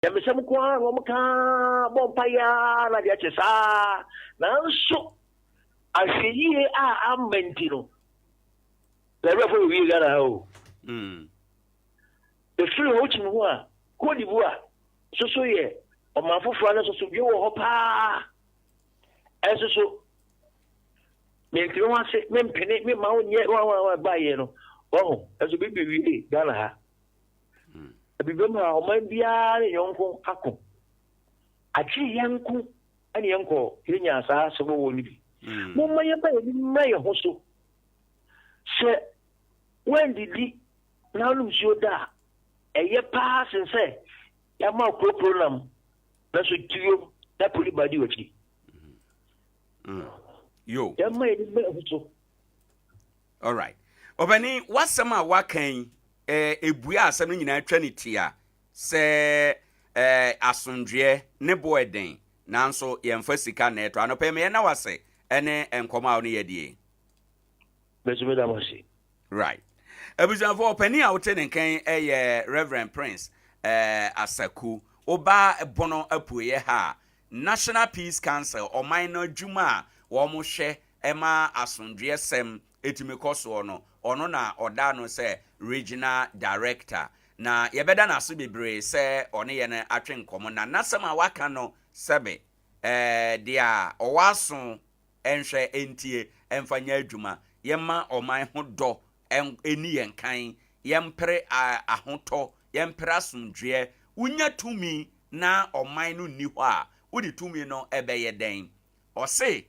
ya me sem kwa wo ka bompaya na dia chesa na nso ahweye a amenti no la refo wi gara o e firi ho chimu ho a ko di bu a so ye o ma foforo na so bi wo ho pa eso me ntiro wa se me mpene me ma onye wa ba ye no wo eso bi wi gara ha bibema o man bia ne yonko ako achi yanku ani yanko yenya sa so wo ni bi mo maye ba ni maye hoso se when didi na lu sio da eye pa sense ya ma program na so tiyo da poli badi wachi yo ya maye ni maye hoso all right obani wasama wakan ebuya asem nyina atwa ne tia se asondwe ne boeden nanso yemfa sika na eto anope me na wase ene enkoma no yedie bezume da mosi right abuzanfo opani a wote ne kan Reverend Prince Asaku oba bono apuye ha National Peace Council o minor juma wo mo hwe ema asondwe sem etimikoso no ono na oda no se regional director na yebeda na so bebre se one ye na atwe nkomo na nasema waka no sebe dia owaso enhwe entie emfanya adwuma yema oman ho do eni yenkan yempre ahoto yempre asomdwe unya tumi na oman no ni ho a udi tumi no ebeye den ose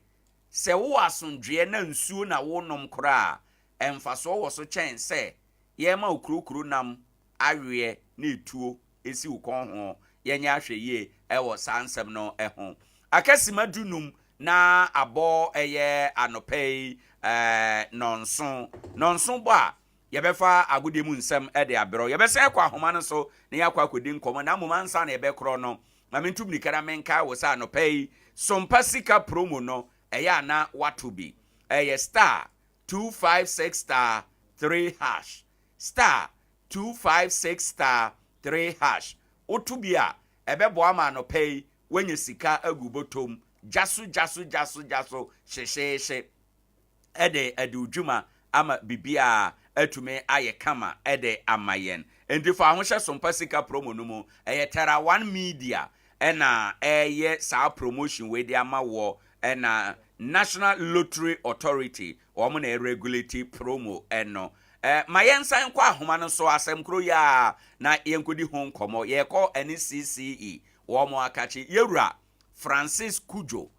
se wo asomdwe na nsuo na wo nom kora emfaso wo so chen se yema okurukuru nam awie na etuo esi ukon ho yenya ahweye ewo sansem no eho akasima dunum na abo eye anopei nonson bo a yebefa agode mu nsem ede abero yebesa kwa ahoma no so na yakwa akodi nkomo na momansa na yebekro no mamentum nikara menka wo sa anopei sompa sika promo no eya na watobi eye star 256 star 3 hash star 256 star 3 hash otubia ebebo ama no pay wenye sika agubotom jasu shesheshe ede udwuma ama bibia atume aye kama ede amayen endifo ahoshe sompa sika promo no mu eye tera 1 media ena eye sa promotion we di ama wo ena National Lottery Authority omo na regulate promo eno mayensan kwa ahoma no so asem kro ya na yenkodi ho nkomo ye ko NCCE omo akachi yewura Francis Kujo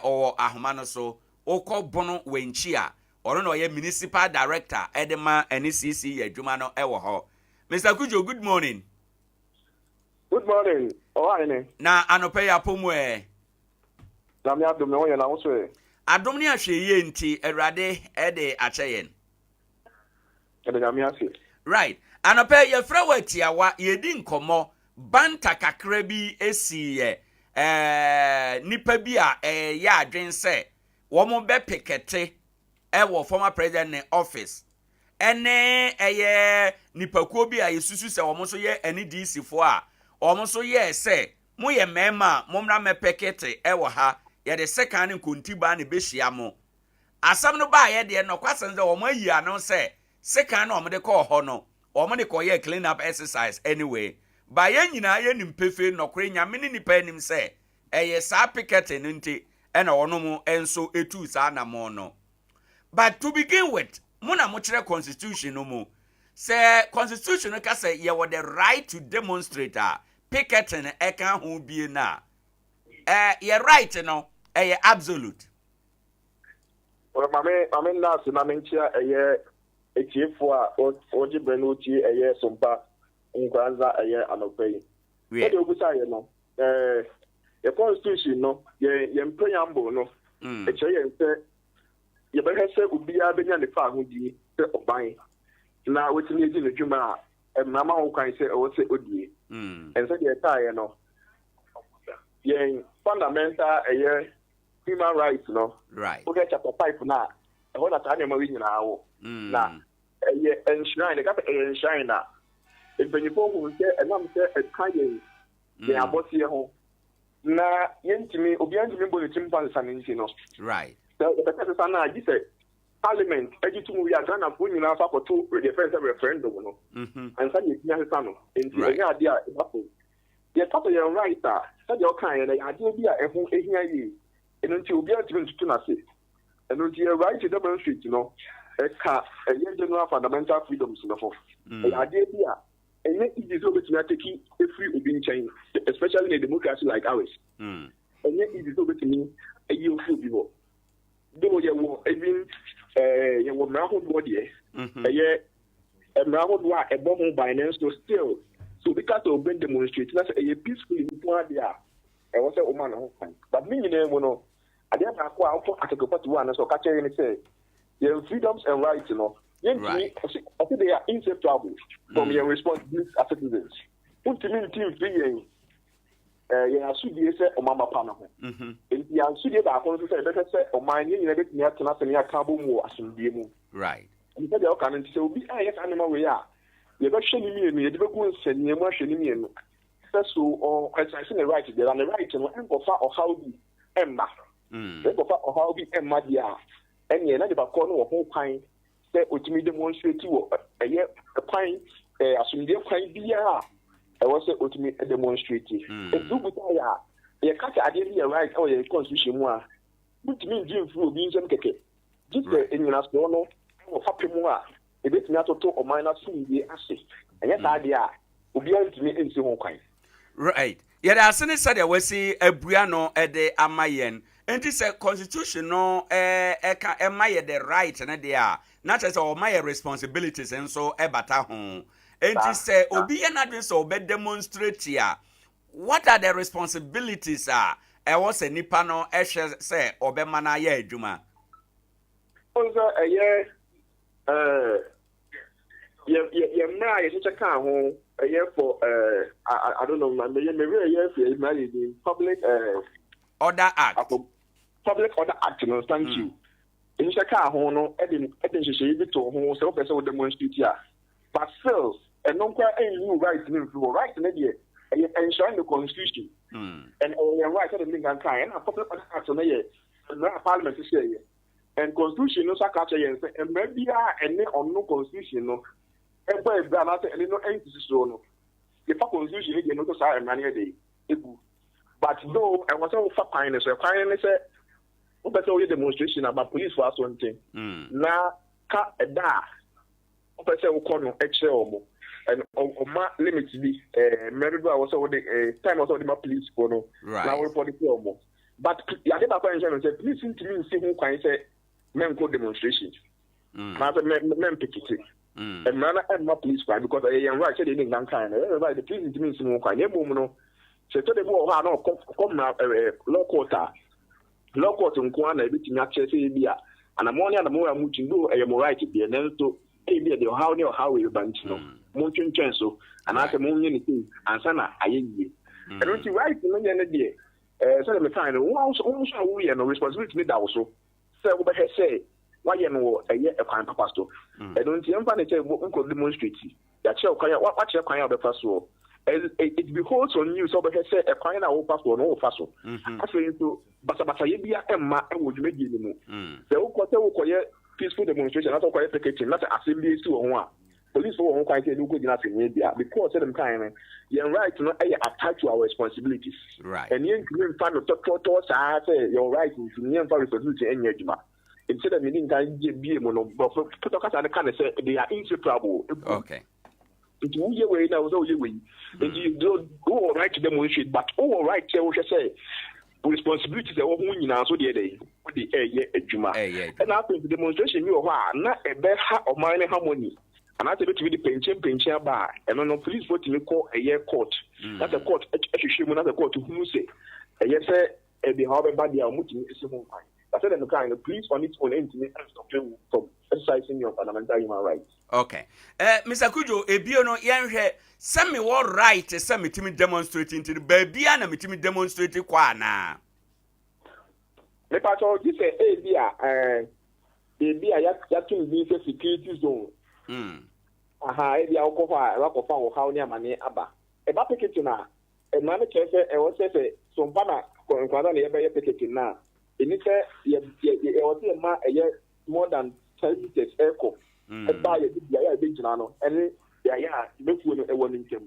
owo ahoma no so okọ bono wenchi a oro no ye municipal director edema NCCE adwuma no ewo ho Mr. Kujo, good morning. Good morning. Owoahene. Na anope ya pomu na me adom ne wo ye na wo so adom ne ahweye nti awrade ede acheyen right anope ye frawatiawa ye di nkomo banta kakra bi esi ye nipa bi a ya adwen se wo mo be pikete wo former president ne office ene eye nipakuo bi a yesusu se wo mo so ye NDC fo a wo mo so ye se mo ye mema mo mra me pikete wo ha ye de second nkontiba ne behia mo asam no ba ye de no kwasen ze wo mo ayi ano se second no mo de ko ho no wo mo de ko ye clean up exercise anyway ba ye nyina ye nimpefe nokre nyame ne nipa nim se eye sa pikete no nti ena wono mo enso etu sa na mo no. But to begin with, muna mo kire constitution no mo say constitution no ka say ye wo the right to demonstrate picketing e kan ho bie na ye right no ye absolute. Well, mame na so na menchia eye etiefo a ojibre no ti eye Sompa Nkoranza eye anopai. We dey obusa ye no the constitution no ye preamble no e che ye nse ye be hese ubia benya ne fa ho di se oban na wetini edi no dwuma a mama ho kwan se o se odie ense de ta ye no ye fundamental eye human rights no right o get chapter 5 na e ho na ta ne ma wi nyina wo na eye enshrine ka enshrine na e benifo hu se enam se e kan ye They are both here home. Na yentimi obi antimi bo team pan saninti no. Right. So the person say na this parliament ejitu we are Ghana for nyina fa to the first referendum no. And say you nya say no. Enti enya ade a ebafo. Ye papa ye right a say the okan ye ade bi a ehu ehia yi. Eno nti obi antimi tutu na se. Eno nti right to demonstrate no. Eka ye general fundamental freedoms no for. Ade bi a and it is over to take a free obin chain, especially in a democracy like ours. And yet it is over to me a year full people. Though you were even you were Mahon body, a year a Mahon war a bomb by an so still. So because of Ben demonstrate, that's a peacefully there. I was a woman, but me, you know, I didn't have to go to one, so catch and say, your freedoms and rights, you know. Right. I think they are inseparable from your responsibilities as citizens. Put me in team free. You should be a mama panel. If you should be able to say, better say, or my name, you never near carbon more as in the right. And you can say, be I have animal we are. You ever show me, you never go and send me a motion in me. So, or as I say, the right there and the right and or how be Emma. Or how be Emma, dear. And you're not about corner of whole kind. Ultimately demonstrate a year a pine assume their pine beer. I was ultimate demonstrative. And do with a cat idea right or a constitution more. Which means you through being some keke. Just in your astrono or happy more. A bit not to talk or minus the assist. And yet idea will be able to me in some kind. Right. Yet as soon as said I will see a Briano at the Amayen. And this a constitutional emaye the right and they are not as all my responsibilities and so ebata home. And this say obi anadwen so be demonstrate here. What are the responsibilities are? I was a nipa no say obe mana ye adwuma. Also a year mra ye such a car home a year for I don't know maybe a year for married in public Order Act. Public Order Act, no, thank you. In Shaka, no, Edin, she to who so person would demonstrate here. But still, and no quite any new right to right in the year, and enshrining the Constitution. And all right at the Lincoln Kai, and a public Order Act on the year, and Parliament is here. And Constitution, no Sakacha, and maybe and on no Constitution, no, and where Ghana and no emphasis on the Constitution, you know, to say a man a day. But though I was all for kindness, better we demonstration about police for us one thing. Now, cut a da. Better we call no extra and my limits be maybe I was over the time was the police for no. Now we for the film. But I did and said, please seem to me see who can say men call demonstrations. Men picketing. And man and my police crime because I am right said in kind. Everybody the police to me see who can no. So to the war no come now law court Nkoranza everything actually be and I'm only and more much do a more right to be and then to be the how we bunch no munching chance so and I say money anything and sana aye and don't you right no any day so me find once we no responsibility that also say why you know a crime pastor and don't you find say we demonstrate that you what you can be pastor it beholds on you so but say a crime na pastor no pastor actually to but ye bia emma e wo dwuma gi ni mu se wo koye peaceful demonstration not koye picketing not assembly to ho a police wo ho kwan say no go gina se bia because them kind your right no attach to our responsibilities right and you can find to say your right to you for responsibility enya dwuma instead of meaning can be mo no but to talk as can say they are inseparable. Okay. It will you way now so you way and you don't go right to demonstrate but all right say responsibilities that we need now so the adwuma and after the demonstration you are na e be ha o man harmony and after to be the pension bar and no police vote me call a year court that's a court ehwehwe mu na the court who say e ye say e be how be bad dia muti isi ho fine that's the kind of police on its own entity and stop you from exercising your fundamental human rights. Okay. Mr. Kujo, ebio no yenhwe se me wo right se me timi demonstrating to the baby na me timi demonstrate kwa na. Me pa so this ebia ya tun bi security zone. Aha ebia okofa wo ha oni amane aba. E ba pekete na man cafe I was say some pana Nkoranza na yebe pekeke na eni say ye was say ma more than 10 meters echo e ba ye bia ya be gina no ene ya befu no e wonu ntem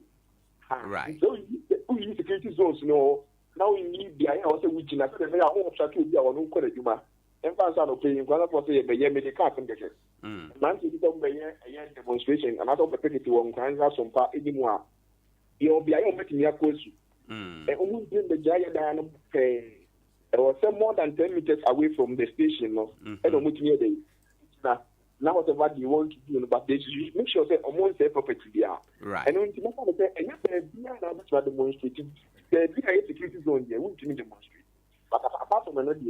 right so you security zones no now we need bia ya was say we gina say ya ho obstacle bia wonu nko na djuma emfa no pay Nkoranza for say be ye medical condition man ti do be ye demonstration and also pekeke won Nkoranza Sompa edimu a ye obia ye metimi akosu almost been the giant diana pay. It was more than 10 meters away from the station. No, I don't want near the now whatever you want to do, but they should make sure that almost their property there. Right. And when you say, and yet they're demonstrating, there's a security zone there, we can demonstrate. But apart from another,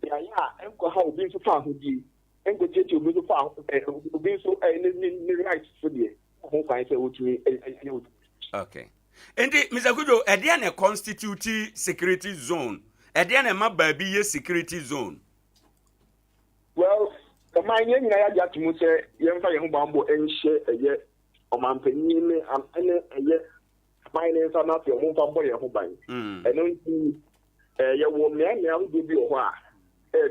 they are and how being so far with you, and go get you being so far, being so right for the whole kind of okay. And Mr. Kujo, Adea na constitute security zone. Adea na ma baby ye security zone. Well, the mine na ya jatu mu say yemfa ye ho bambo enhye eye omanpanyin ne ene eye mine nsa na fe mo fa bo ye ho ban. Eno nti ye wo me am go bi ho a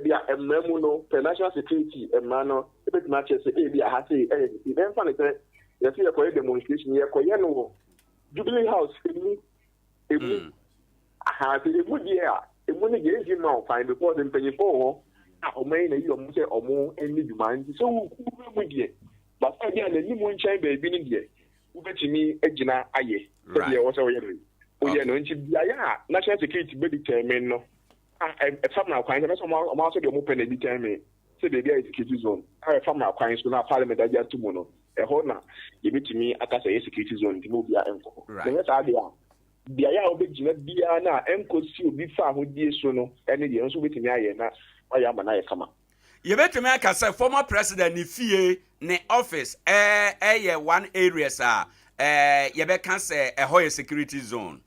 bia emamu no national security emma no e bet ma che say e bia ha say e dem fa ne say ye see ye ko demonstration ye ko ye no Jubilee House, emu dia, emu ni ge no fine because them pay for o mai na you mo say omo eni demand so emu dia but I dey na ni mo nchan ba bi ni dia wo betimi agina aye so dia wo say wo ye no nti bia ya national security be determine no e fam na kwan so mo so de mo pe na determine say be bia security zone I fam na kwan so na parliament aja tumo no ehona yebetimi akasa ye security zone ndimo bia enko den sa de a bia ya obegina bia na enkosi obi fa hodie so no ene de nso betimi aye na aya ma na ye kama yebetimi akasa former president ni fie ne office ye one areas yebe kan say eho ye security zone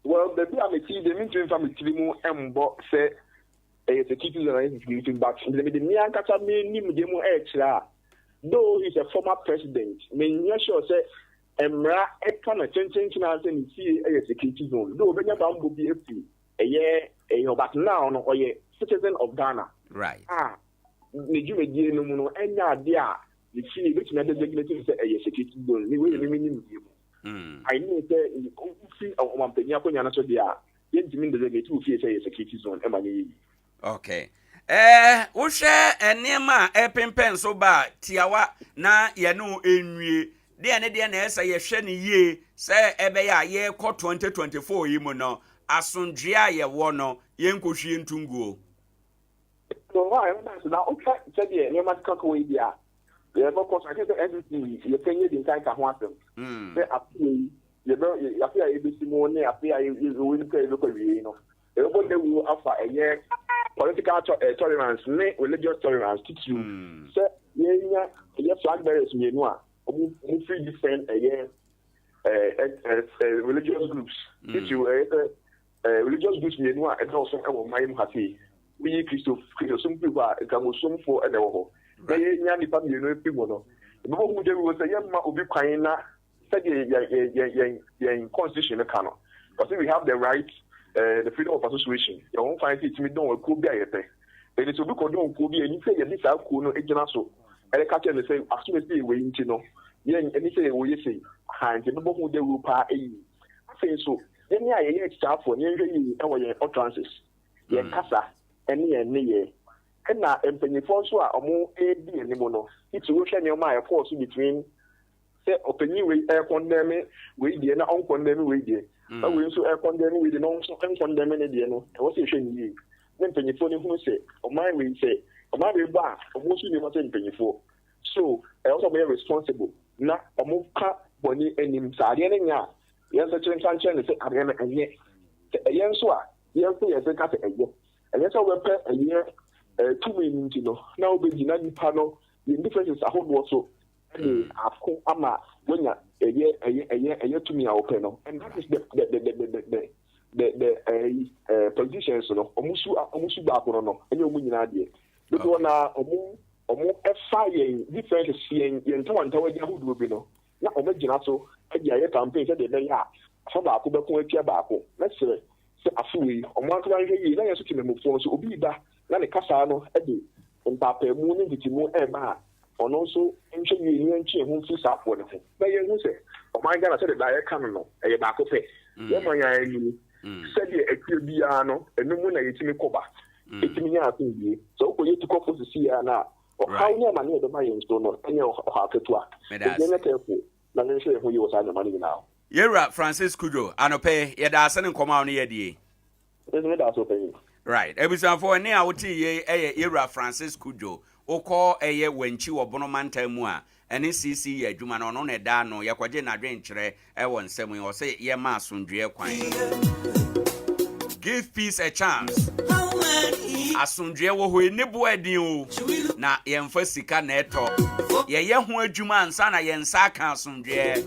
well the bia me ti de min family mu embo say security zone is security but the me akasa me ni mu de mu kira. Though he's a former president, mean you sure say Emra Ekana changing as in a security zone. Though when you bamboo be a year, but now or a citizen of Ghana. Right. The Jume no any idea the see which another designated a security zone. We will remain I need to see a one penny upon your answer there. Yet, you mean the designated security zone. Okay. Wo hwe enema epempen so ba tiawa na ye no enwie de na esa ye hwe ne yie se ebe ya ye kɔ 2024 yi mu no asondwea ye wo no ye nkohwie ntunguo no why na o try say the enema kako we dia ye bo ko say say everything ye penye din kan ka ho asem say afi ye be afi ya ebisi mo ne afi ya ye win ka ye ko wie no e bo de wu afa eye political tolerance, religious tolerance, teach you. So, yeah, flag bearers, you know, free different religious groups. Teach you religious groups, you know, and also my happy. We some people are some for and over. They are family, you know, people. The moment who was a young man will be crying, said, in constitutional canon. Because we have the right. The freedom of association. You won't find it. Me don't could be a thing. And it's a book on could be any say this I could no so. And I catch and say, as soon as they were in Chino, yeah, and say, what you say, hand the book they will pay. I say so. Then I staff for nearly our utterances. Yeah, Casa, any year. And now, and penny for so are more A, B, and Mono. It's a ocean your mind, of course, between say, opening with air condemn, with the uncondemned with you. We also condemn with the non-condemned no. I was saying you. Then penny phone who say, or my will say, or my way back, or most you want penny for. So I also be responsible. Not a move cut bonnie and him sardian. Yes, a change and say, I am a year. A young swat, yes, as a cat a year. And yes, I will pay a year 2 million. Now be the panel, the differences are hot also. I've come when a year to me open, and that is the politicians almost back on and you're winning idea. But one almost fire different seeing in 2 hours who will be no. Now, imagine also a campaign that they are fa baako bɛko atia baako na sɛ afuwe ɔmo akora nhwɛ yie na yɛ so tememufo so obi ba na ne kasa no de mpapamu ne ditimu ɛma a ɔno nso nhwɛ yie ne ntwe ho mfi saa afoɔ ne ho na yɛn hu sɛ ɔman Ghana sɛ de da yɛka no ɛyɛ baako pɛ yɛma yɛn anim sɛdeɛ akue biara no ɛno mu na yɛtumi kɔba ɛtumi nyɛ asomdwie sɛ wokɔyɛ tukɔfo sisi a na ɔhaw ne ama ne yɛbɛma yɛn so no ɛnyɛ ɔhaw ketewa ɛnyɛ kɛfo na ne nhwɛ yɛn ho yie wɔ saa nneɛma no nyinaa Yera Francis Kujo anope yɛda ase ne nkɔma no yɛdie right ebisanfo ne a wote ye Yera Francis Kujo okɔ ɛyɛ wanchi wɔ bono mantam mu a ɛne CC yɛ adwuma no no ne da no yɛkɔgye n'adwen kyerɛ ɛwɔ nsɛm yi ɔsɛ yɛ ma asomdwie kwan give peace a chance asomdwie wɔ hɔ enibo adin o na yɛmfa sika na ɛtɔ yɛyɛ ho adwuma ansa na yɛnsa aka asomdwie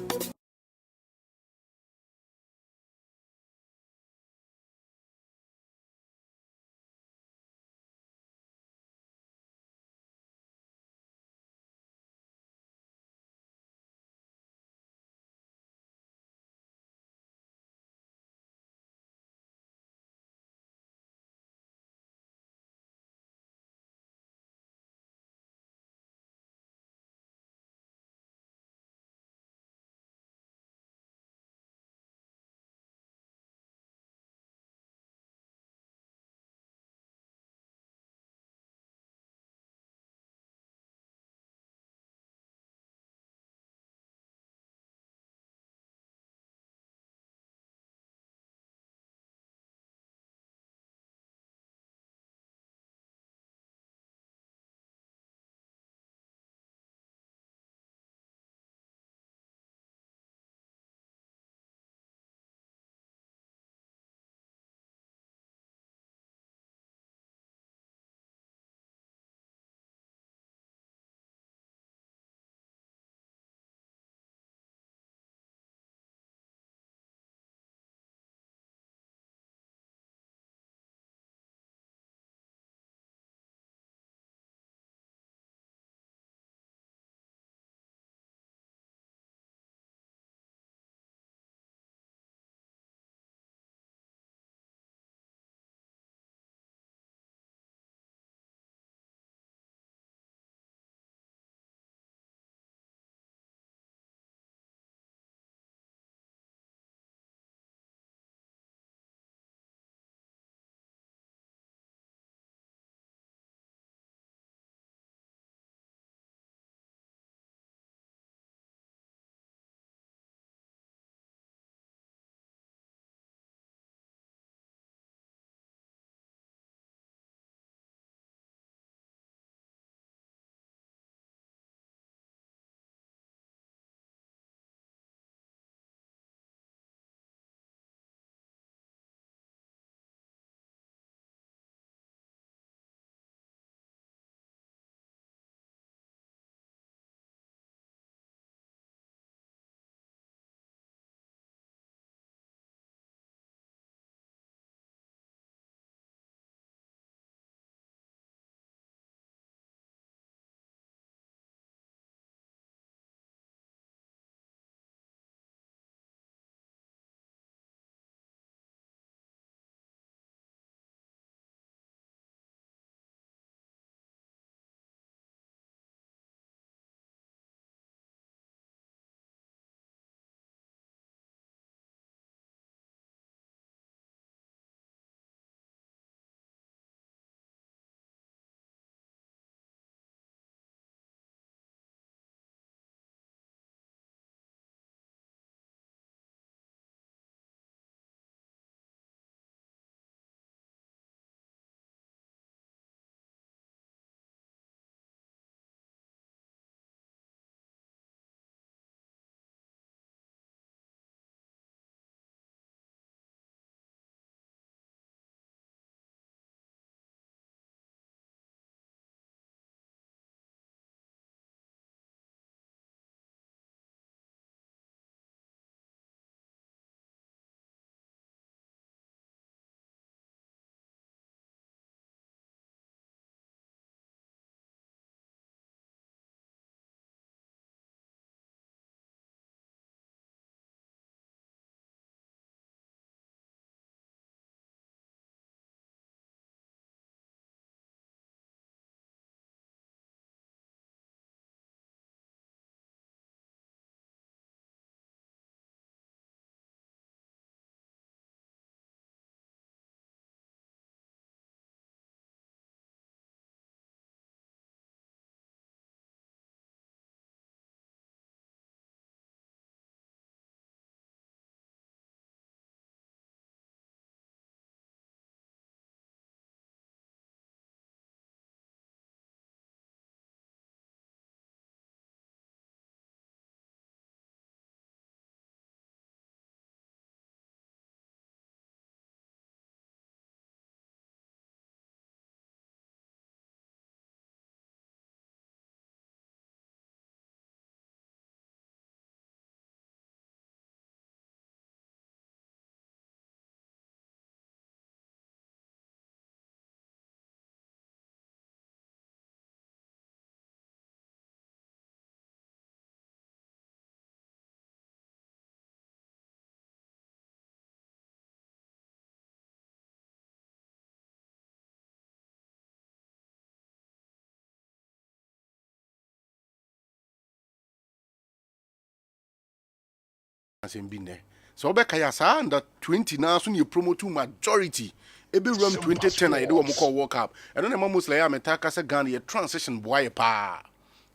asem bi ne so obeka ya sa under 20 na so ne promote majority ebe ram 2010 I do call World Cup I don't know most like am taka say Ghana ye transition boy pa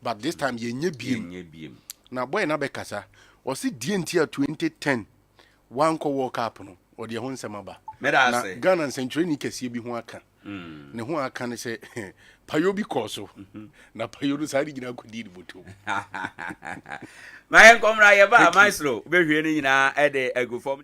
but this time ye nye biem na boy na bekasa o si die ntia 2010 one call World Cup no o de ho nsem aba na Ghana century ni kese bi ho aka ne ho aka ne se payo bi koso na payo no sari gina kodi ni boto my komra ye ba maestro be hwie ni nyina e de ego form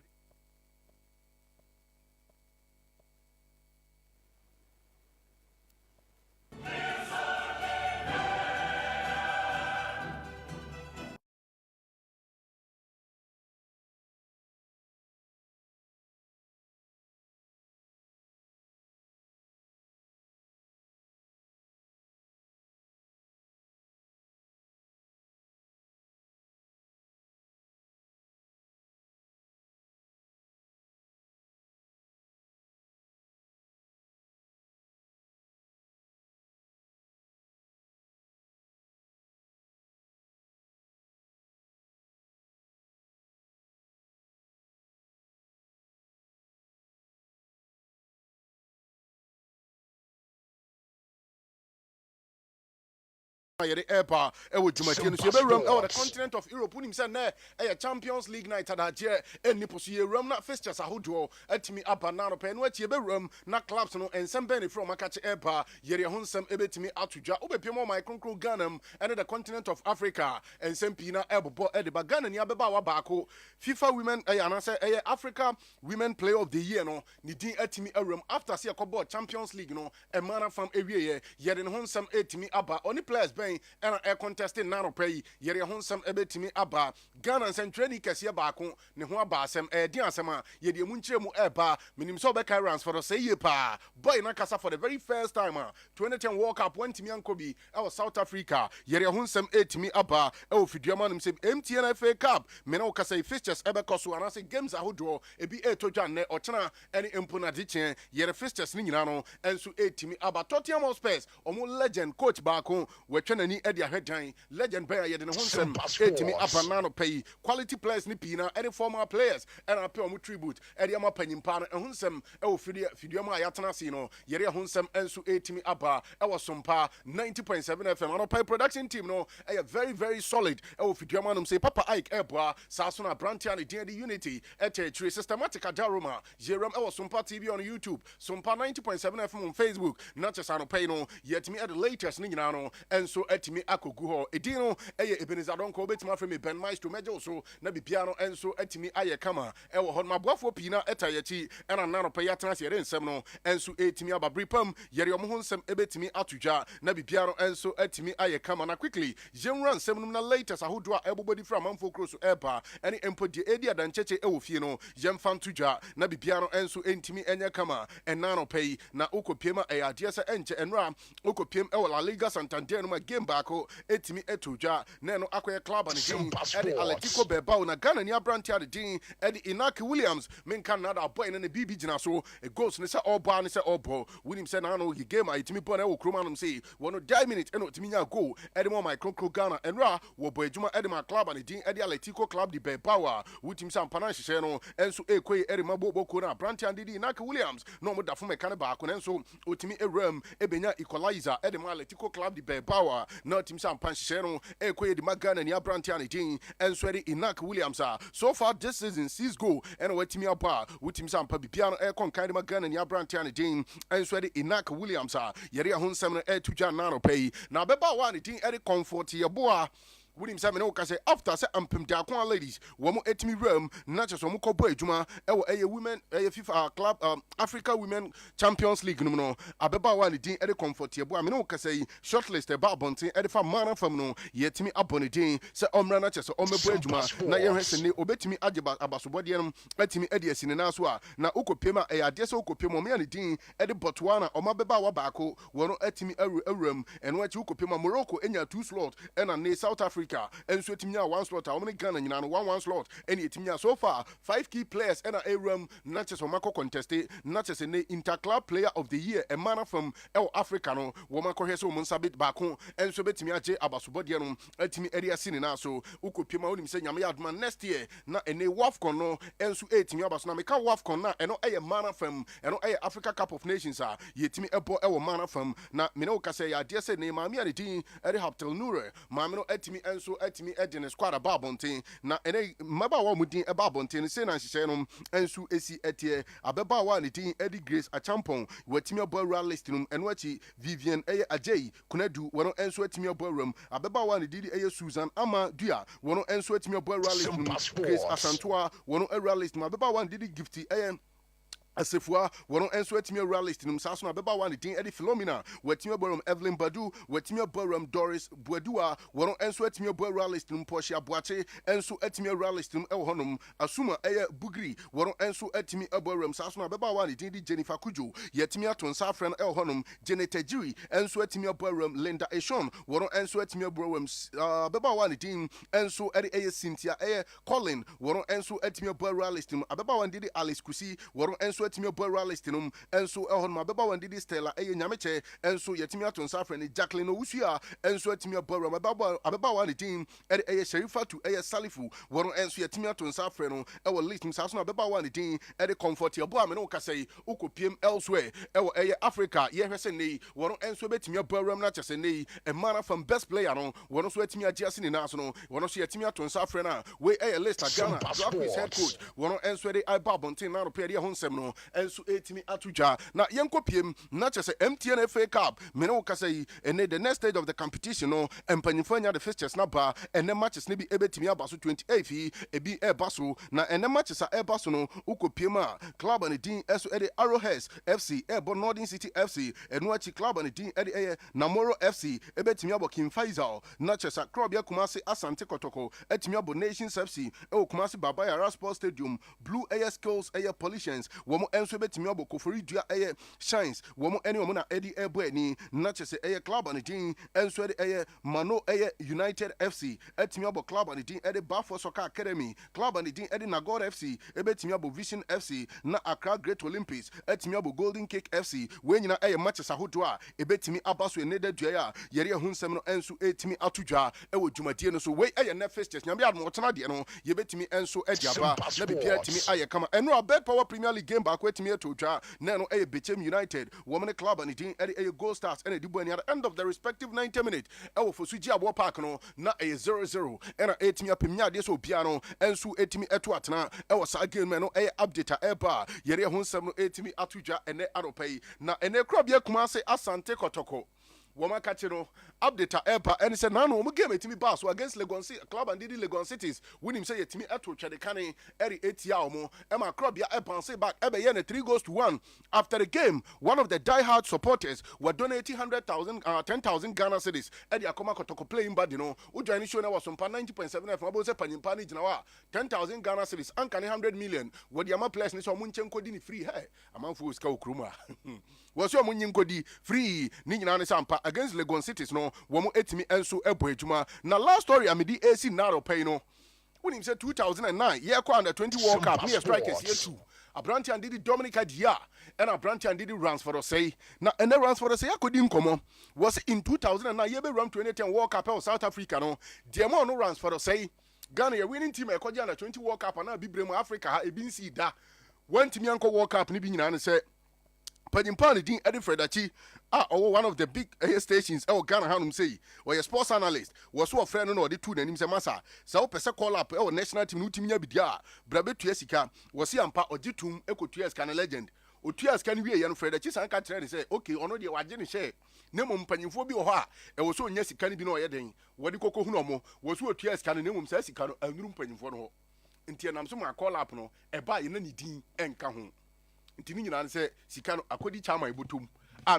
yere airpa e wo dwumadie no so be ram e the continent of Europe unim say na e Champions League night adagye eni poso ye ram na fixtures ahodo atimi aba na no pe no atie be ram na clubs no ensem ben from akache airpa yere ho nsem ebetimi atodwa obepie mo my konkro Ghana and the continent of Africa ensem pina ebobo e de ba Ghana ni abeba wa baako FIFA women anase Africa women player of the year no ni din atimi ram after see akobo Champions League no e mana fam ewie yere ho nsem etimi aba oni players and a contesting nano pay yere honsam ebetimi aba Ghana centrani kese baako ne ho aba asem di asema ye de munchire mu eba minim so be carrans for say ye pa boy na kasa for the very first time 2010 World Cup wantimi ankobi e South Africa yere honsam etimi aba e ofiduama nim se MTN FA Cup me na kasa fixtures ebe koso anase games ahodo ebi etodwa ne ochena ene empona dichen yere fixtures ni nyina no enso etimi aba Tottenham Hotspur omo legend coach baako nani Adea Akye legend bear ye de ho nsem etimi apanano pay quality players ni pina any former players and appear omu tribute Adea ma panyimpa no ho nsem e wo fidio ma ayatena si no yere ho nsem enso etimi aba e wo Sompa 90.7 FM and pay production team no e very very solid e wo fidio ma no say Papa Ike Eboa saso na brantia ne the unity ethetri systematic adaroma yeram e wo Sompa TV on YouTube Sompa 90.7 FM on Facebook not just ano pay no yetimi at the latest ni nyina no enso etimi akogu ho edino eye Ebenezer Donko betima frame Ben Maestro mejo so na bibia no enso etimi aye kama e wo ho maboafo pina etayechi ena nano pe yatena se yere nsem no enso etimi ababripam yere omo ho nsem ebetimi atodwa na bibia no enso etimi aye kama na quickly jenra nsem num na latest ahodo a ebobodi fra manfo kroso eba ene empodi edi adancheche e wo fie no yemfa ntodwa na bibia no enso entimi enye kama enano pe na ukopiem e ade se enche enra ukopiem e wo La Liga Santander no game baako etimi etodwa na no akoye club and game edi Atletico Bilbao na Ghana ni abranti ade din edi Inaki Williams menka na da boy na ne bibi gina so e goals ne se oba ne se obo winim se na no game a etimi bo na wo kroma no say wono 10 minutes eno etimi nya goal edi mo my konkro Ghana enra wo bo adwuma edi ma club and din edi Atletico club di Bilbao wutim sam panan hye no enso ekoye edi maboboko na abranti ade din Inaki Williams no mo da fo meka ne baako nenso otimi eram ebenya equalizer edi ma Atletico club di Bilbao na team sam panhye no ekoye di Magana ni abranti ane din enso edi Inaki Williams so far this season 6 goal and watimi aba wutim sam pa bibia no konkan di Magana ni abranti ane din enso edi Inaki Williams yere ho nsem no etudwa na no pay na beba wa ne din edi comfort ye boa William Simon Okase after say ampem da kon ladies womo etimi ram na cheso mo kobo adwuma e wo eye women eye FIFA club Africa Women Champions League no no abeba wa ne din e de comfort ye bo amene Okase yi shortlist e ba bonten e de fa man fam no yetimi abone din say omra na cheso omebo adwuma na ye hwese ne obetimi ageba abasobode no etimi e de asine na so a na ukopiem e ade se ukopiem o me ne din e de Botswana omabeba wa baako wono etimi awuram eno achi ukopiem Morocco enya 2 slot e na ne South Africa Africa and so timia one slot how many Ghana nyina no one slot any timia so far 5 key players and a room not just Omako contested not just an interclub player of the year a man from El Africa no woman koheso monsabit back home and so betimia J abasubodiano etimi area sinina so uko pima onim say nyame adman next year na ene WAFCON no and so etimi abasuna meka WAFCON na eno eye man from eno eye Africa Cup of Nations a yetimi ebo ewo man from na me no ka say ya dear say ne mami ani din eri Haptel Nure mami no etimi enso etimi edine squad ababonten na ene maba wa mudin ebabonten say na hye no enso esi etie abeba wa ne din Eddie Grace Acheampong wetimi abo ra list no eno achi Vivian eye Ajay Kunadu wono enso etimi abo ram abeba wa ne didi eye Susan Ama Dua wono enso etimi abo ra list no Grace Asantua wono era list no abeba wa ne didi Gifty eye Asifua, one answer to me realist in Sasson Abeba one thing Eddie Philomena, Wetimia Borum Evelyn Badu, Wetimia Borum Doris Buadua, one answer to me realist in Portia Boate, and so etimia realist in El Honum, Asuma Aya Bugri, one answer etimi Aborum Sasson Abeba one thing Jennifer Kujo, Yetimia Ton Safran El Honum, Janet Jiri, and so etimia Borum Linda Eshon, one answer etimia Borum Abeba one thing, and so Eddie Aya Cynthia Aya Colin, one answer etimia Boralist in Abeba one did Alice Kusi, one answer etimi boy realistinum enso ehon ma beba wan didi Stella eye nyameche enso yetimi aton safre ni Jacqueline Owusua enso etimi boy ma beba wan din eye Sherifatu eye Salifu wono enso yetimi aton safre no ewo list msa so na beba wan din comfort yebo ame no ka say ukopiem elsewhere ewo eye Africa ye hwese nei wono enso betimi boy ram na chese nei a man from best player no wono so etimi agiase ni na so no wono so yetimi aton safre na we eye list Ghana Blackfish head coach wono enso de Ibabontin na no pe de honsem no enso etimi atuja na yenkopiem na chese MTN FA Cup me no kasa yi ene the next stage of the competition no empanyifo nya the fixtures na ba ene matches ne bi ebetimi abaso 28 yi ebi ebaso na ene matches a ebaso no ukopiem a club and din eso ede Arrowheads FC ebo Northern City FC eno achi club and din ede Namoro FC ebetimi abo King Faisal na chese club ya Kumasi Asante Kotoko etimi abo Nations FC e Kumasi Babaya Sports Stadium Blue Air Skills Air Politicians womo enso betimi obo Kofori Dua eye Shines womo ene womo na Eddie Ebo ni na chese eye club and din enso eye Mano eye United FC etimi obo club and din ede Bafo Soccer Academy club and din ede Nagor FC ebetimi obo Vision FC na Accra Great Olympics etimi obo Golden Cake FC we nyina eye matches ahodo a ebetimi abaso enede dua ya yere hunsem no enso etimi atudwa ewo dwumadie no so we eye na fixtures nyame admo wotena de no yebetimi enso ediaba na bibia etimi aye kama eno a Bet Power Premier League game back with me to try now a Bechem United woman club and it a Gold Stars and a Dubuani at the end of the respective 90 minutes ewo for Suji Abo Park no na a 0-0 and a 8 pimia de so piano and su etimi eto atena ewo sa game no a update eba yere hunsem no etimi atuja ene aropay na ene krobia Kumasi Asante Kotoko Woma Kachino update epa and said no mo game etimi bass against Legon City club and did Legon Cities win him say etimi eto chadekane eri 8 ya mo ema club ya epa say back ebe ye 3-1 after the game one of the die-hard supporters were donating 10,000 Ghana cedis edi akoma Kotoko playing bad you know ujoin show na was Sompa 90.7 FM abo say panyimpa ni gina wa 10,000 Ghana cedis anka 100 million what the ama players ni so munchenko di ni free hey amanfo ska okruma was so munyinko di free ni nyina ne sampa against Legon Cities no womo etimi enso ebo ejuma na last story amidi AC Naro pay no when him say 2009 year kwa under 20 World Cup near strikers year 2 Abranti and did Dominica Dia and Abranti and did runs for the say na and the runs for the say akodi nkomo was in 2009 year be run 2010 World Cup of South Africa no demo no runs for the say Ghana your winning team ekodi under 20 World Cup na bibremu Africa ha ebin si da one team yanko World Cup ni bi nyina ne say Padimpani din Eddie Fredachi one of the big stations Ghana hanum say or sports analyst was so friend no the two names masa so pese call up national team no team nya bidia brabe tuesika was ampa ogitum ekotues kan legend otues kan wie ye no Fredachi san ka trade say okay ono de waje ne share ne mo mpanyimfo bi ho a wo so nya sika bi no ye den wodi kokko hu no mo wo so otues kan ne mo sa sika no anuru mpanyimfo no ho ntia nam so ma call up no eba ye na ni din enka ho ntini nyina ne se sika no akodi chama ibotum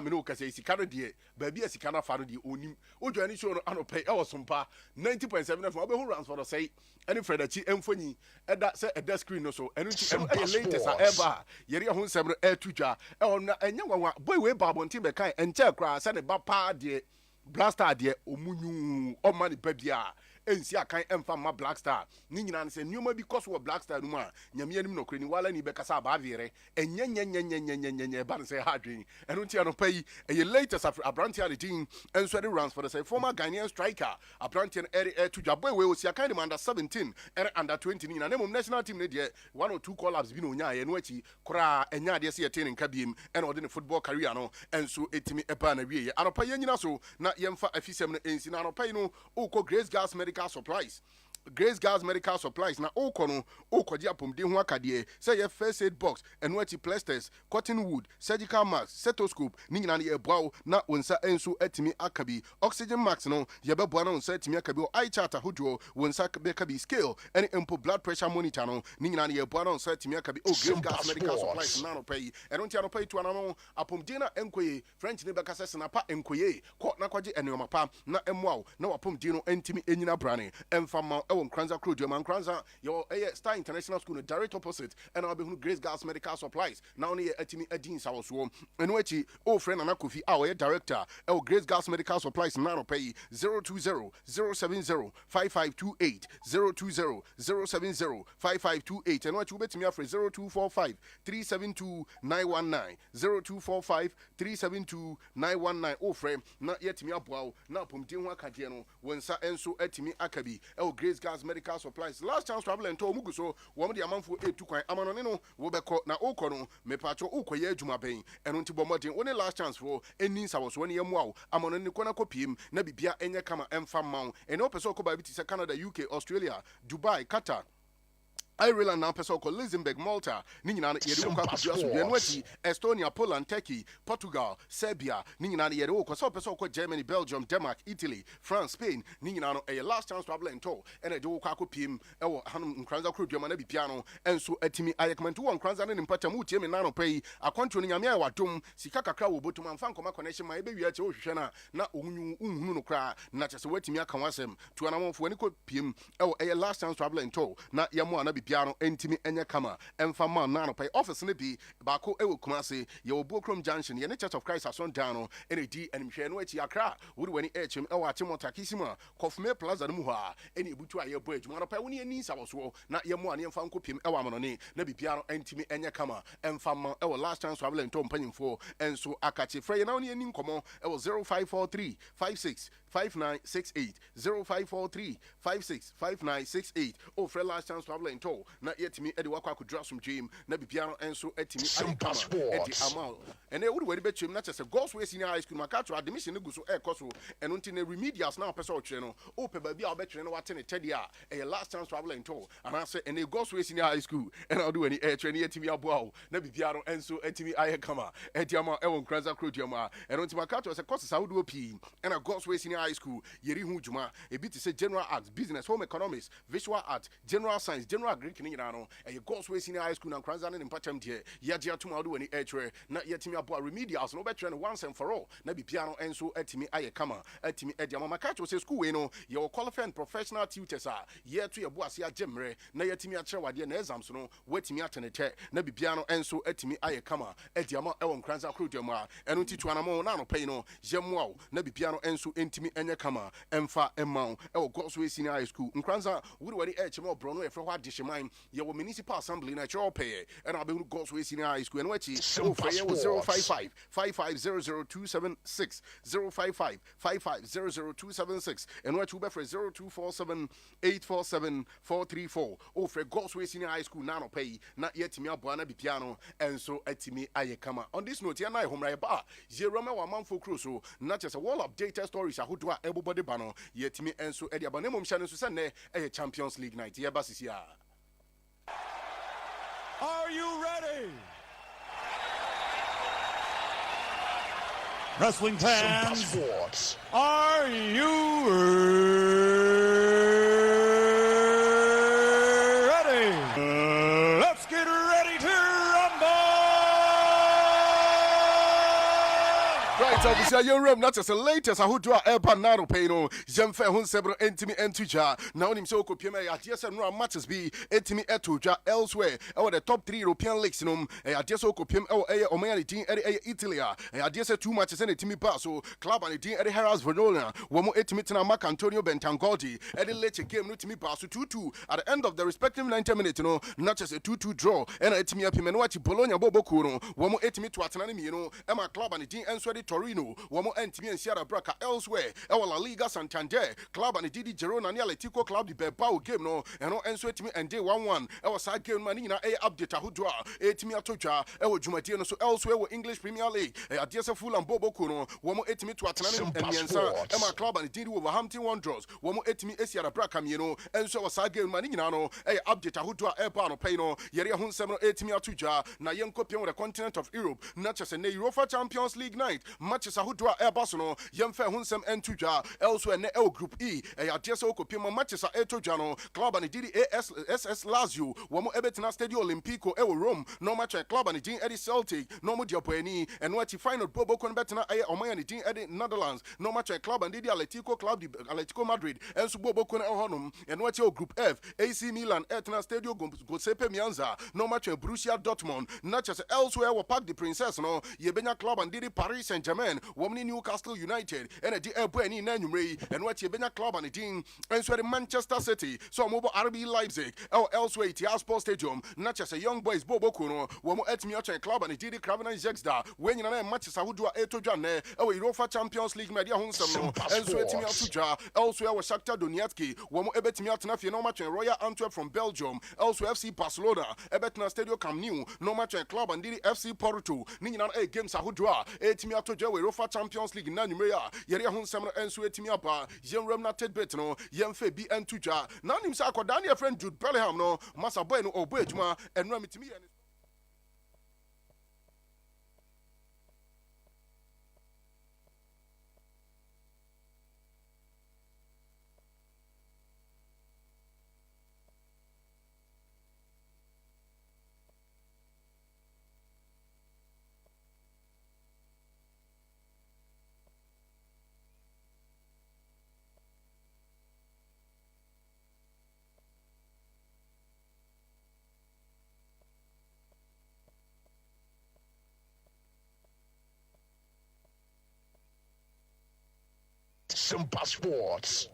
me no ka se sika no de baabi a sika no fa no de onim odwane show no anopay e Sompa 90.7 FM obehu runs for the say any Fredachi emfonyi eda se eda screen no so enu ti latest a eba yeri ho nsem no etudwa e on enya nwanwa boy we babontin be kan enche kra se ne ba pa de blaster de omunyu o mani babia ensi akan emfa ma Black Star ni nyina ne se nneoma bi koso wo Black Star no mu a nyame anim no krani wala ni bekasa ba avere enyenyenyenyenyenyenyenye ba ne se ha adwen eno ntia no payi eye latest abrantia de din enso de runs for the say former Ghanaian striker abrantia to Jaboy we osi akan de under 17 and under 20 ni nyina nemom national team ne de 1 or 2 call-ups bi no nya ye no achi kora enya de se ye tin nka biem and ode ne football career no enso etimi eba na wie ye anopa ye nyina so na yemfa afisem no ensi na anopa yi no ukọ Grace Girls Medical Supplies. Grace Girls Medical Supplies na okono okoji apomde ho akade say your first aid box and what plasters cotton wood surgical mask stethoscope ni nyina ye boa na wonsa enso atimi akabi oxygen mask no ye beboa na wonsa atimi akabi eye chart ahodo wonsa be kabi scale any empo blood pressure monitor no ni nyina ye boa na wonsa atimi akabi Grace Girls Medical Supplies na no pay eno ntia no pay to anano apomde na enkoye French ne bekasa snapa enkoye ko na kwaje enoma pa na emwa na wapomde no entimi enyina brane emfama Nkoranza crew German Nkoranza your Star International School direct opposite and I'll be Grace Girls Medical Supplies now near Etimi Edin Sawaso and wechi friend and Kofi our director Grace Girls Medical Supplies now pay 020-070-5528 020-070-5528 and what you bet me after 0245-372-919 0245-372-919 friend not yet me up wow now pumtin wakadiano when sa enso etimi akabi Grace Girls Medical Supplies last chance travel and to mugu so wo de amanfo etu kwan amano ne no wo beko na ukọ no mepacho ukoye adwuma ben eno nti bomodin one last chance for eni nsawo so ne yamuawo amano ne kona kopiem na bibia enye kama emfa mawo ene opeso ko ba biti se Canada UK Australia Dubai Qatar Ireland now person called Luxembourg, Malta, Nina Yeruka, Estonia, Poland, Turkey, Portugal, Serbia, Nina Yeruka, so person called Germany, Belgium, Denmark, Italy, France, Spain, Nina a last chance travel and toll, and a do Kaku Pim, Nkoranza crew, German piano, and so Etimi Ayakman to one Kranzan and Patamu, Tim and Nano Pay, a country in Yamia, Dum, Sikaka Crow, Botuman, Fanko, connection, my baby at Oceana, not Unu cry, not just waiting me Kawasem, to an amount for any Pim, a last chance travel and toll, not Yamwana piano entimi enya kama emfa man nano pay office ne bi bako ewo kumase ye obokrom junction ye ne Church of Christ ason down ene di enhwe no achi akra wuri wani echem ewo achimota kisima Kofme Plaza no mu ha ene butu aye bo adwuma no pay woni ani sawoso na ye mo ane emfa nkopim ewo amonone na bi piano entimi enya kama emfa man ewo last chance travel ento mpanyimfo enso akache frɛ ye na woni ani nkomo ewo 0543 56 5968 0543 56 5968 oh frɛ last chance travel ento na yetimi edi wakwa kudra som dream na bibiano enso etimi akama edi amal ene wuri wari betwem na chese girls we senior high school makatro admission ne guso ekoso eno nti ne remedials na opese otwe no ope ba bia obetwe no wate ne tedi a last chance travel ento ana se ene girls we senior high school ena odo ani etwe ne yetimi aboa na bibiano enso etimi ayekama edi amal ewo Nkoranza crew diama eno nti makatro se courses awudo pi ena girls we senior high school yeri hu djuma ebi ti se general arts business home economics visual art general science general Greek ni nyina no girls we senior high school na Nkoranza ne mpatam de yaje atuma do wani etwe na yetimi aboa remedials no betwe no once and for all na bibia no enso atimi ayekama atimi ediama makacho se school we no ye qualified professional tutors a ye to ye boase agemre na yetimi akere wade na exams no watimi atenete na bibia no enso atimi ayekama ediama ewo Nkoranza crew diama eno tituana mo na no pay no yemwa na bibia no enso entimi enye kama emfa emma ewo girls we senior high school Nkoranza wuri wani echema bro no e fro hwa disheman ye wo municipal assembly na chiro pay and I'll be girls we senior high school and wechi 055 5500276 055 5500276 and what you be for 0247 847 434 oh for girls we senior high school now pay not yet me aboana bi piano and so etimi ayekama on this note here na home right ba zero me one man for cruise so not just a wall updated stories ahodo a everybody bano yetimi and so Adea Abanemum channel so say na Champions League night here basisia. Are you ready? Wrestling fans, are you ready? Let's get ready to rumble! Right, obviously, your room, not just the latest. I would do a banana payno. Jemfe hun sebro entimi entuja. Now, him so copium, I just and run matches be entimi etuja elsewhere. Our the top 3 European leagues, I just so copium, Owoahene team, Italy. I just 2 matches in a Timmy Paso, club and a team, Harris Verona. One more 8 minutes, Mark Antonio Bentangoldi. Eddie Leche game, no Timmy Paso 2-2 at the end of the respective 90 minutes, not just a 2-2 draw. And a Timmy Pimenoachi Bologna Bobo Kuno. One more 8 minutes to Atanami, Emma club and a team, and Sweaty Torino. One more entimi and Sierra Braca elsewhere. Our La Liga Santander club and the Didi Girona and Atletico club the Bilbao game no and no answer to me and day 1-1. Our side game manina update Ahudra 8 mi atoja. Our Jumatiano so elsewhere with English Premier League. Adiasa full and Bobo Kuno. One more 8 mi to Atlanta and Yansa. Emma club and the Didi Wolverhampton Wanderers. One more 8 mi Sierra Braca Mieno and so our side game manina no update Ahudra Airpano Pano Yeria Hun 8 mi atoja. Na Yanko Pion the continent of Europe. Not just a Europa Champions League night. Matches Ahudra Airbasono, Yemfe Hunsem Entuja, elsewhere in L Group E, Adiaso Copima matches at Etojano, Club and Didi SS Lazio, Wamo Ebetina Stadio Olimpico, Ewo Rome, no match at Club and Dean Eddie Celtic, no Mudiapoeni, and what you find at Bobo Conbetina, Omayani Dean Eddie Netherlands, no match at Club and Didi Atletico Club, Atletico Madrid, and Subobo Con Honum, and what your Group F, AC Milan, Etna Stadio Gosepe Mianza, no match at Borussia Dortmund, not just elsewhere, will pack the Princess, no, Yebenya Club and Didi Paris Saint-Germain, Womni Newcastle United, and a Airbueni Nanumre, and what Yebenya Club and the team, and so Manchester City, so mobile RB Leipzig, or elsewhere, Tiasport Stadium, not just a young boys Bobo Kuno, Womo Etmiacha Club and the Didi Craven and Jexda, when you know matches I would do Etojane, or Europa Champions League Media Hunsam, and so Etmiatuja, elsewhere was Shakhtar Donetsk, Womo Ebetmiatna, no match in Royal Antwerp from Belgium, elsewhere FC Barcelona, Ebetna Stadio Camp Nou, no match in Club and Didi FC Porto, Nina A games I would do Etmiatoja, Europa Champions League Nanumea, Yeria Hunsam and Suetimiapa, Yen Remna Tedbet, no, Yenfe B and Tuja, Nanim Sako, Daniel friend Jude Bellingham, no, Massa Bueno or Bejma, and Ramitimi. Sompa Sports.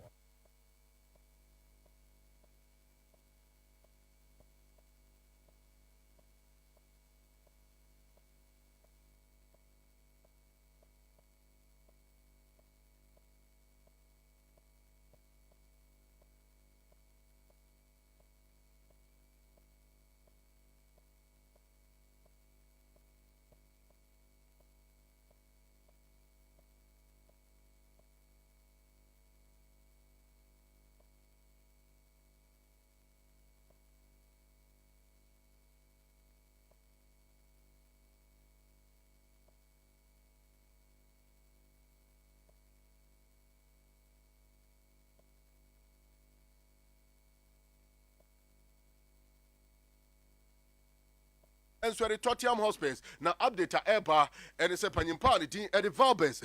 And so the Tottenham Hotspurs now update Eba and it's a Panyimpa the Eddie Valbes.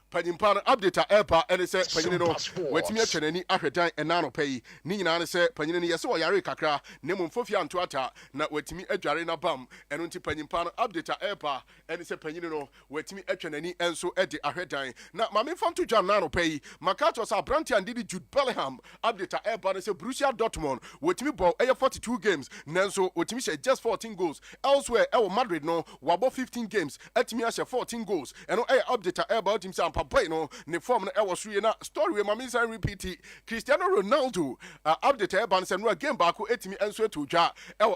Panyimpa update Eba and it's a Panino wait me a any Ahredan and Nano pay Nina say Panini so Yari Kakra Nemum Fofia and Tuata na wait me a Jarina Bam and unti Panyimpa update Eba and it's a Panino wait me a any and so Eddie Ahredan now Mammy Fam to Jan Nano pay Makatos are Branty and Didi Jude Bellingham update Eba and it's a Borussia Dortmund wait me ball 42 games Nanso wait me just 14 goals elsewhere El Madrid no wabo 15 games Etimiasha 14 goals and no update about himself Papa no ne form na was free na story we mami san repeat Cristiano Ronaldo update about say no game back etimi enso to dwa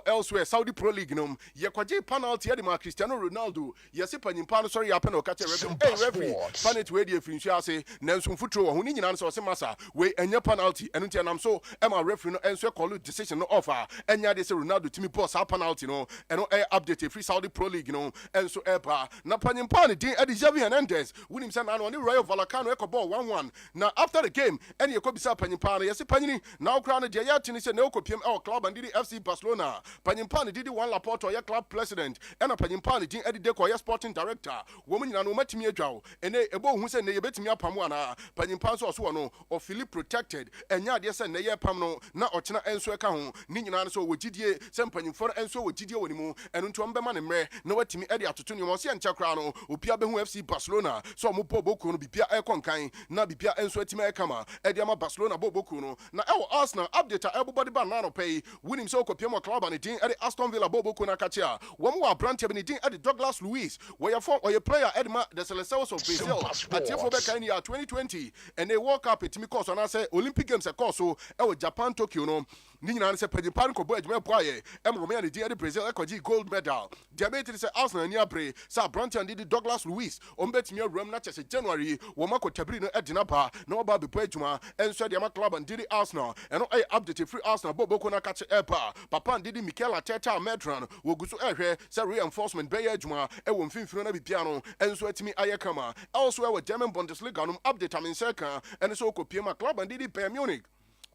elsewhere Saudi Pro League no ye kwaje penalty e ma Cristiano Ronaldo ye se panyimpa no sorry happen o catch referee penalty we dey finsu ase na nso mfutro ho ni nyina so se masa we enya penalty enu ti anam so e ma referee no enso call decision no offer enya dey say Ronaldo timi boss penalty no eno update free Saudi Pro League no enso epa na panyimpa ne din Eddie Javi Hernandez winim say na no ɔne Rayo Vallecano ɛkɔbɔɔ 1-1 na after the game ɛne yɛkɔbisa panyimpa no yɛse panyini na wokora no deɛ yɛate ne sɛ na wokɔpiem ɛwɔ club and didi FC Barcelona panyimpa no didi Juan Laporta ɔyɛ club president ɛna panyimpa no din ɛde de kɔ ɔyɛ sporting director wɔn nyinaa no wɔmatumi adwa wo ɛne ɛbɔ hu sɛ ne yɛbɛtumi apam wo anaa panyimpa nso ɔso wɔ no ɔfili protected ɛnyɛ adeɛ sɛ ne yɛ pam no na ɔkyena ɛnso ɛka ho ne nyinaa no sɛ ɔwɔ gyidie sɛ mpanyimfoɔ no ɛnso wɔ gyidie wɔ ne mu ɛno nti ɔmbɛma ne mmerɛ na watumi ɛde atoto nneɛma ɔsɛ nkyɛ koraa no opia bɛhu FC Barcelona sɛ ɔmo bɔ bokuo no bibia ɛkɔ nkan na bibia ɛnso atumi ɛkama ɛde ama Barcelona bɔ bokuo no na ɛwɔ Arsenal update a ɛbobɔ de ba nano pɛ yi wonim sɛ ɔkɔpiem wɔ club ne din ɛde Aston Villa bɔ bokuo no akakye a wɔn wɔ aberanteɛ bi ne din ɛde Douglas Luiz wɔyɛ player ɛde ma the Celestials of Brazil atiefo bɛka ni a 2020 ɛne World Cup etimi kɔɔ so anaasɛ Olympic Games ɛkɔɔ so ɛwɔ Japan Tokyo no ne nyinaa sɛ panyimpa no kɔbɔ adwuma ɛbɔ ayɛ ɛma wɔn yɛ ne din ɛde Brazil ɛkɔgye gold medal deɛ bɛyɛ ti sɛ Arsenal ani abere sɛ aberanteɛ de Douglas Luiz wɔn bɛtumi awuram na kyɛ sɛ January wɔn akɔtabiri no ɛde na ba na wɔba abɛbɔ adwuma ɛnso ɛde ama club and didi Arsenal ɛno ɛyɛ update free Arsenal bɔ boko na kakye ɛpa papa and didi Mikel Arteta Medran wɔgu so ɛhwɛ sɛ reinforcement bɛyɛ adwuma ɛwɔ mfimfini na bibia no ɛnso atumi ayɛ kama also ɛwɔ German Bundesliga no update aminsɛ ka ɛne sɛ ɔkɔpiem a club and didi Bayern Munich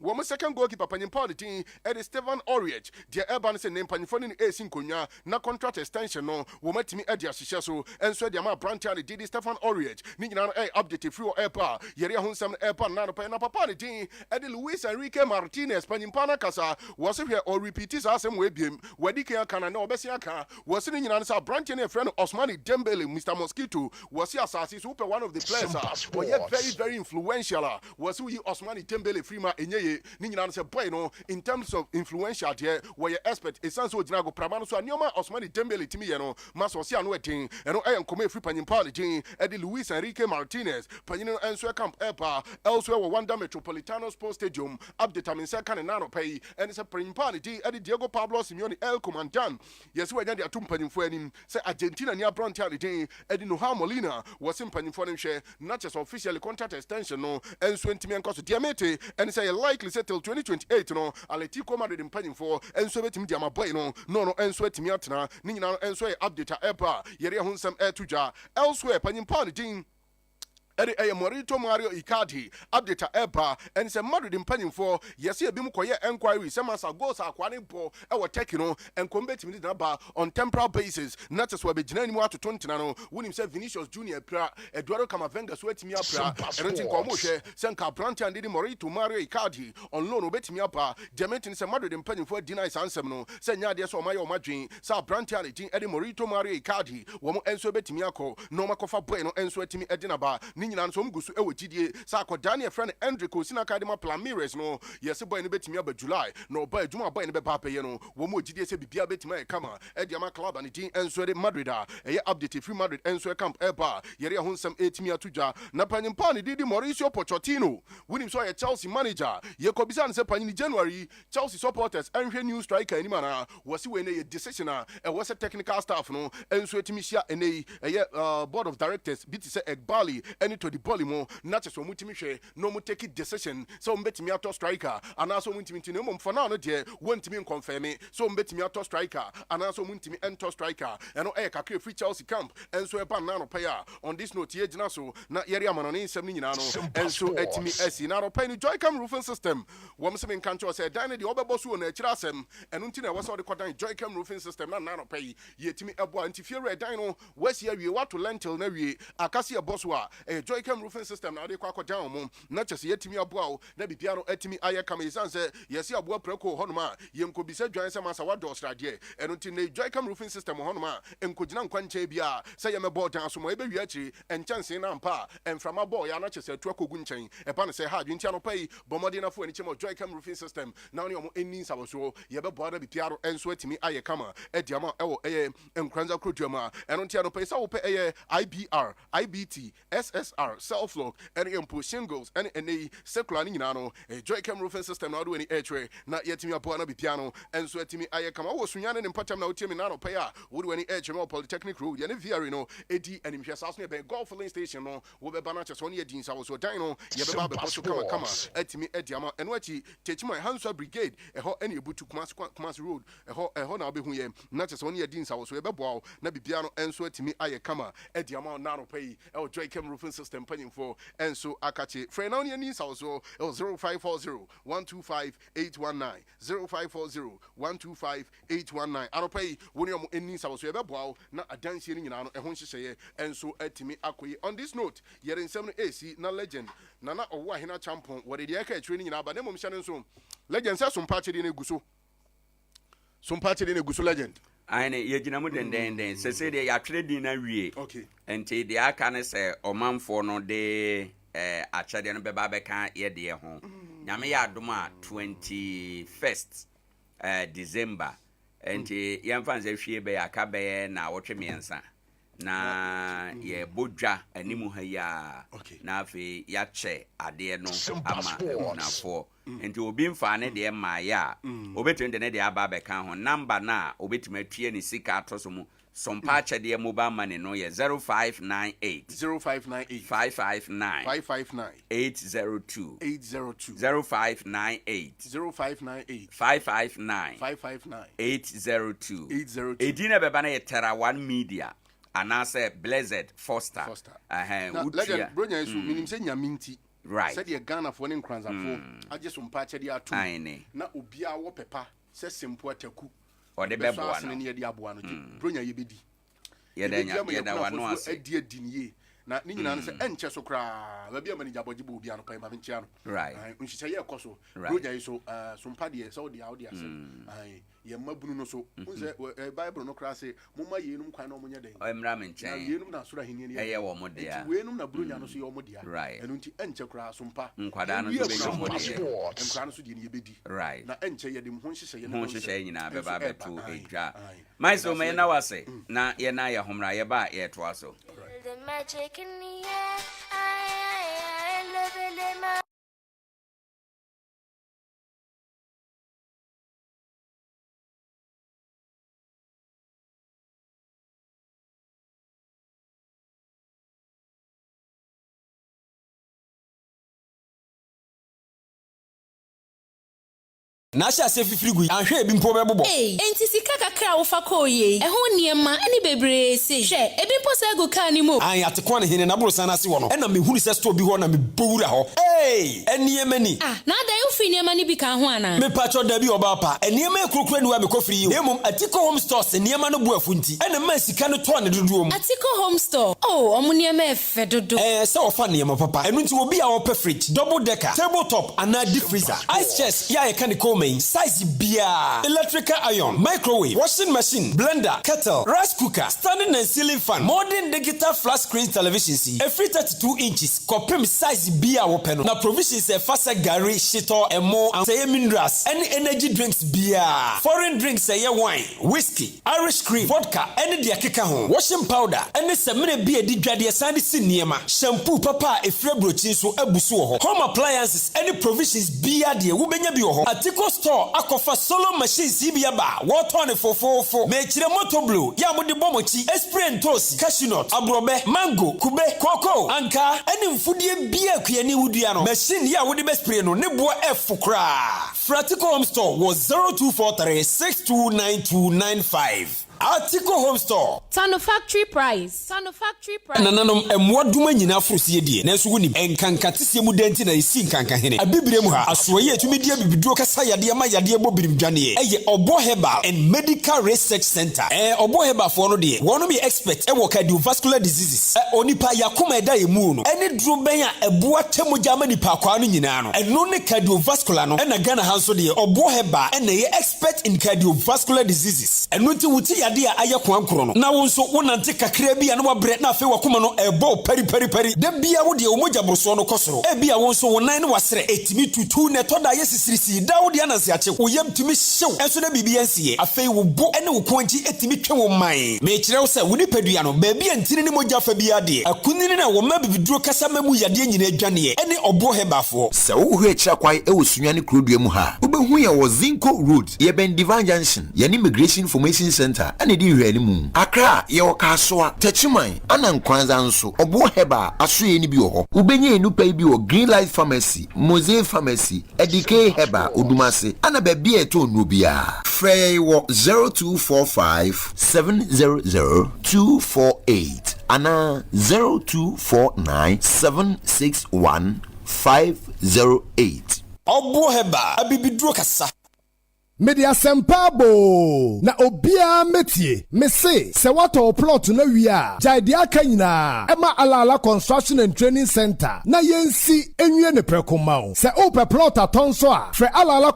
wɔn second goalkeeper panyimpa de tin ɛde Stefan Aurier deɛ ɛba no sɛ ne mpanyimfoɔ no ɛsi nkonnwa na contract extension no wɔn atumi ɛde ahyehyɛ so ɛnso ɛde ama aberanteɛ ne didi Stefan Aurier ne nyinaa no ɛyɛ update free wɔ ɛpa yɛre ho nsɛm no ɛpa nano pɛ na papa ne din ɛde Luis Enrique Martinez panyimpa no kasa wɔse hwɛ ɔrepeat saa asɛm wɔ ebiem wɔadi kan aka na ɔbɛsi aka wɔse ne nyinaa no sɛ aberanteɛ no ɛfrɛ no Ousmane Dembele Mr Mosquito wɔse asase so wopɛ one of the players a wɔyɛ very very influential a wɔse woyi Ousmane Dembele free ma ɛnyɛ ni nyina say boy no in terms of influential there were expert esan so gyina go prama no so anioma Ousmane Dembele timi ye no ma so se ano etin eno nkoma efri panyimpa le din e de Luis Enrique Martinez panyin no enso camp epa elsewhere wo Wanda Metropolitano Sports Stadium update am say kan na no pay and say panyimpa le din e de Diego Pablo Simeone El Comandan yes we nya de atum panyimfo anim say Argentina ni abrante le din e de Noha Molina was panyimfo no hwe not just officially contract extension no enso ntimi enkoso diamete and say likely say till 2028 no Atletico Madrid panyimfo enso betimi diama boy no enso atimi atena ni nyina enso update epa yere ho nsem etudwa elsewhere panyimpa ne din Eri Morito Mario Icardi update eba and say Madrid panyimfo yesi ebi mu koye enquiry say masa goals akwane bo e wo take no and combat na ba on temporal basis not as we be gina ni mu atoto ntena no wonim say Vinicius Junior pra Eduardo Camavinga so atimi apra and tin ko mo hwe say nka branch and di Morito Mario Icardi on loan obetimi apa Diamante say Madrid panyimfo deny sansem no say nya de so maye o madwen say branch and di Edi Morito Mario Icardi wo mo enso betimi akọ no makofa boy no enso atimi edina ba nyina nso mgusu ewo gidie sa akoda ne friend Enrico Sinakadema Plamires no yesi boy ne betimi aba July no boy adwuma boy ne be ba peye no wo mo gidie se bibia betimi e kama e dia ma club and team enso de Madrid a e update free Madrid enso camp eba yere ho nsem etimi atudwa na panyimpa ne didi Mauricio Pochettino winim so ye Chelsea manager ye kobisa ne se panyin January Chelsea supporters enhwe new striker ani mana wasi we ne ye decision a e was technical staff no enso etimi hia ene ye board of directors biti se Egbali eni to the Bolimo, not just one mutimi no mu take decision, so mbetimi ato striker, and also mutimi no for now no dear, won't me confirm me, so mbetimi ato striker, and also mutimi enter striker, and no kakri free Chelsea camp, and so a banana payer on this note here so not area man on 79 and so etimi esi now pay the Joycam roofing system. One seven country said Dine the Oberbosu and Chirasem, and until I was all the quarter Joycam roofing system, not nano pay, yet me abo antifere dino, west here you want to lentil nevi, Acacia Boswa, a Joycam roofing system now they quack down, not just yet me abo, nebi piano etimi aya kamizan say, yes, you are preco honma, yem could be said join some masawa dos radie, and until the Joycam roofing system honma, and could not quanche bia, say I'm a board down so maybe yachi, and chance in ampa, and from a boy, I not just a truco gunchain, upon say hard, you channel pay, Bomodina for any Joycam roofing system, now you're in needs our so, you have a border be piano and sweat me aya kama, Ediama, Nkoranza Krujama, and on Tiano pay so pay IBR, IBT, SSR, self-lock, and input shingles, and a circular ninano, a Joycam roofing system, not do any edge, not yet me a bona be piano, and sweat me aya kama, was Suyan and Patam now Timinano paya, would do any edge more polytechnic road, and if Viarino, AD and if you ask me about golf filling station, no, with a banachas on your deans, I was so dino, Yababa Posu Kama, Etimi Ediama, and what he teach my Hansa Brigade, a hot any boot to Kmas Road, a hot now be who not just on your deans, I was so a babo, Nabi piano, and sweat me aya kama, Ediama, nano pay, our Joycam roofing system. system paying for and so akache for now you need also 0540-125-819 0540-125-819 I don't pay when you need also na adansi ni nyina no ehon hyehyeye enso atimi akoyi on this note yere nsem no AC na legend nana Owoahene Acheampong wode de aka atwere ni nyina ba na mom hyane nso legend say Sompa chede na eguso Sompa chede na eguso legend ane yegyina mu den se de ya twere din na wie okay enti de aka ne se omanfo no de achade no beba beka ye de ho nyame ya adom a 21st December enti yemfa nze hwie be aka be na wotwe miensa na ye bodwa animu ha ya na afi ya che ade no ama nafo enti obi mfa ne de ma ya obetu de ne de aba be kan ho number na obetuma tue ni sika atoso mu Sompa chede mobile money no ye 0598 559 802 0598 559 802 edina beba na ye Terra One Media anase Blessed Foster legend bronya isu minim se nyaminti right said ye Ghana for Nkoranza for age Sompa chede atu na obia wo pepa se simple ataku ode beboa no ne de aboa no bronya ye bedi ye da wano ase adi adiniye na ni nyina no se enche so kra ba bia manager bogibo obi ano pa ma binchia no right unhyehyɛ ye ekoso bronya yi so Sompa de so de audio ase ye mabunu no so unse Bible no kra se mumma ye num kwan no munye den o emra me nchen ye num na sura hini ne ye wo mo de ya we num na bronya no so ye wo mo de ya right enu nti enche kra Sompa nkwada no so be yo mo de nkra no so de ne ye bedi right na enche ye de ho nhyehyɛ ye no ho nhyehyɛ nyina beba beto edwa mai so me na wase na ye na ye homra ye ba ye to aso the magic in the air I love it na sha se fifirigu anhwe ebi mpo bebobo enti sika kakra wo fa ko ye eho niema ani bebre se hwe ebi mpo se go ka ni mo an yatekwa ne hene na buru sana se wo no na mehunu se store bi ho na mebowura ho eniema ni na da yo fi niema ni bi ka ho ana me pacho da bi oba pa eniema ekurukura ni wa me kofiri yi nemum Atiko Home Stores niema no buafu nti na ma sika no to ne dodo mu Atiko Home Store omo niema efe dodo se wo fa niema papa enu nti obi a wo pe fridge double decker tabletop ana deep freezer ice chest ya ye kan ko size bia electrical iron microwave washing machine blender kettle rice cooker standing and ceiling fan modern digital flat screen television see every 32 inches kopem size bia wo peno na provisions e fasa gari shito emo and say minerals any energy drinks bia foreign drinks say wine whiskey Irish cream vodka any dia keka ho washing powder any semene bia di dwade sande si niema shampoo papa efre brochi so abusu ho home appliances any provisions bia de wo benya bi ho Atiko store akofa solo machine sibia ba water ne fofofo me kire motor blue ya mo de bomochi spray toast cashew nut abrobe mango kube cocoa anka eni mfudie bia akuani wudua no machine ya wo de spray no ne bo efukra Atiko Home Store was 0243 629295 Atiko Home Store Tano factory price nananom emwaduma nyina afrosie die nanso wonim enkanka tese mu denti na esi nkanka hene abibire mu ha asoye atumi die bibiduo kasa yade ma yade bobirim dwane eye Obo Herbal and Medical Research Center Obo Herbal for no de wono be expert wo cardiovascular diseases onipa yakoma eda emu no ene duro ben a eboa temogya ma nipa kwa no nyina no eno ne cardiovascular no na Ghana hanso de Obo Herbal ene ye expert in cardiovascular diseases eno ti wuti yade a aye kwankoro no na wonso wonante kakra bi a no wabre na afi wakoma no ebo peri de bia wo de omogya broso no kosoro bia wonso wonan ne wasere etimi tutu ne to da yesisirisi da wo de ananse ache wo yam timi hyew enso na bibia nsie afei wo bo ene wo konji etimi twe wo man me kire wo se wo ni padua no ba bia ntini ne mogya fa bia de akunini na wo ma bibiduro kasa mamu yade nyina adwane ene Obo Hebafo se wo hu akira kwai e wo sunyane krodua mu ha wo behu ye wo Zinco Road ye ben Divine Junction ye Immigration Information Center ene di hwani mu Accra ye wo kasoa Techiman ana Nkoranza nso Obo Herbal asoye ni bi wo ho ubenye enupa bi wo Green Light Pharmacy Mosaic Pharmacy Adea Herbal Odumase ana ba bia eto no bia frey wo 0245 700 248 ana 0249761508. Obo heba abibiduro kasa. Media Sempabo na obia metie mese se wato plot na wia Adea Akye Ema Alala Construction and Training Center na yensi enwie ne prekomao se ope plot atonso a fre Alala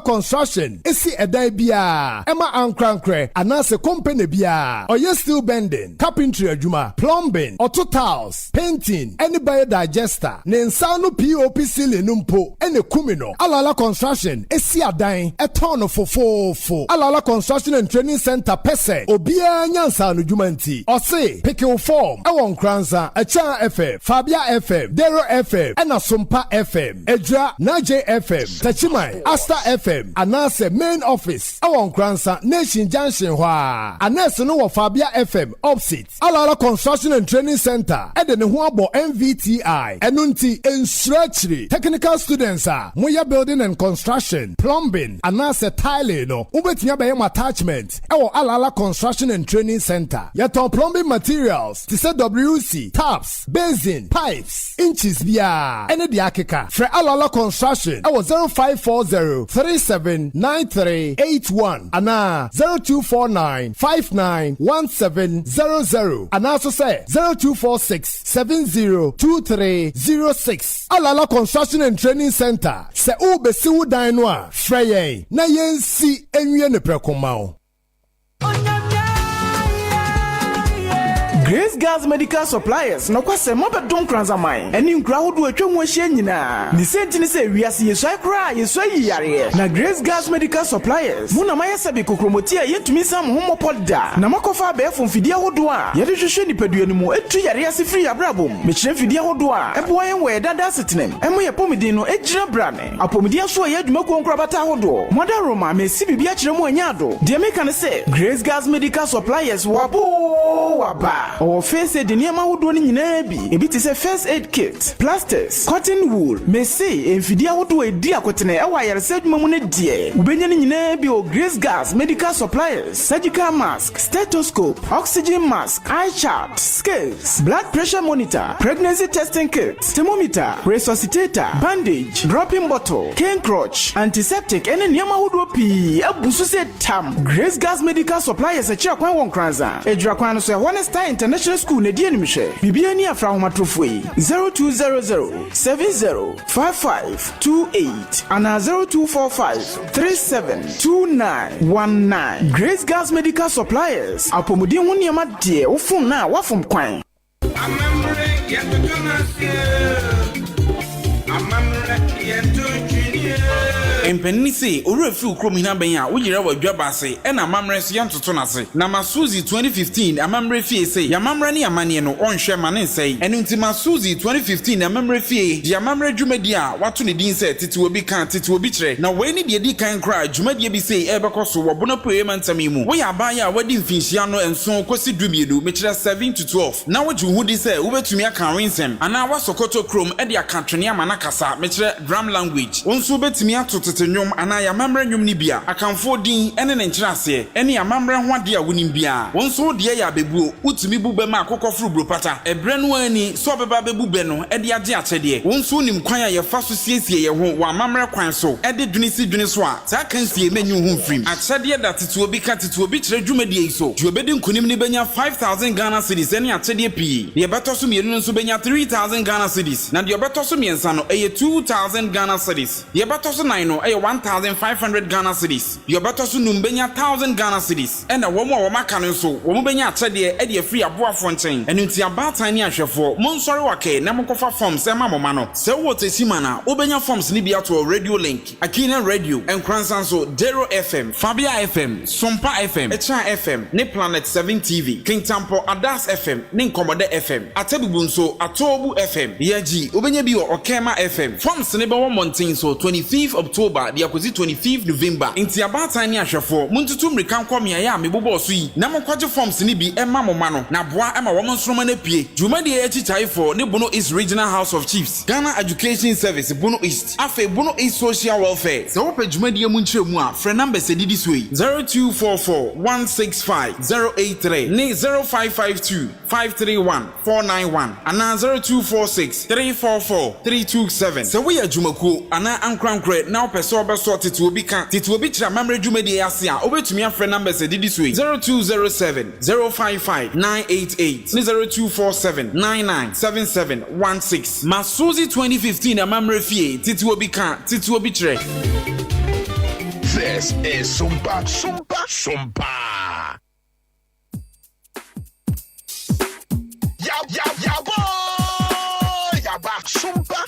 Construction esi edan bia ema ankrankre anase company bia oye steel bending carpentry adwuma plumbing auto tiles painting any biodigester ne nsa no POP ceiling numpo ene kumino Alala Construction esi adan eton fofofo Alala Construction and Training Center pese obia nyansa no dwumanti ose pickle form ewon Nkoranza Acheampong FM Fabia FM Dero FM ena Sompa FM Edra Naje FM Tachimai Asta FM anase main office ewon Nkoranza Nation Junction hwa anase no wo Fabia FM opposite Alala Construction and Training Center ede ne ho abo MVTI enunti ensurachiri technical students moya building and construction plumbing anase tile no ubetinya be attachment ewo Alala Construction and Training Center yaton plumbing materials to say WC taps basin pipes inches bia ene de akeka fre Alala Construction ewo 0540379381 ana 0249591700 ana so say 0246702306 Alala Construction and Training Center se ubesi udan no a freye na yensi enwie ne prekomao. Grace Girls Medical Suppliers no kwase mobedon Nkoranza man eni nkura hodo atwam ahia nyina ni senti ni se wiase yesoi kra yesoi yare na Grace Girls Medical Suppliers muna mayese bi kokromoti a yentumi sam homopoda na makofa be fomfidi hodo a yede hwehwe nipadua mu etu yare asifiri abrabom mekire fidi hodo a ebo yen we dada setenem emo ye pomidin no ejira brane apomidin so ye adwuma ko nkura bata hodo moda roma mesi bibia kire mu anyado de meka ne se Grace Girls Medical Suppliers waba or face aid niema hodo ni nyina bi ebi ti se first aid kit plasters cotton wool mesi enfidia hodo edi akotene e wa yare sedwuma mu ne die ubenya ni nyina bi o Grace Girls Medical Suppliers surgical mask stethoscope oxygen mask eye chart scales blood pressure monitor pregnancy testing kit thermometer resuscitator bandage dropping bottle cane crutch antiseptic ene niema hodo pi abusu se tam Grace Girls Medical Suppliers a kira kwan won Nkoranza ejura kwan no so Honesta International School ne die nimhwe bibia ni afra homatrofoi 0200705528 ana 0245372919 Grace Girls Medical Suppliers apomudin ho niam ade wofun na wafom kwan Empenni se orefi ukrom hina ben a wojira wadwaba se na amamre so yantoto nase na masuzi 2015 amamre fie se yamamre ne amane no onhwe mane nsei enu nti masuzi 2015 amamre fie di amamre dwumadi a wato ne din se tete obi kan tete obi kire na we ni de di kan kra dwumadi bi se ebekoso wobona poema ntami mu we yaban ya wadi mfinhia no enso kosi dumiedu me kire 7 to 12 na woju hudi se wobetumi aka winsem ana wasokoto krom e de akantwene amana kasa me kire drum language onso betumi atoto nyom ana ya mamre nyom ni bia akamfo din ene ne nkyerase ene ya mamre ho ade a wonim bia wonso de ya bebuo utumi bube ma akokofru bropata ebre no ani so beba bebube no ede age akyede wonso nim kwan ya yefa so siesie ye ho wa mamre kwan so ede dwene so a ta kansie menyu ho mfrim akyede da tete obi ka tete obi kire dwumadi iso dwobedi nkunim ni benya 5000 Ghana cedis ene akyede pii ye beto so mienu nso benya 3000 Ghana cedis na de beto so miensa no eye 2000 Ghana cedis ye beto so 9 no 1,500 Ghana cedis. Your better soon numbenya 1,000 Ghana cedis. And a woman or macanon so, Womubenya Chadi, Eddie free a boa fontaine, and into a bad tiny ashafo, Monsori Wake, Namokofa forms, and Mamano. So what is Simana, Obenya forms Libya to a radio link, Akina Radio, and Kransanso, Dero FM, Fabia FM, Sompa FM, Echa FM, Ne Planet 7 TV, King Tampo, Adas FM, Ninkomode FM, Atebunso, Atobu FM, Yaji, Obenya Bio, Okema FM, Forms Neighbor Mountain so 25th October. October the akozi 25th November inti abatan ni ahwefo muntutu mrika nkwamia ya mebobo so yi na mokwaje forms ni bi ema moma no na boa ema wo nsroma na pie dwumadi e chichai for ne Bono East Regional House of Chiefs Ghana Education Service Bono East afa Bono East Social Welfare se wo pe dwumadi mu nkyeremu a frɛ number se didi so yi 0244165083 ne 0552531491 ana 0246344327 se wo ya dwumakuo ana ankrankre na wo pese obeso tete obi ka tete obi kira mamre dwumadi ase a obetumi afrɛ number se didi so yi 0207055988 ne 0247997716 Masuzi 2015 amamre fie tete obi ka tete obi kire. This is Sompa. Ya boy, ya back Sompa.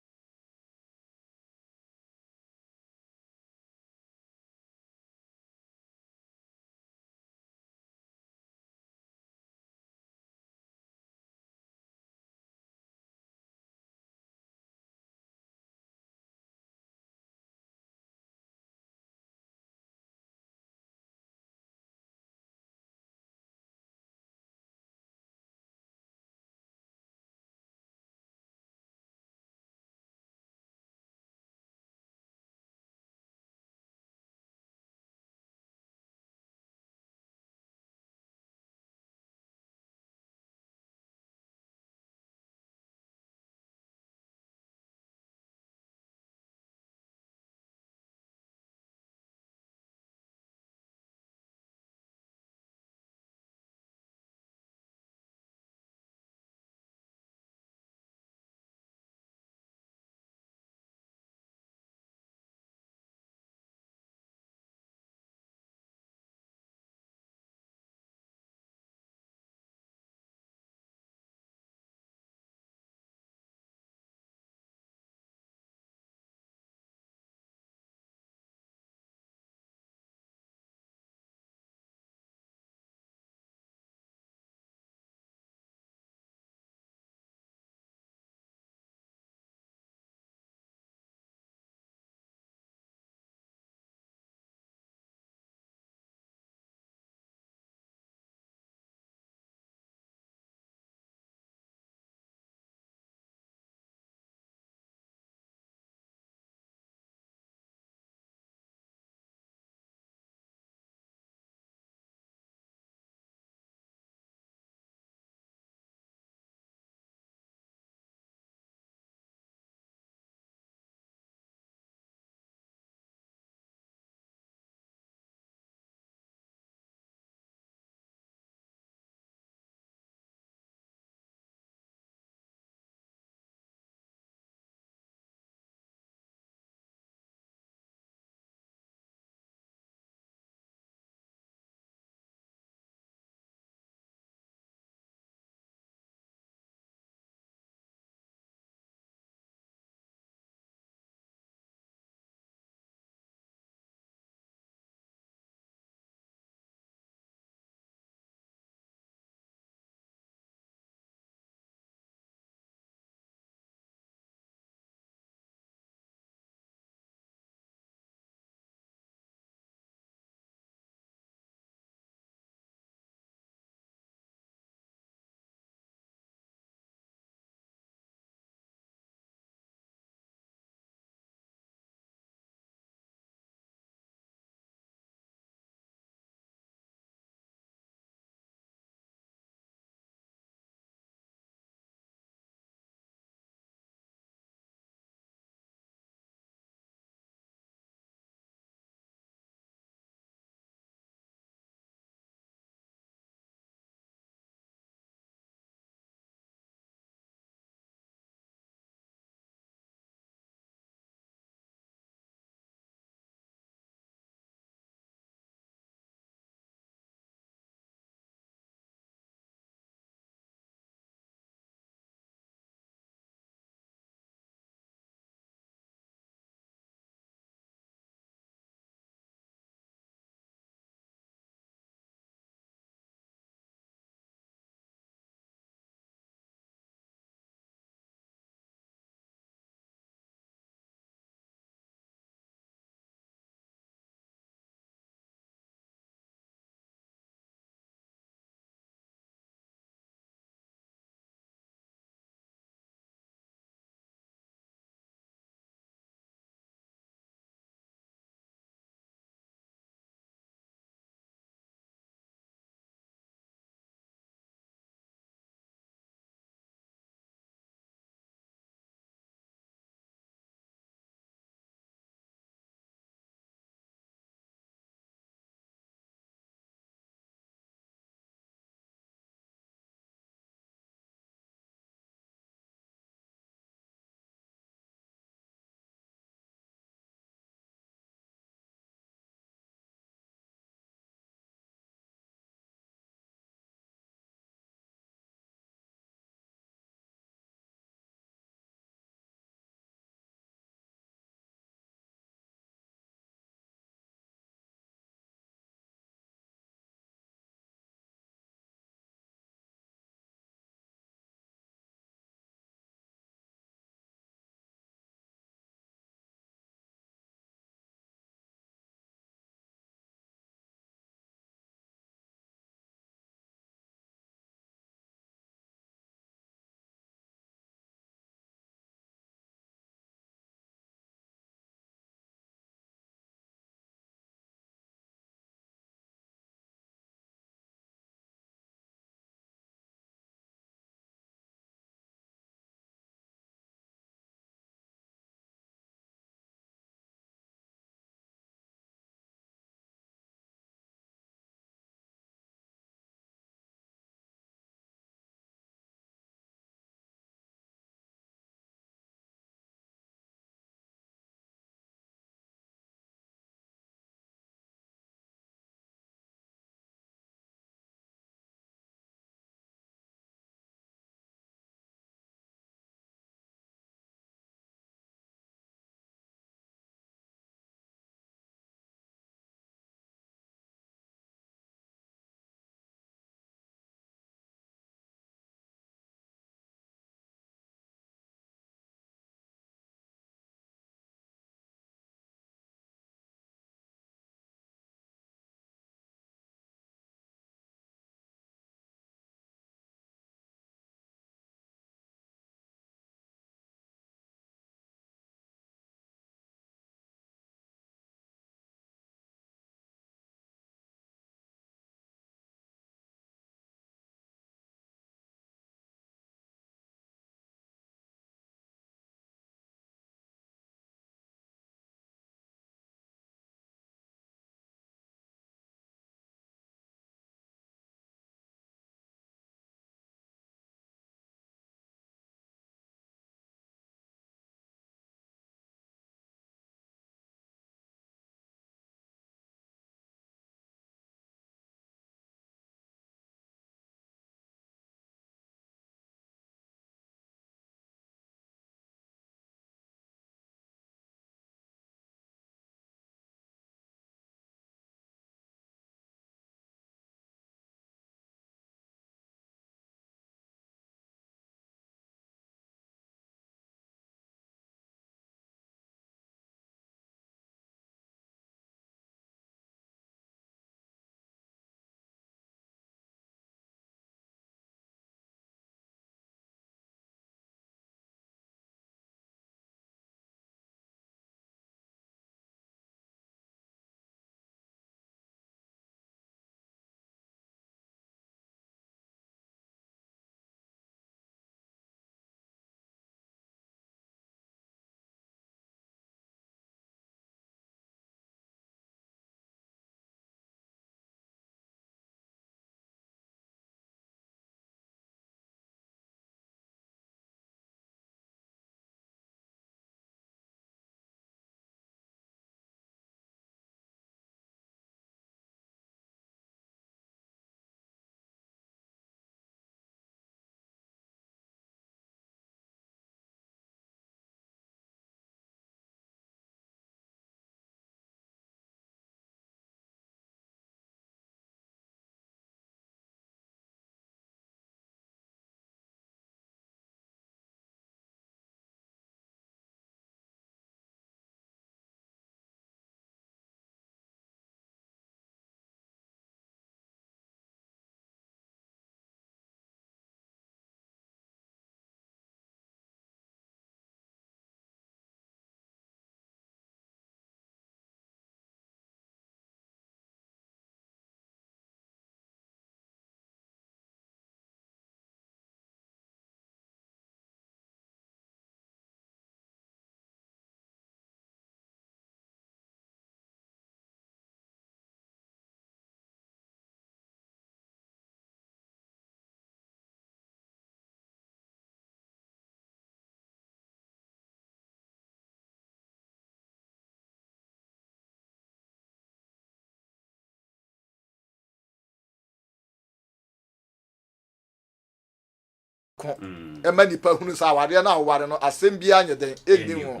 ko ema nipa hunu sa aware na aware no asem bia anye den edi ho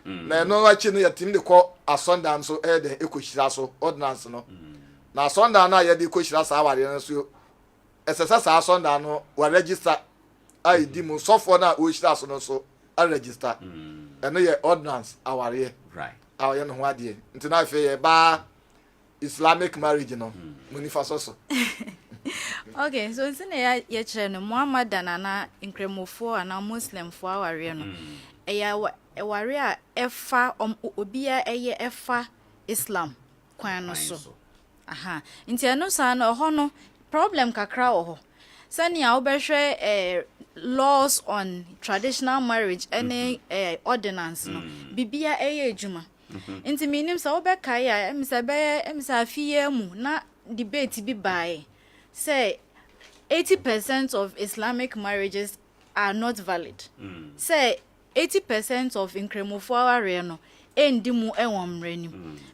na no achi no yatim de ko asonda nso den ekohira so ordinance no na asonda na ye de ekohira sa aware no so esesa sa asonda no wa register ID mu sofo na o hira so no so a register eno ye ordinance aware right awoye no ho ade nti na fe ye ba Islamic marriage no munifa so Okay, so it's in a yet Muhammad and Incremofo and Muslim for our no. A warrior efa obia efa Islam kwano so. Aha. Inti no san no problem kakra ho. Sani a obehwe laws on traditional marriage any ordinance no. Bibia ejuma. Inti minim sa obeka ya emsa fie mu na debate bi bae. Say 80% of Islamic marriages are not valid. Say 80% of Incremofo no endi mu enwomre ni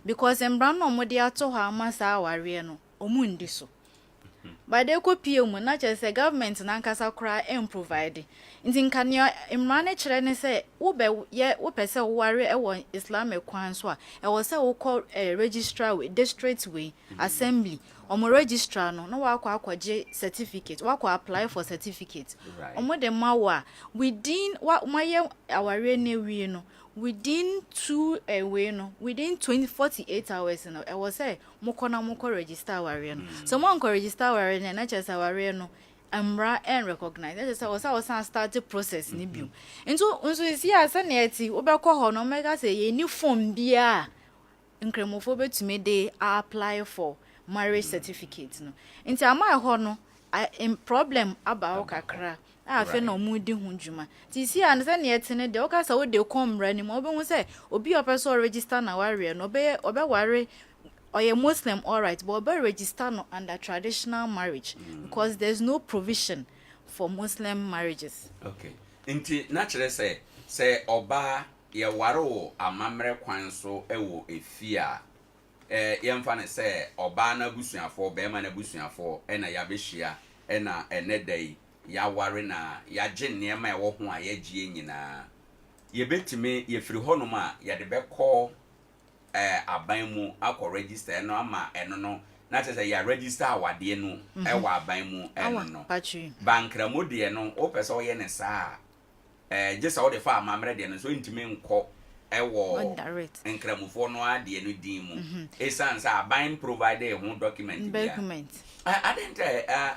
because embra no mo de ato ha amasa aware no omundi so. But they ko pie mu na che say government na nkasa kra em provide. Nti nkania emra na kire ne say wo pese wo ware e wo Islamic kwan so a e wo say wo call registrar we district we assembly omo registrar no na wa akwaje certificate wa apply for certificate omo de mawa within maye aware na wi no within 48 hours no e was say moko register aware no so mo nko register aware na chese aware no amra and recognize that say was start the process ni bio nso isi asa na eti obekọ ho no mega say ye ni form bia Incremofo betumi dey apply for marriage certificate no nti ama ho no problem about kakra afa na omudi hunjuma ti si an se na yetene de oka sa wo de komra ni mo be hu se obi opeso register na ware no obe ware oye Muslim all right but obe register no under traditional marriage because there's no provision for Muslim marriages. Okay, nti na kire se oba ye ware wo amamre kwan so ewo efia yemfa ne se oba na busuafo be ma na busuafo na ya behia na enedai ya ware na ya gye nneema ya wo ho a ya gie nyina ye betime ye firi honum a ya de bekọ aban mu akọ register no ama eno no na tese ya register awade no wa aban mu eno no bankra modie no o pese o ye ne saa gye wo de fa amamre de no so ntime nkọ ewo Incremofo no ade no din mu essence aban provide ho document I didn't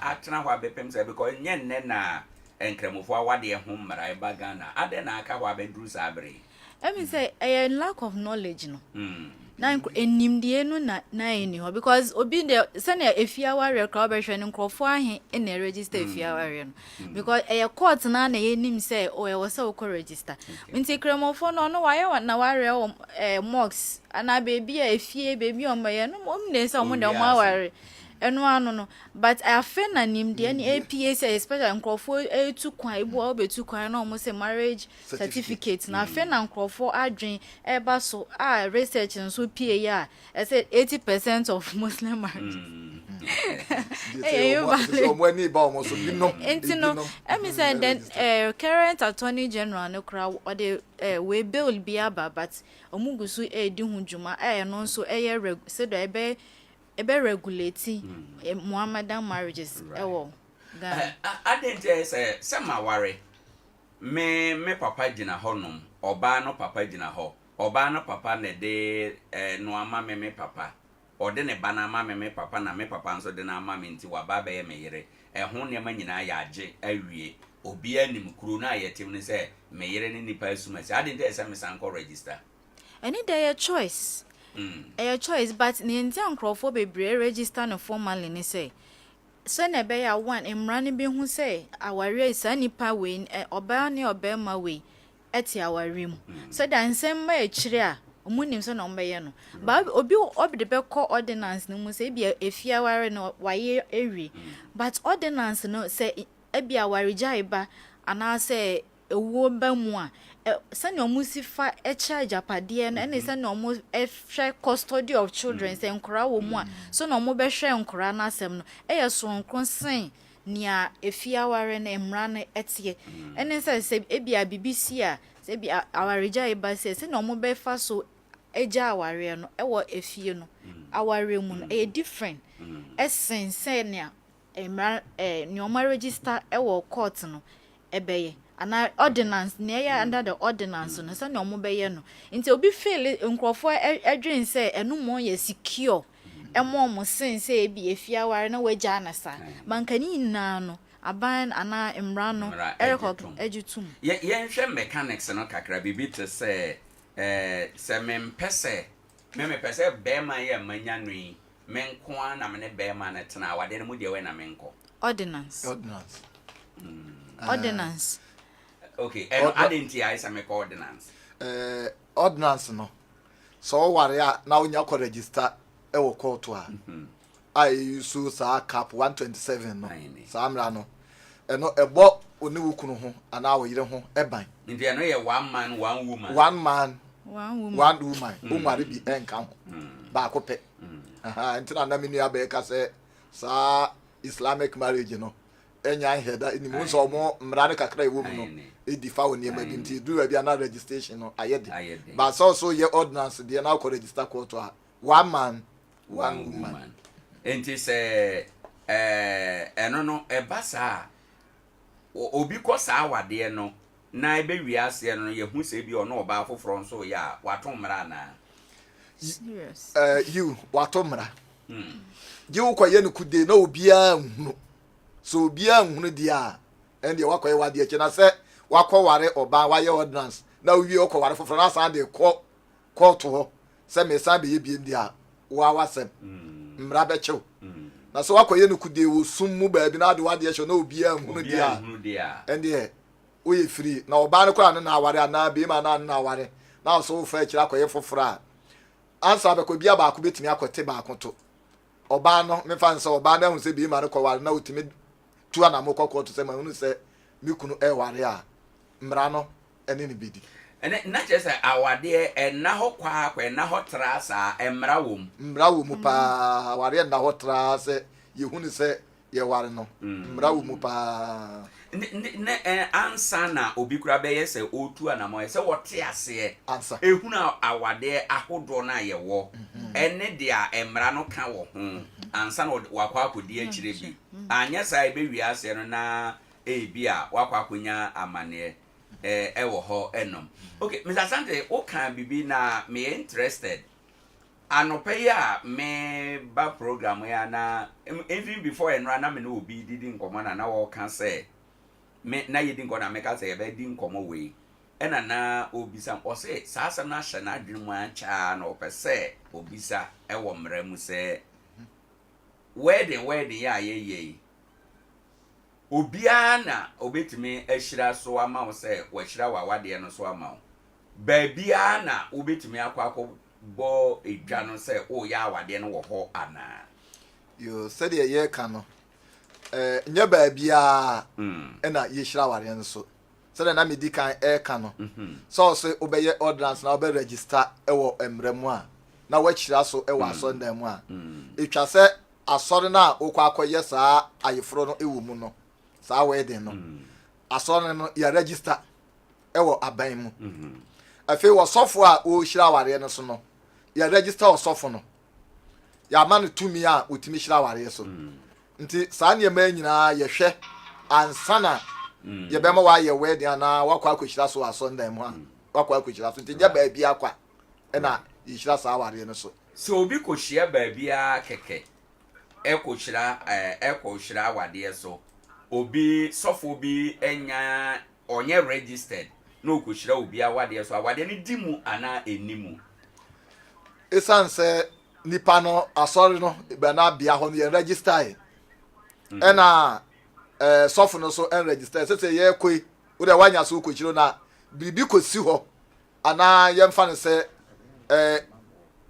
atena hwa bepem say because nyen na Incremofo awade ho mmara eba Ghana ade na aka hwa bedru sabre say a lack of knowledge no na enimdie no na eni ho because obi de sene efia ware kra obehwe no nkrofo ahe na register efia ware no because court na enim say o e wo say o register nti Incremofo no waye na ware o mosques ana baby efie baby o maye no mo ne say o mo de o ma ware eno anu no but I feel na nimde ni APA say especially nkrofo etu kwan ebu obetu kwan na o say marriage certificate na feel na nkrofo adwen eba so research nso PA ya I said 80% of Muslim marriage then current attorney general no kra or the we bill biaba but omugusu edi hunjuma no so said ebe regulate Muhammadan marriages ewo Ghana. I didn't say sama ware me papa gina honum oba no papa gina ho oba no papa ne de no ama me papa o de ne bana ama me papa na me papa nso de na ama me nti wa baba ye meyere ho ne ma nyina ya age awie obi anim kuro na yetim ne say meyere ne nipa asumasi I didn't say me sanko register any day a choice a choice but ni nti ankrofo bebre register no formally ni say so na be ya one emrane be hu say aware isa nipa we oba ne obema we eti aware mu so dan nsem ma ekire a omunim so na ombe no ba obi obde be call ordinance no mu say bia efia aware no waye ewi but ordinance no say ebia aware jaiba ana say ewo ba mu a sani omusifa charge apade no ene sani omu share custody of children say nkora wo mu a so na omu be hwe nkora na asem no so nkron sen nia efiaware na emra na etie ene se ebia BBC a se bia awareja eba se na omo be fa so eja aware no ewo efie no aware mu no e different essence na emra nyoma register ewo court no ebeye ana ordinance na ya under the ordinance no se na omo be ye no nti obi feel nkrofo edwen se enumo ye secure emo mo sense ebi efiaware na waja na sa mankani na no aban ana emra no erekok ejutum ye nhwe mechanics no kakra bibi te se se mempese be ma ye manyanui menko na me ne be ma na tena wade no mu de we na menko ordinance ordinance okay and identity is a ordinance ordinance no so ware a na onya ko register ewo court a use sa cap 127 no sa amra no eno ebo oni wukunu ho ana awire ho eban ndi eno ye one man one woman one woman umare bi enka ho ba ko pe aha ntina na menu abe ka se sa Islamic marriage no enya heda ni mu so mo mra ne kakra ewo mu no edifa woni ema bi nti do bia na registration no ayede ba so ye ordinance de na ko register court a one man one woman enti se eno no ebasa obi ko sa awade no na ebe wiase no ye hu se bi ono oba foforo nso ya wato mra na serious you wato mra you ko ye no kude na obia hunu so obia hunu dia ende wakọ ye wade eche na se wakọ ware oba wa ye ordinance na owie okọ ware foforo na san de ko court ho se me san be ye bi dia wa wasem mra be chew na so wakọ ye no kude wo summu ba bi na de wade eche na obia hunu dia ende oye free na oba ne kora na aware na be ma na aware na so fa kira akọ foforo a ansa be ko bia ba ko betimi akote ba akoto oba no me fa nso oba na hu se be ma ne ko ware na otimi tu ana mo kokko to se ma hu se mikunu ware a mra no ene ne bedi ene na chese awade na ho kwa na ho tra sa mra wom pa ware na ho tra se ye hu ne se ye ware no mra wom pa ne ansa na obi kura be yese otu anamo yese wote ase ehuna awade ahodo na ye wo ene dia emra no ka wo ho ansa na wakwa akodi akire bi anya sai be wi ase no na ebi a wakwa akonya amane ewo ho enom okay Mr. Sante o kan bibi na me interested anope ya me ba program ya na even before enra na me no obi didi nkomo na wo kan say me na yedi nkona me ka say be di nkomo we ena na obisa o say saasa na hye na adwemu acha na opese obisa ewo mramu say wedding ya ye obia na obetimi ahira so ama wo say wahira wawade no so ama wo baabia na obetimi akwa bo edwa no say o ya awade no wo ho ana yo said ye ka no nya baabia na ye hira ware nso said na medi kan ka no so say obeye ordinance na obe register ewo emremu a na wahira so ewo asonda mu a etwa se asore na okwa akoye saa ayefro no ewo mu no saa wedding no asore no ya register ewo aban mu afi wo sofo a o hira ware no so no ya register o sofo no ya man tumi a otimi hira ware so nti saa ne ma nyina ye hwe ansana ye be ma wa ye wedding na wakwa akohira so asonda mu a wakwa akohira so nti je ba bia kwa na ye hira saa ware no so obi ko hia ba bia keke ekohira wade so obi sofo bi enya onye registered no okuhira obi awade so awade ni dimu ana enimu esanse nipa no asori no be na bia ho no register ena sofo no so en register se ye koi wo de wanya so okuhiro na bibi kosi ho ana ye mfa ne se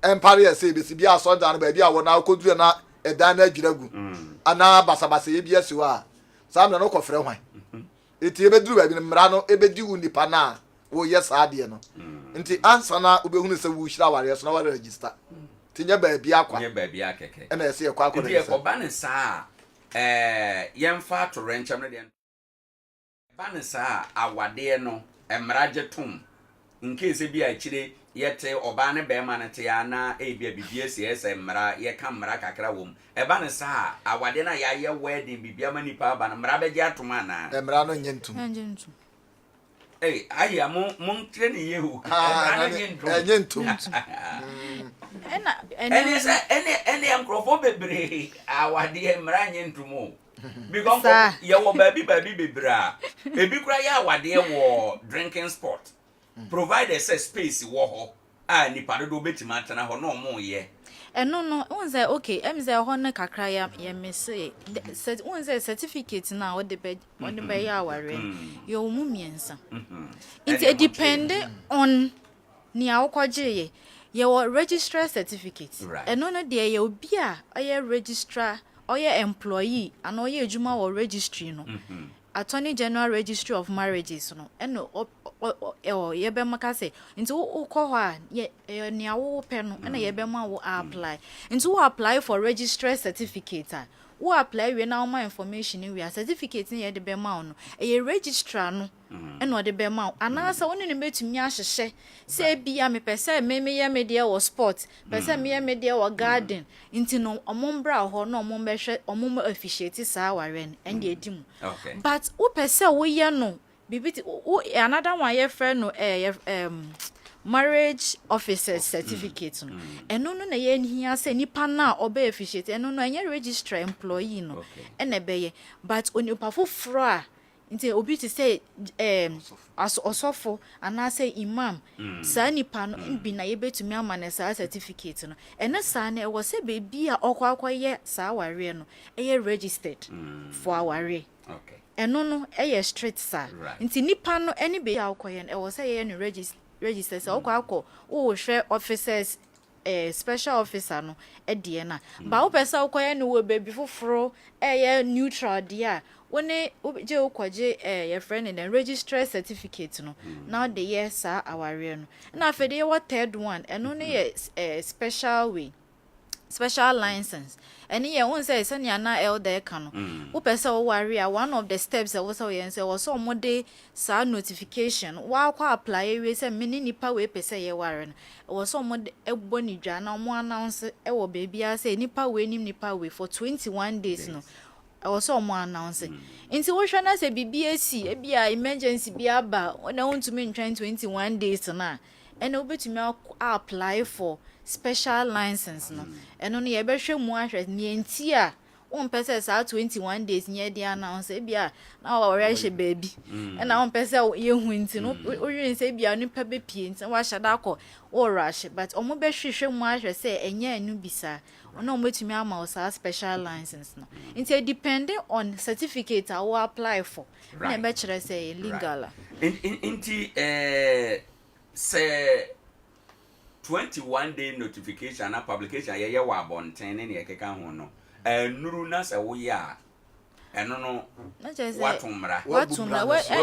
empire se be si bia asori dan ba bia wo na koduru na edan na adwiragu ana basabasa ye bia siwa a samna no kofre hwan eti ebeduru ba bi mra no ebedi wu nipa na wo yes ade no nti ansa na obehunu se wu hira ware so na ware register tinya ba bia kwa nya ba bia keke ena ese ye kwa akọ enti e ko ba ne saa yɛmfa to rencham no den ba ne saa awade no emraje tum in case bi a chire yete oba ne be ma ne te ana e bia bibia ese mra ye ka mra kakra wom eba ne saa awade na ya ye wedding bibia ma nipa ba na mra be gya tuma na mra no nyentum aya mon tre ne yehu nyentum ene amkrofo bebre awade mra nyentum because ye wo baby bebra ebi kura ya awade wo drinking spot provided say space wo ho nipa do betima tana ho no mo ye no unze okay emze ho ne kakra ya mese unze certificate na wo de be ya aware yo mu miensa it depend on ni awokwaje ye wo registrar certificate no de ye obi a oye registrar oye employee and oye ejuma wo registry no Attorney General Registry of Marriages no eno ye be maka say nti wo kɔ hɔ a ni awo pɛ no na ye be ma wo apply nti wo apply for registrar certificate a wo apply we na ma information we certificate ni ye de be ma no ye registrar no eno de be ma anasa woni ne betumi ahyehye say bia me pese me ye media wo sport pese me ye media wo garden nti no omombra hɔ no omombehwe omom officiate saa waren ende edim but wo pese wo ye no bibiti another one ye friend no marriage officer certificate no eno no na ye nhia say nipa na oba officiate eno no enye registrar employee no ene beye but onipa foforo a nti obi ti say osofo ana say imam sa nipa no bi na ye betumi amane sa certificate no ene sa na e wo say bebi a okwakoye sa aware no eye registered for aware eno no eye street sa nti nipa no eni be akoye no e wo say ye no register sa okwa wo hwe officers special officer no de na ba wo pesa okoye no wo baby foforo eye neutral dia woni je okwaje your friend and registrar certificate no now the year sa aware no na afede what third one eno no ye special license any ye won say senior na elder ka no wo pesa wo ware one of the steps that was yen say was so mode sa notification wa kwa apply we say mini nipa we pesa ye ware no was so mode ebo ni dwa na mo announce e wo bebia say nipa we nim nipa we for 21 days no also mo announce nti wo hwa na say BBAC e bia emergency bia aba na wontumi ntwan 21 days na and obetumi apply for special license no eno no ye behwe mu ahwe ni enti a won pese sa 21 days nye dia announce e bia na wa wore hye baby na won pese ye hu enti no owi nse bia ni pa be pie enti wa hye da ko wo rush but omo behwehwe mu ahwe se enye anu bisa ono betumi ama sa special license no nti depending on certificate I will apply for na be kire say legal nti say 21 day notification and publication ye wa bonten ne ye keka ho no nuru na se wo ya eno no watumra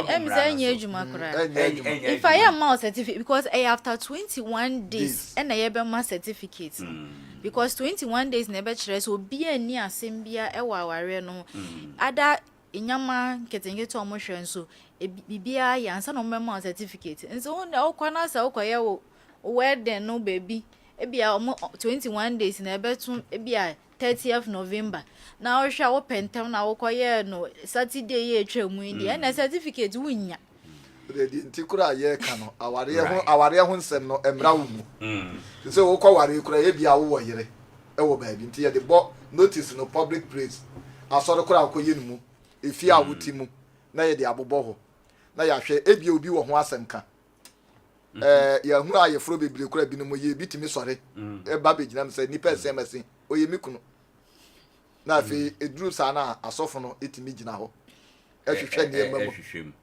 emze nya ejuma kura if I am my certificate because after 21 days and I be my certificate because 21 days na be kire so obi ani asem bia e wa aware no ada inyama ketenge to omo hwe nso bibia ya ansa no mema certificate nso na okwa na sa okoye wo wedding no baby ebia 21 days na ebetu ebia 30th November na o hwa wo pentem na wo koye no Saturday ye atwamu ndi na certificate wunya nti kura ye ka no aware ho nsem no emra wo mu so wo kwaware kura ye bia wo yere e wo baabi nti ye de bo notice no public place asoro kura akoye numu efi awuti mu na ye de abobọ ho na ya hwe ebia obi wo ho asem ka ya hu aye fro bebre kura bi no mo ye bitimi sore e ba be gina mse nipa SMS oye mikunu na fe eduru sa na asofo no etimi gina ho ehwehwe ne emamu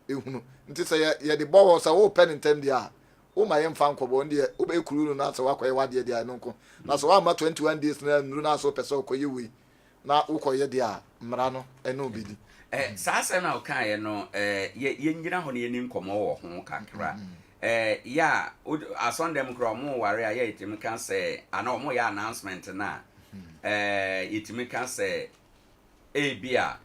ehunu nti se ye de bo sa wo pen ntem dia wo ma ye mfa nkobo ndi wo be kuru no na se wakoye wade dia no nko na so wa ma 21 days na nuru na so pese okoye we na ukoye dia mra no eno bidi sasa na okan no ye ngira ho ne ye nim komo wo ho kakra ya asondem kromo ware ya itimi kan say ana omo ya announcement na itimi kan say ebia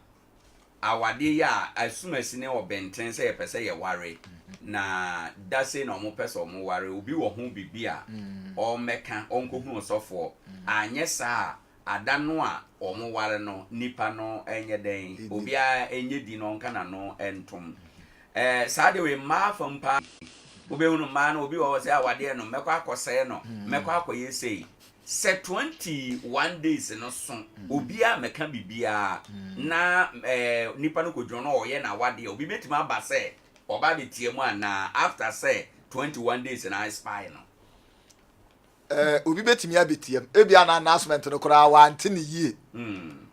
awade ya asumasi ne obenten se yepese ye ware na dase na omo pese omo ware obi wo ho bibia o meka onkohu osofo anye saa adano a omo ware no nipa no enye den obi a enye di no nka na no entom saa de we ma fampa obi hunu ma no obi wo se awade no mekọ akọsẹ no mekọ akọye sei se 21 days no so obi a meka bibia na nipa no kodwo no oye na wade obi betima ba se oba betie mu ana after say 21 days na expire no obi betimi abetiem ebia na announcement no kora wante ne yie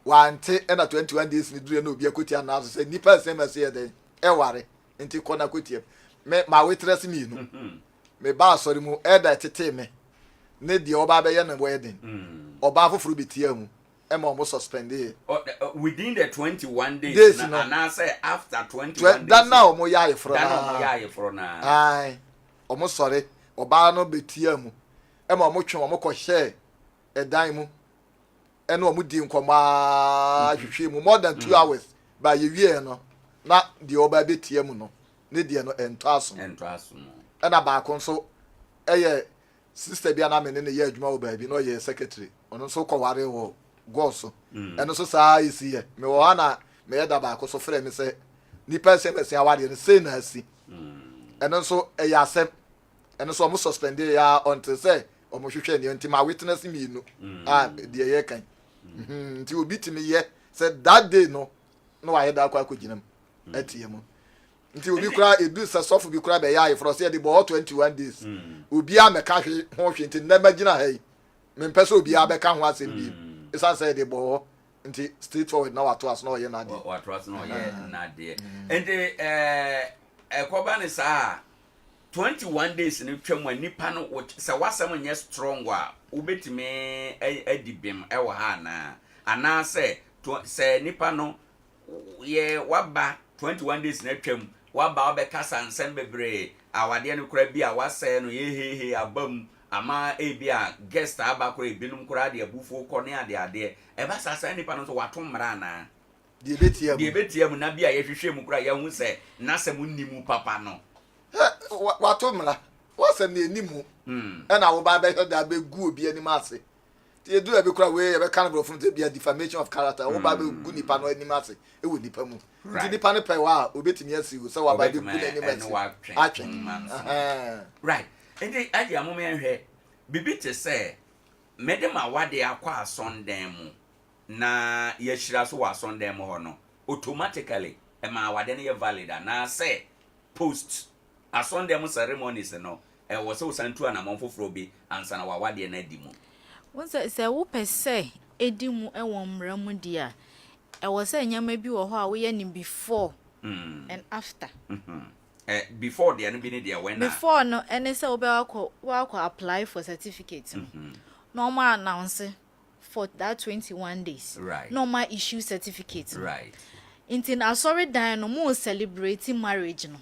wante na 21 days ni dure na obi akoti announce say nipa semase ye den ware nti kona kotiem me ma witness me no me ba sorry mu da tete me ne die oba be ye na wedding oba afoforo betia mu ma omo suspend within the 21 days na and say after 21 days that now omo ya yefro na ai omo sorry oba no betia mu ma omo twen omo ko share dan mu ene omo di nkoma hwehwe mu more than 2 hours ba ye wie no na die oba betia mu no ne die no ento aso na ba ko nso sister bia na me ne ye adwuma wo ba bi no ye secretary ono nso ko ware wo goso eno so saa isi ye me wo na me ye da ba ko so frɛ me sɛ nipa sɛ me sɛ awade ne sei na asi eno nso asɛm eno so mo suspend ya until sɛ omo hwehwɛ ne nti ma witness me no de ye kan nti obi timi ye sɛ that day no wa ye da kwa ginam atie mu nti obi kura edu sɛ sɔfo bi kura be ya ye for sɛ de bo 21 days obi a meka hwe ho hwe nti na magina hai me mpɛ sɛ obi a bɛka ho asɛm bi isa sɛ de bo nti straight forward na wato as na ɔyɛ na de wato as na ɔyɛ na de nti ekoba ne saa 21 days ne twam nipa no sɛ wasɛm nyɛ strong a ubetime adibem ɛwɔ ha na ana sɛ nipa no ye waba 21 days na twam waba obekasa nsɛm bebre awade no kura bi a wasɛ no ye abam ama ebia guest abakora ebinum kura de abufuo kɔ ne ade eba sasa nipa no so wato mmara na de betiam na bia ye hwehwɛ mu kura ye hu sɛ nasɛm nnimu papa no wato mmara wasɛm ne nimu ɛna wo ba bɛ da be gu obi anim ase tie du abi kura we ye be kan from te bia defamation of character wo ba be gu nipa no anim ase e wo nipa mu nti nipa ne pɛ wa obetimi asi wo sɛ wa ba be gu n'anim ase atwen right ende aje amome nhwe bibi te sɛ mede ma wade akwa asɔndan mu na yɛhyira so wa asɔndan mu hɔ no automatically ma wade no yɛ valid na sɛ post asɔndan mu ceremonies no ɛwɔ sɛ usantu ana monfoforo bi ansa na wa wade na di mu wonse sɛ wo pɛ sɛ edi mu ɛwɔ mmara mu di a ɛwɔ sɛ nyama bi wɔ hɔ a wo yɛ ni before and after before the no be there when before no ene say we apply for certificate normal announce for that 21 days right normal issue certificate right intin asori dan no mo celebrating marriage no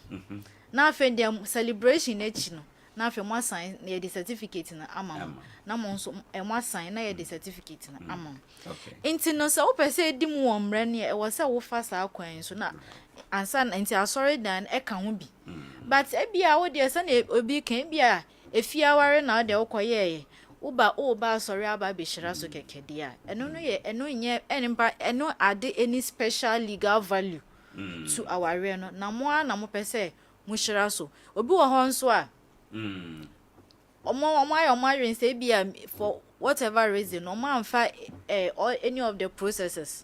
na afa dem celebration echi no na afa mo sign na the certificate na amam na mo nso mo sign na the certificate na amam okay intin no so pese edi mu wo mra ne e wo se wo fa sa kwan so na ansa nti asori dan e ka ho bi but ebia wo de se na obi kan bia efiaware na de okoye uba asori aba beshira so kekede a eno no ye eno nye enimpa eno ade any special legal value to our real no na mo na mo pese mo shira so obi wo ho nso a omo ayo say bia for whatever reason no man fa any of the processes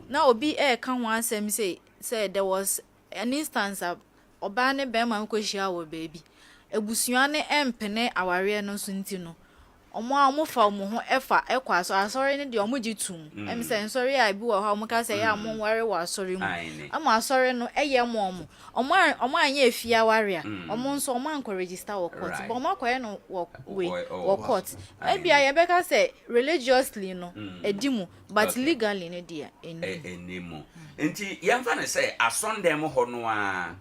now obi kan ho asem say there was an instance of oba ne be ma ko hia wo baby ebusuan ne empene aware no so nti no omo fa omo ho efa ekwa so asori ne de omo gitum em say nsori a bi wo ha omo ka say ya mo ware wa asori mu ama asori no eye mo anya efia ware a omo nso omo anko register wo court but omo akoye no wo court e bia ye be ka say religiously no edimu but legally ne dia enimu nti yemfa ne say asondem ho no a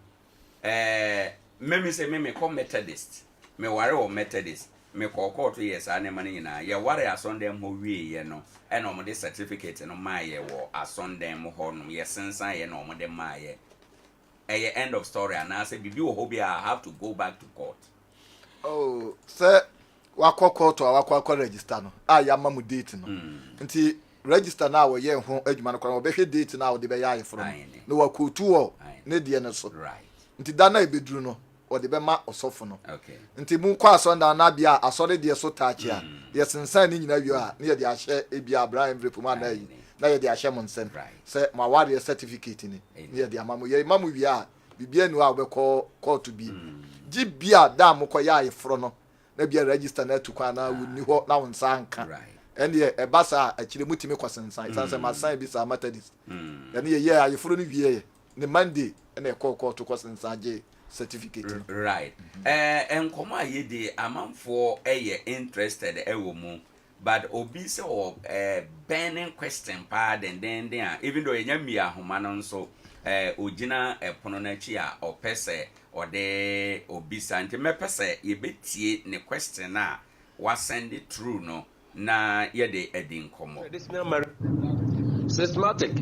meme say meme come Methodist me ware o Methodist me court yes ane mani na ye ware asondem ho wie ye no e no mo de certificate no ma ye wo asondem ho no ye sensan ye no mo de ma ye e end of story and I say bibi wo ho bia I have to go back to court. Oh, sir, wakọ court or wakọ register no ya mamu date no nti register na wo ye ho adwuma no kwa wo be hwe date na wo de be ya yefro no wakọ tu wo ne de ne so right nti da na ebeduru no wo de be ma osofo no okay nti mu kwa asonda na bia asore de so tachi a ye sensan ni nyina wi a ne ye de ahye ebia Abraham Vrepuma na yi na ye de ahye mo nsem se ma ware certificate ni ne ye de amamu ye mamu wi a bibia nu a wo be court bi ji bia da mo ko ya yefro no na bia register na tukwa na woni ho na won sanka ene e basa akire mutimi kwasensan sanse masan bi sa methodist ene ye ayefro no wie ne Monday ene court kwasensan je certificate right enkomo ayede amanfo eye interested ewo mu but obi se o burning question pa den even though enya mi ahoma no nso ogina epono na chi a opese ode obisa nti mepese yebetie ne question na wa send it through no na yede edin komo systematic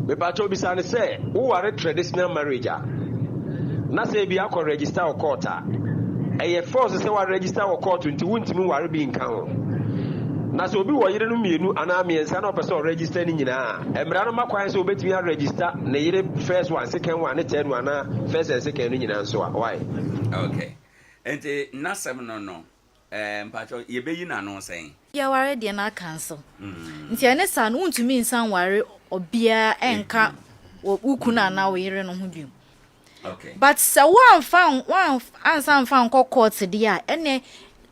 me ba to bisa ne say wo ware traditional marriage na say bi akọ register o court a eye force say wa register o court nti wuntimi ware bi nkan ho na so obi wo yire no mienu ana miensa na opese o register ni nyina emra no makwan say obetimi a register na yire first one second one ne third one na first and second ni nyina nso a why okay ente na sem no mpacho yebeyi na no sen ya ware de na cancel nti ene sa no wuntimi nsan ware obia enka ukuna na wo yire no ho biom. Okay. But so one fan court dia ene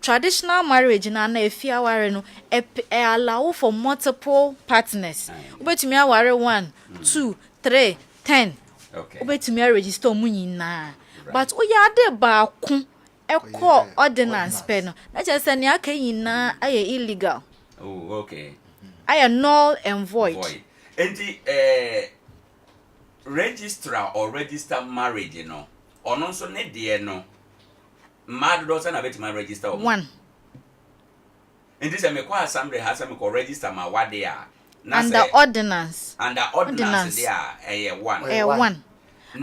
traditional marriage na efia ware no allow for multiple partners. Obetumi aware 1, 2, 3, 10. Okay. Obetumi register mu nyina. But oya de ba ku call ordinance pe no. Na just say ne aka nyina aye illegal. Oh, okay. Aye null and void. Enti registrar or register marriage, you know, or non so ne dear no. Mad does na bet my register one. And this me kwa assembly has me ko register my what they are. Under ordinance. Under ordinance they are one. One.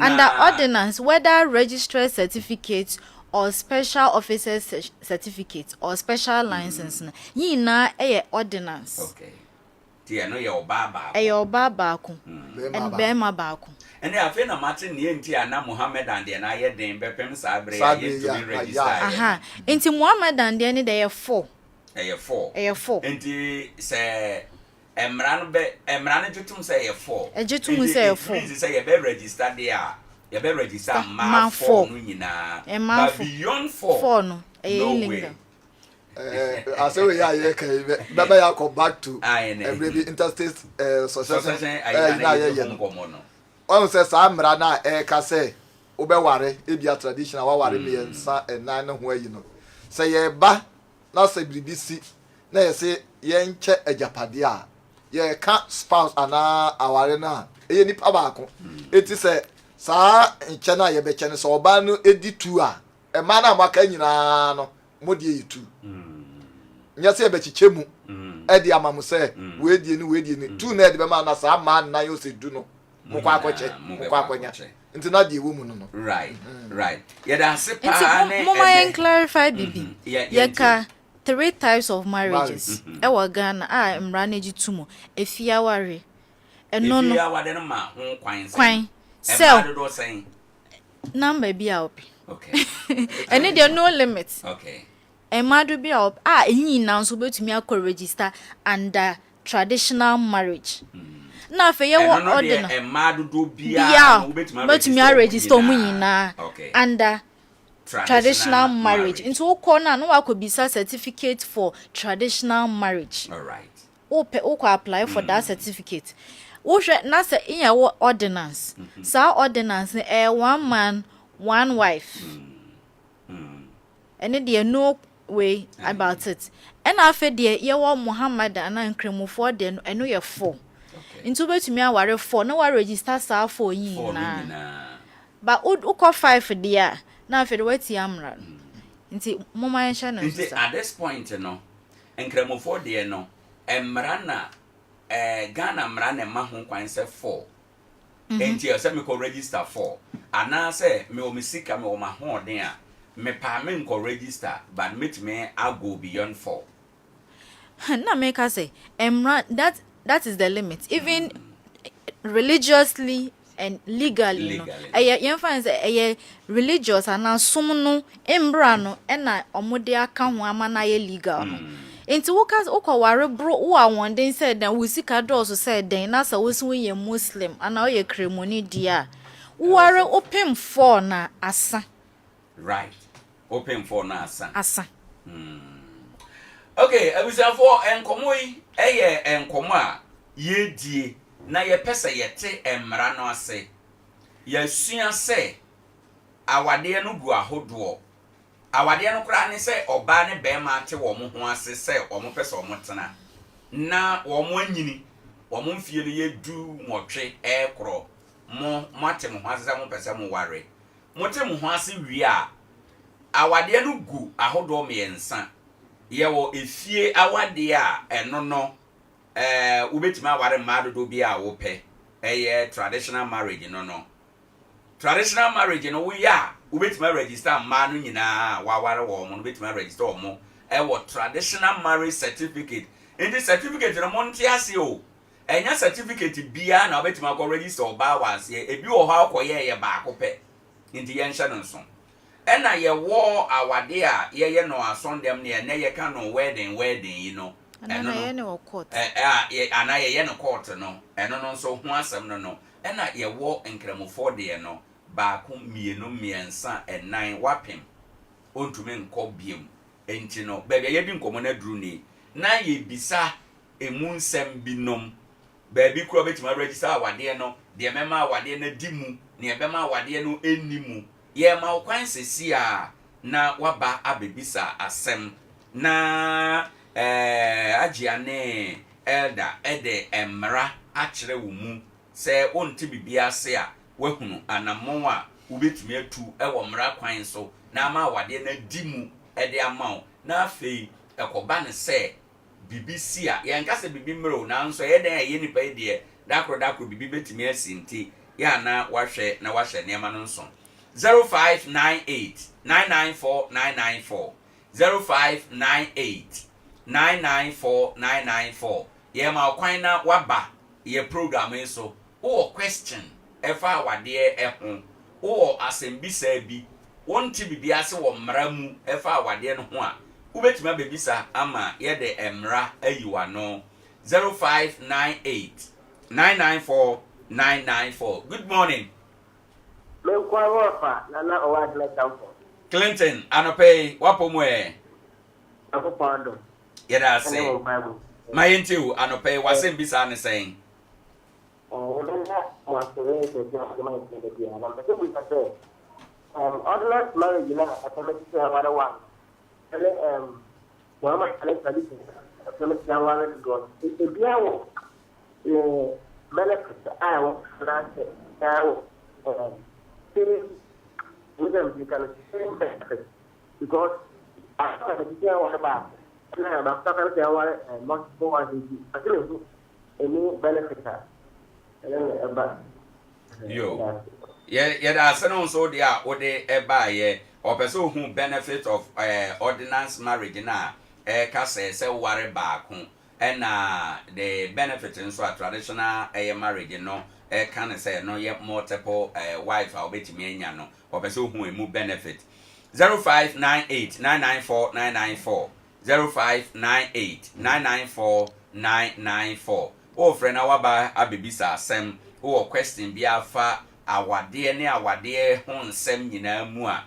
Under ordinance, whether registrar certificate or special officer's certificate or special license, yina ordinance. Okay. Tia no your baba. Your baba ku. And bema baku. And I feel na Martin Yenti and Muhammad and the Naya Dame Bepem Sabre to register. Aha. Into Muhammad and the end they are 4. A 4. And say Emran Jutum say a 4. A Jutum say a 4. Say a better register there. You better register ma 4. But beyond 4 no way. I say we are here baba ya come back to every interstate succession on say samra na ka say obeware ebia traditional wa ware me nsa enan ne ho ayi no say ye ba na say BBC na ye say ye nche ajapade a ye ka spouse ana aware na ye nipa ba ko eti say sa nche na ye be che ne so oba no edi tu a e ma na maka nyina no modie yitu nyase be chichemu edi amamu se we die ni tu na edi be ma na sa ma na yo se du no mukwa akonya nti na die wo mu no right yeah that's it mama clarify bibi yeka 3 types of marriages e wa Ghana a mra na ji tumo efia ware eno no efia ware no ma ho kwan so number bi a opi okay and there no limit okay emadu bi a enyi na nso betumi akọ register under traditional marriage na fe ye wo order no emadu do bia betumi register mu nyina under traditional marriage into ukọ na no akobisa certificate for traditional marriage. All right. Uko apply for that certificate. Uhwe na se in your ordinance. Sa ordinance one man, one wife. And there no way about it. And after there ye wa Muhammad and Nkremofo there eno ye 4. Into betumi aware 4 na wa register sa 4 yin na. But uko 5 there. Na after wati amra. nti moma yɛhwɛ no nti at this point no nkramofo de no emra na Ghana mra na ma ho kwan se 4 enti e se me ko register 4 ana se me o misika me o ma ho den a me pa me ko register but me I go beyond 4 na make us say emra that is the limit even religiously and legally no yen find say religious and som no embra no na omode aka ho ama na ye legal no enti wokas ukoware bro wo awon den said dan wo sika do so said den na sa wo so ye muslim ana ye kremoni dia ware open for na asa right open for na asa okay abusafo enkomo yi enkomo a ye die na ye pese yete emra no ase ye sua se awade no gu ahodo awade no kra ne se oba ne be ma ate wo mo ho ase se wo mo pese wo mo tena na wo mo anyini wo mo mfie ne ye du motwe ekro mo mate mo ho ase se mo pese mo ware mo te mo ho ase wi a awade no gu ahodo me yensa ye wo efie awade a eno no ubetima ware mado do bia wo pe traditional marriage no traditional marriage no we ya ubetima register man no nyina wa ware wo mo ubetima register wo mo wo traditional marriage certificate in the certificate no monte ase o enya certificate bia na ubetima go register oba wase ebi wo ha akoye ba akopɛ nti ye nhya no nso ena ye wo awade a ye no asondem ne na ye ka no wedding you know ana ye ne court ana ye no court no eno no nso ho asem no ena ye wo nkramofo de no ba ko mienu miensa enan wapem ontumi nkɔ biem enti no ba ye bi nkomo na duru ni na ye bisa emu nsem binom ba bi kuro betima register awade no de mema awade na dimu ne bema awade no enimu ye ma kwan sesi a na waba abebisa asem na agiane elder ede emra akire wo mu se onti bibia se a wahunu anamon a ubetumi atu ewo mra kwan so na ma awade na dimu ede amawo na afei ekoba ne se BBC a ye nka se bibi mro na nso ye den ye nipa de dakro bibi betumi asinti ya na wahwe na wahwe ne ma no nso 0598 994 994 0598 994 994 ye ma kwan na waba ye program so o question efa awade ehun o asembisa bi wonti bibia se wo mramu efa awade no ho a ubetuma bebisa ama ye de emra ayiwa no 0598 994 994 good morning me kwa wofa na Owoahene Acheampong Clinton anope wapomu akopando yeda say mayentiw anope wasembisa ne sen ordinance marriage na automatically one Muhammad Ali Sadiq automatically one God it be our benefit I want with them you can see benefit because after the year what about after the hour and multiple ones actually any benefit yo yeah that's no so there o de eba ye or person who benefit of ordinance marriage na ka say ware ba ko and the benefit in so traditional marriage no can say no ye multiple wife or betimi anya no or person who emu benefit 0598 994 994 0598 994 994 o friend awaba abebisa asem o question bia fa awade ne awade ho nsem nyina mu a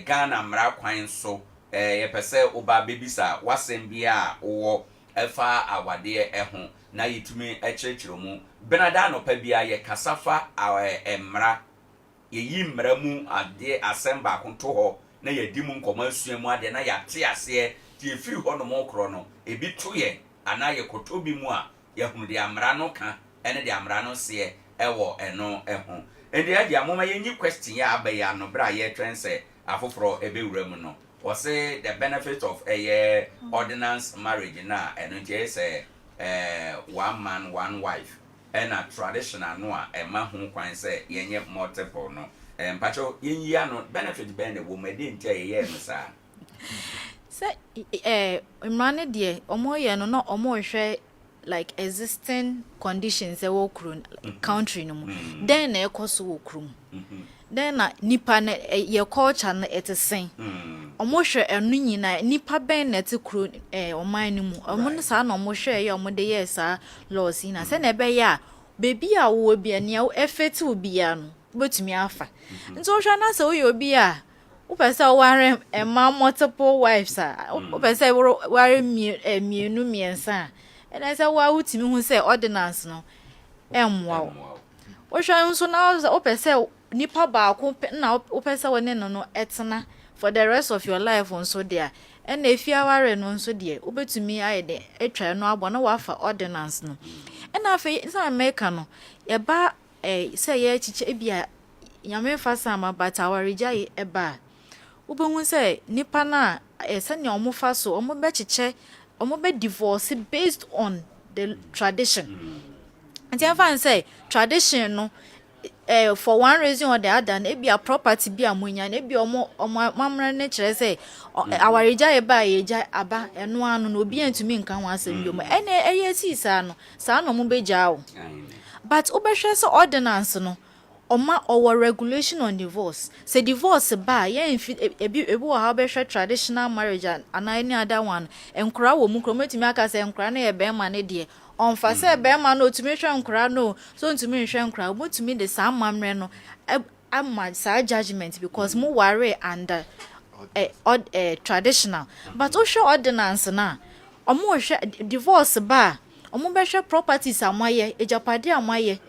Ghana mra kwan so ye pese oba bebisa wasem bia wo efa awade ho na yitumi ekyerkyero mu benada no pa bia ye kasafa emra ye yi mra mu ade asem ba konto ho na ye di mu nkoma asuamu ade na ya te ase ti efiri ho no mo kro no ebi to ye ana ye kotobi mu a ye hunu de amra no ka ene de amra no se ewo eno eho ende ade amoma ye nyi question ya abaya no bra ye twense afoforo ebe wura mu no say the benefit of a ordinance marriage na and say one man one wife and a traditional no a man who can say yenye multiple no and pacho yin no benefit ben the woman didn't tell ye sir. Say imrane de omo ye no omo hwe like existing conditions e wo kru country no mu then na ekoso wo kru then na nipa na ye culture na etesen omo hwe enu nyina nipa ben na te kru oman ni mu omo no sa na omo hwe ye omo de ye sa laws na se na ebe ya bebi a wo bia ne efeti obi ya no betumi afa nti o hwe na se wo ye obi a upesa ware multiple wives upesa ware mienu miensa and I said wa utimi hu say ordinance no emwa wo hwa nso na upesa nipa ba ko na upesa wone no etena for the rest of your life nso there and if you ware no nso there ubetumi ayede etwa no abo na wafa ordinance no and afi say America no ye ba say ye chiche bia nyame fa sama but our rejai eba ubehun say nipa na sene omo fa so omo be chiche omo be divorce based on the tradition and I fan say tradition no for one reason or the other na be a property be amunya na be omo mamra ne kire say awareja e ba yeja aba eno anu no obi antumi nka ho asem bi mo ene eyesi sa no omo be jao but obehwe so ordinance no Oma our regulation on divorce. Say divorce ba ye ebi wo be traditional marriage and any other one. Enkura wo mu krometimi aka say enkura na ye be ma ne de. Onfa say be ma no tumi hwe enkura no. So ntumi hwe enkura mo tumi de sa mamre no am sa judgment because mo worry under traditional. But o hwe ordinance na omo hwe divorce ba omo be hwe properties amaye ejapade amaye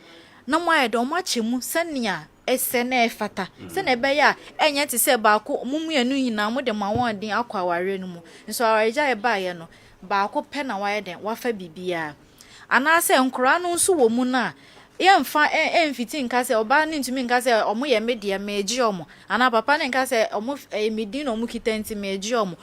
na mwa do machemu senia ese na efata se na ebe ya enye ti se ba ko mumu enu nyina mu de ma won den akwa ware no mu nso areja e ba ye no ba ko pe na wa ye den wa fa bibia ana se nkura no nso wo mu na ye mfa emfiti nka se oba ne ntumi nka se omo ye media meji omo ana papa ne nka se omo emidi no mu kitenti meji omo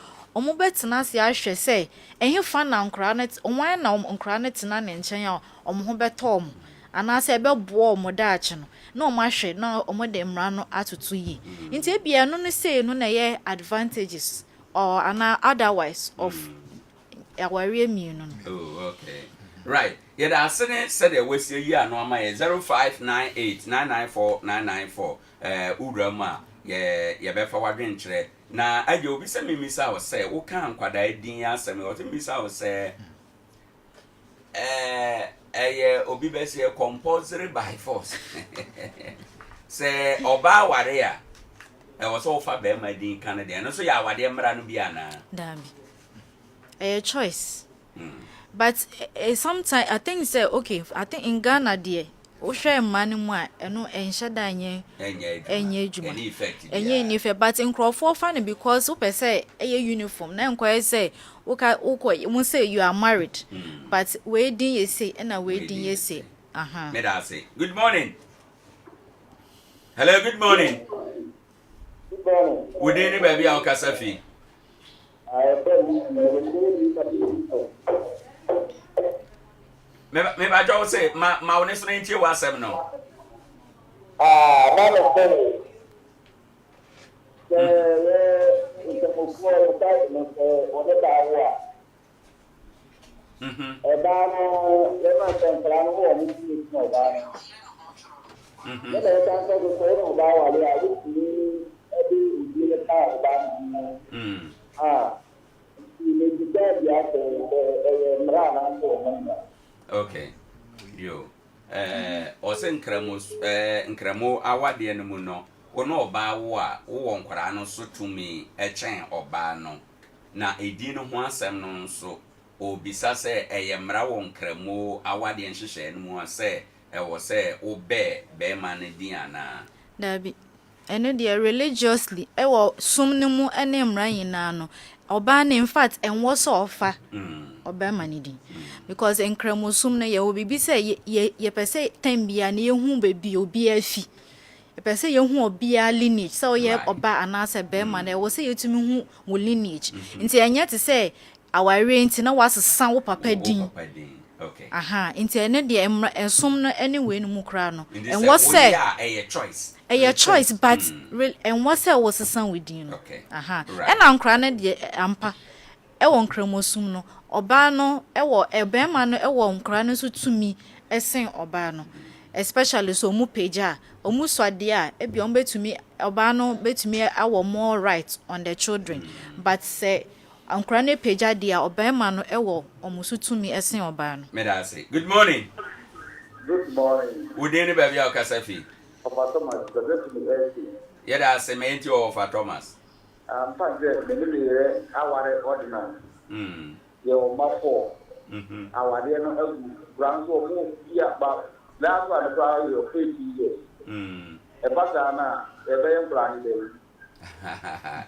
betena se ahwe se enhe fa na nkura na onwan na nkura na tena ne nchen ya omo ho beto omo ana se be bo omo daache no na omo ahwe na omo de mra no atutu yi nti ebia no say no na ye advantages or ana otherwise of aware mi no. Oh, okay. Right. Yeah, the asene said there was a year no ama 0598994994 urama ye be fa wadwen kire na aje obi se mimisa wo say wo kan kwada din asem wo mimisa wo say obi be say compulsory by force say oba ware a wo so fa be ma din Canada no so ya wade mra no bia na damn a choice. But sometimes I think say okay, I think in Ghana there o share money mu a eno enhyada enye ejuma enye ni fe but in Crawford fan because who per say uniform na enko say we say you are married but we din you say na we din you say me da say good morning. Hello, good morning. Good morning. We dey baby an kasafi. Me ba jo say ma woni so ntie wa asem no. Na no say. It's a move that no one that wa. E ba no le ma tempra no wo mi ti no ba. Le le ta so ko no ba wa le a ni e di le ta ba. Okay. Yo. Ose nkramo awade no mu no. Ono oba wo a wo nkwara no so tumi echen oba no. Na edi no ho asem no nso obisa se eyemra wo nkramo awade nhihye no mu ase wo se obe be ma ne din ana. Dabi. Eno dia religiously ewo sum ne mu ene mra yina no. Oba na in fact enwo so ofa oba manidi because enkramusum na ye obibi say ye pese time bia na ehu bebi obi afi pese ye hu obia lineage so ye oba anase be man e wo se yetumi hu wo lineage nti enye te say aware nti na wasesa wo papa din okay aha nti ene de ensom no anyway no mu kra no and what say a choice but and what say was sesa within okay aha ena nkra ne de ampa e wo nkramosum no oba no e wo ebe ma no e wo nkra no so tumi esen oba no especially so mu peja omu swade a e bi on betumi oba no betumi awo more right on the children but say ankra ne peja dia obema no ewo omusutumi esen oba no me da say good morning udeni baby akasafi Papa Thomas the best me AC ye da say me enti of Thomas fact me me aware ordinance ye o mafo aware no agu branch o mo bia ba last one try your 50 years e pasa na e be en plan de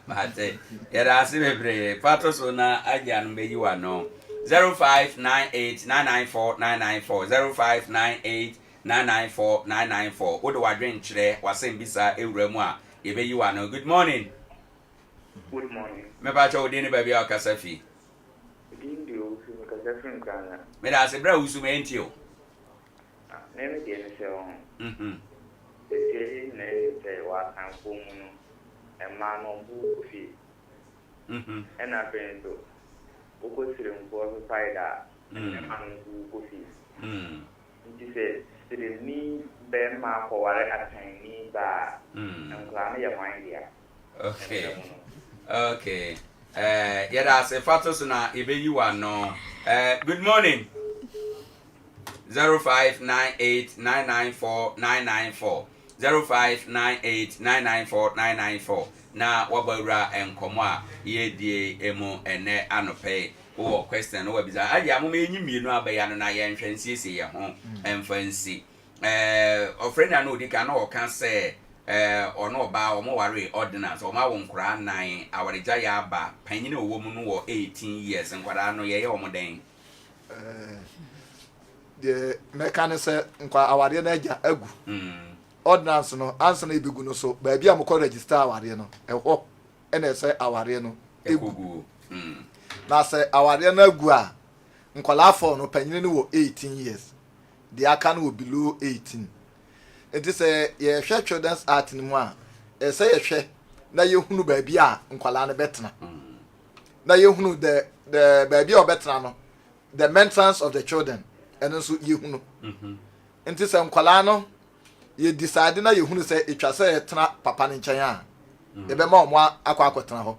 mate yara asi bebre pato so na agia no meyi wa no 0598994994 0598994994 odo wadwen kire wasem bisa ewuramu a yebeyi wa no good morning me ba cho odi ni ba bia akasafi ndi o fi akasafi nkana me da se bra usu me enti o neme de ne se on e ne se wa kan fo mu no Emma no bu fi. Ena pendo. Oko sire mbo so paida. Emma no bu fi. Nti se sire ni be ma ko ware atan ni ba. Nkla na ya wan dia. Okay. Yada se fatos na ebeyi wa no. Good morning. 0598994994 0598994994 na wabawura enkomo a yedie emu ene anope wo question no wabiza ade amoma enyi mienu abaya no na ye nhwensiese ye ho emfansi ofrena no odika na oka se ono oba omo ware ordinance omo awo nkura nan awareja ya aba panyine owo mu no wo 18 years nkwara no ye omo den de mekanise nkwa aware na agya agu ordinance no answer na ibigu no so ba bia mko register aware no eho ena se aware no egugu na se aware na agu a nkwala afọ no panyine no wo 18 years the aka no below 18 enti se ye hwe children's art ni mu a se ye hwe na ye hunu ba bia nkwala no betena na ye hunu the ba bia obetena no the maintenance of the children eno so ye hunu enti se nkwala no ye decide na ye hunu se etwa se etena papa ne nchen a e be ma omo akwa ho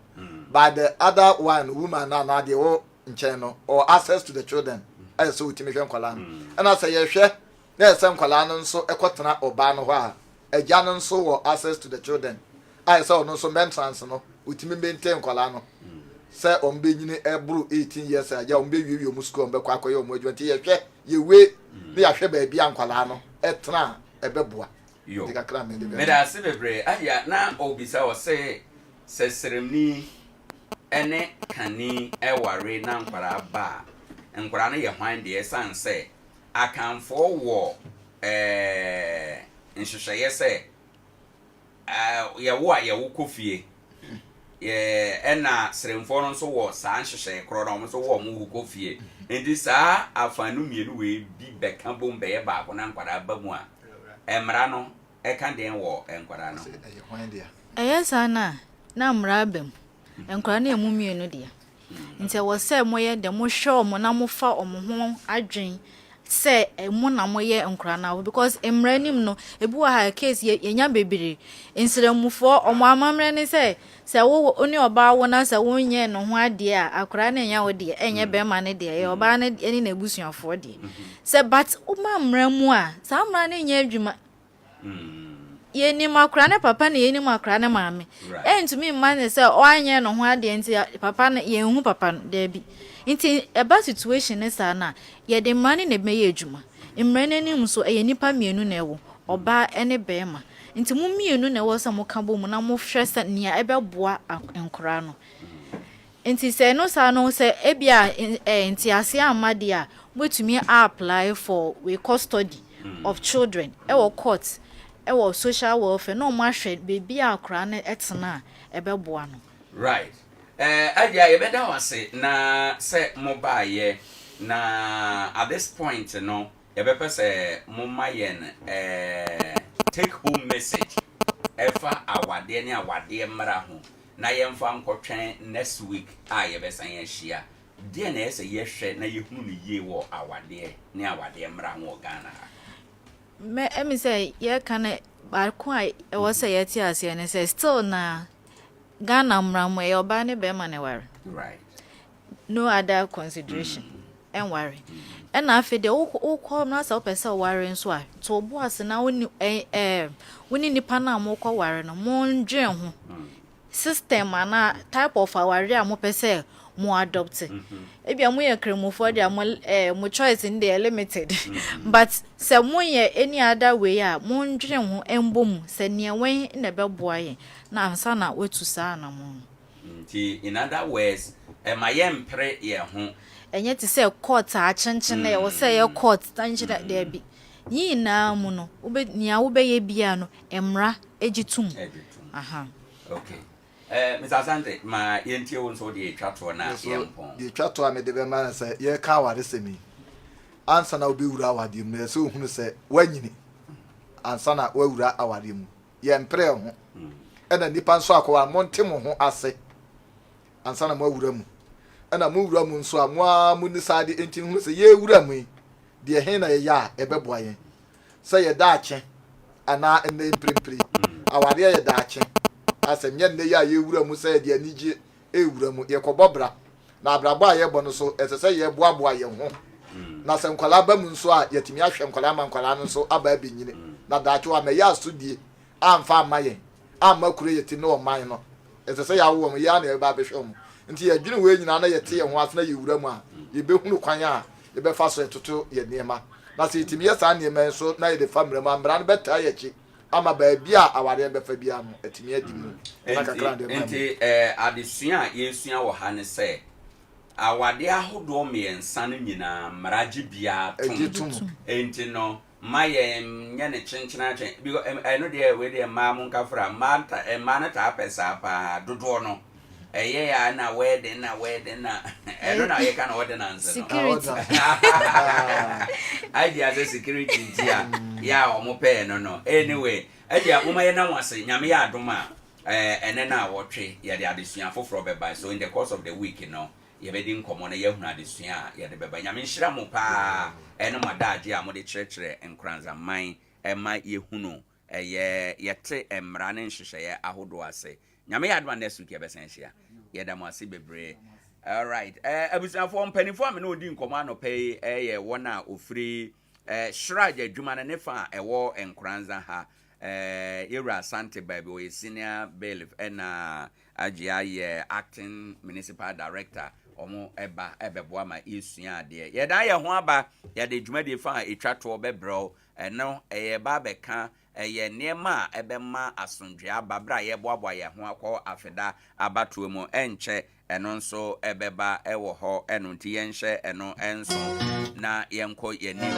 by the other one woman na de wo nchen no or access to the children I so utimi hwe nkwala no na se ye hwe na se nkwala no nso ekotena oba no ho a agya no nso wo access to the children I so no so maintenance no utimi maintain nkwala no se ombe nyini ebru 18 years agya ombe wiwi omu school ombe kwa akoye omu adwante ye hwe ye we na ya hwe ba bia nkwala no etena ebeboa yo meda se bebre aya na obisa wo se seremni ene kani eware na nkwara ba nkwara no ye hwan de sanse akanfo wo nhwehweye se ye wo a ye wo kofie ye ena seremfo no so wo sa nhwehweye kro no so wo mu kofie ndi sa afanu mienu we bi beka bombe ye ba ko na nkwara ba mu a emra no eka den wo enkwara no sana na mra bem enkwara na emu mienu dia nti wo se moye de mo hwe mo na mo fa omo ho adwen se emu na moye enkwara na because emra nim no ebu ha case ye nya bebere nsiremufo omo amamre ne se wo oni oba wo na se wo nye no ho ade a akwara na nya wo de enye be ma ne de ye oba na eni na ebusuafo de se but o ma mra mu a sa mra na nya adwuma ye ni makra ne papa ne ye ni makra ne maame entumi man se o anye no ho ade nti papa ne ye hu papa da bi nti eba situation ne sa na ye de mani ne meye adwuma mmere nanim so ye nipa mienu na ewo oba ene bema nti mu mienu na ewo se mo ka bo mu na mo hwe se nia ebeboa enkora no nti se no sa no se ebia nti ase amade a wetumi apply for we custody of children ewo court ɛwɔ social welfare no ma hwɛ bebi akora ne etena ɛbɛboa no right Adea yɛbɛda wase na sɛ mobaaye na at this point no yɛbɛpɛ sɛ momma yɛn take home message ɛfa awadeɛ ne awadeɛ mmara ho na yɛmfa nkɔtwɛn next week a yɛbɛsan yɛahyia deɛ na ɛsɛ yɛhwɛ na yɛhunu no yie wɔ awadeɛ ne awadeɛ mmara ho wɔ Ghana ha me emi sɛ yɛka ne baako a ɛwɔ sɛ yɛte aseɛ ne sɛ still na Ghana mmara mu ɛyɛ ɔbaa ne bɛrima ne ware right no other consideration and worry and after the all na sa pesa worry nso a to bo ase na woni woni nipa na mo kɔ worry no mo ndwen ho system ana type of worry a mo pesa mo adopt ebia mo ye kremofo dia mo choice in the limited but se mo ye any other way a mo ndwen ho embom se ne wen na bɛboa ye na ansa na wetu saa na mo in other words my yempre ye ho enye ti say court a chenchen na ye say ye court tanchira there bi yi na mu no nia wo be ye bia no emra egitum aha okay Mr. Asante ma yentie won so de twato na yempon de twato a me de be ma say ye ka ware semi ansa na obi wura awade mu so hunu say wanyini ansa na wawura awade mu ye mpre ho ena nipa nso akwa monte mo ho ase ansa na mawura mu ena mo wura mu nso a mo ni sade enti hunu say ye wura mu de he na ye ya ebeboa ye say ye daache ana ene mprempre awade ye daache asem ye nne ya ye wura mu say de anije e wura mu ye kobobra na abrabo a ye bo no so esese ye boaboa ye ho na se nkwala ba mu nso a yetimi ahwe nkwala ma nkwala no so aba binyine na daache wa me ya studie amfa amaye amma kure yeti no man no esese ya wo mu ya na e ba behwe mu nti ye dwene we nyina na yete ye ho asena ye wura mu a ye behunu kwan a ye be fa so etoto ye niema na se yetimi ye sa niema so na ye de famre mu ambra no beta ye chi ama ba bia aware be fa bia no etimi adi mu na kakra de enti adesua yesua wo ha ne se awade ahodo miensa no nyina maraji bia tum enti no my nyane chenchena chen because I know there we there mamun kafra manta mana ta pesa pa dodo no ya na wedding na I don't know you can ordinance security I just security ya o mo pe no anyway I dia mo ma na wase nyame ya adoma ene na wotwe ya de adesua foforo beba so in the course of the week ye be din komo na ye hunu adesua ya de beba nyame nhira mo pa ene madaje a mo de kyerɛkyerɛ Nkoranza man ema ye hunu yete emra ne nhyehyɛ ahodo ase nyame ya adoma next week ye be senhia ye da mo ase bebre all right abusuafo mpanifo a me na odi nkomo anɔpɛ ye wona ofiri shraja adwuma na ne fa ɛwɔ Nkoranza ha Era Sante baby we senior bailiff na Akye acting municipal director omo ebeboa ma esua ade ye dan ye ho aba ye de dwumade fa etwato bebro no ba beka ye niema ebema asondwe aba bra ye boaboa ye ho akọ afeda abatoe mu enche eno nso ebeba ewo ho eno nti ye nhye eno enso na yenko yenim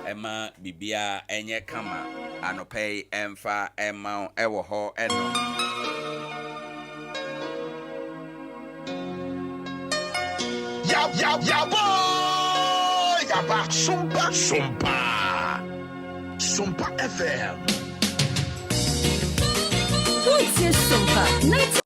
ema bibia enye kama anopei emfa ema ewo ho eno ya boy ya ba Sompa FM What's your Sompa?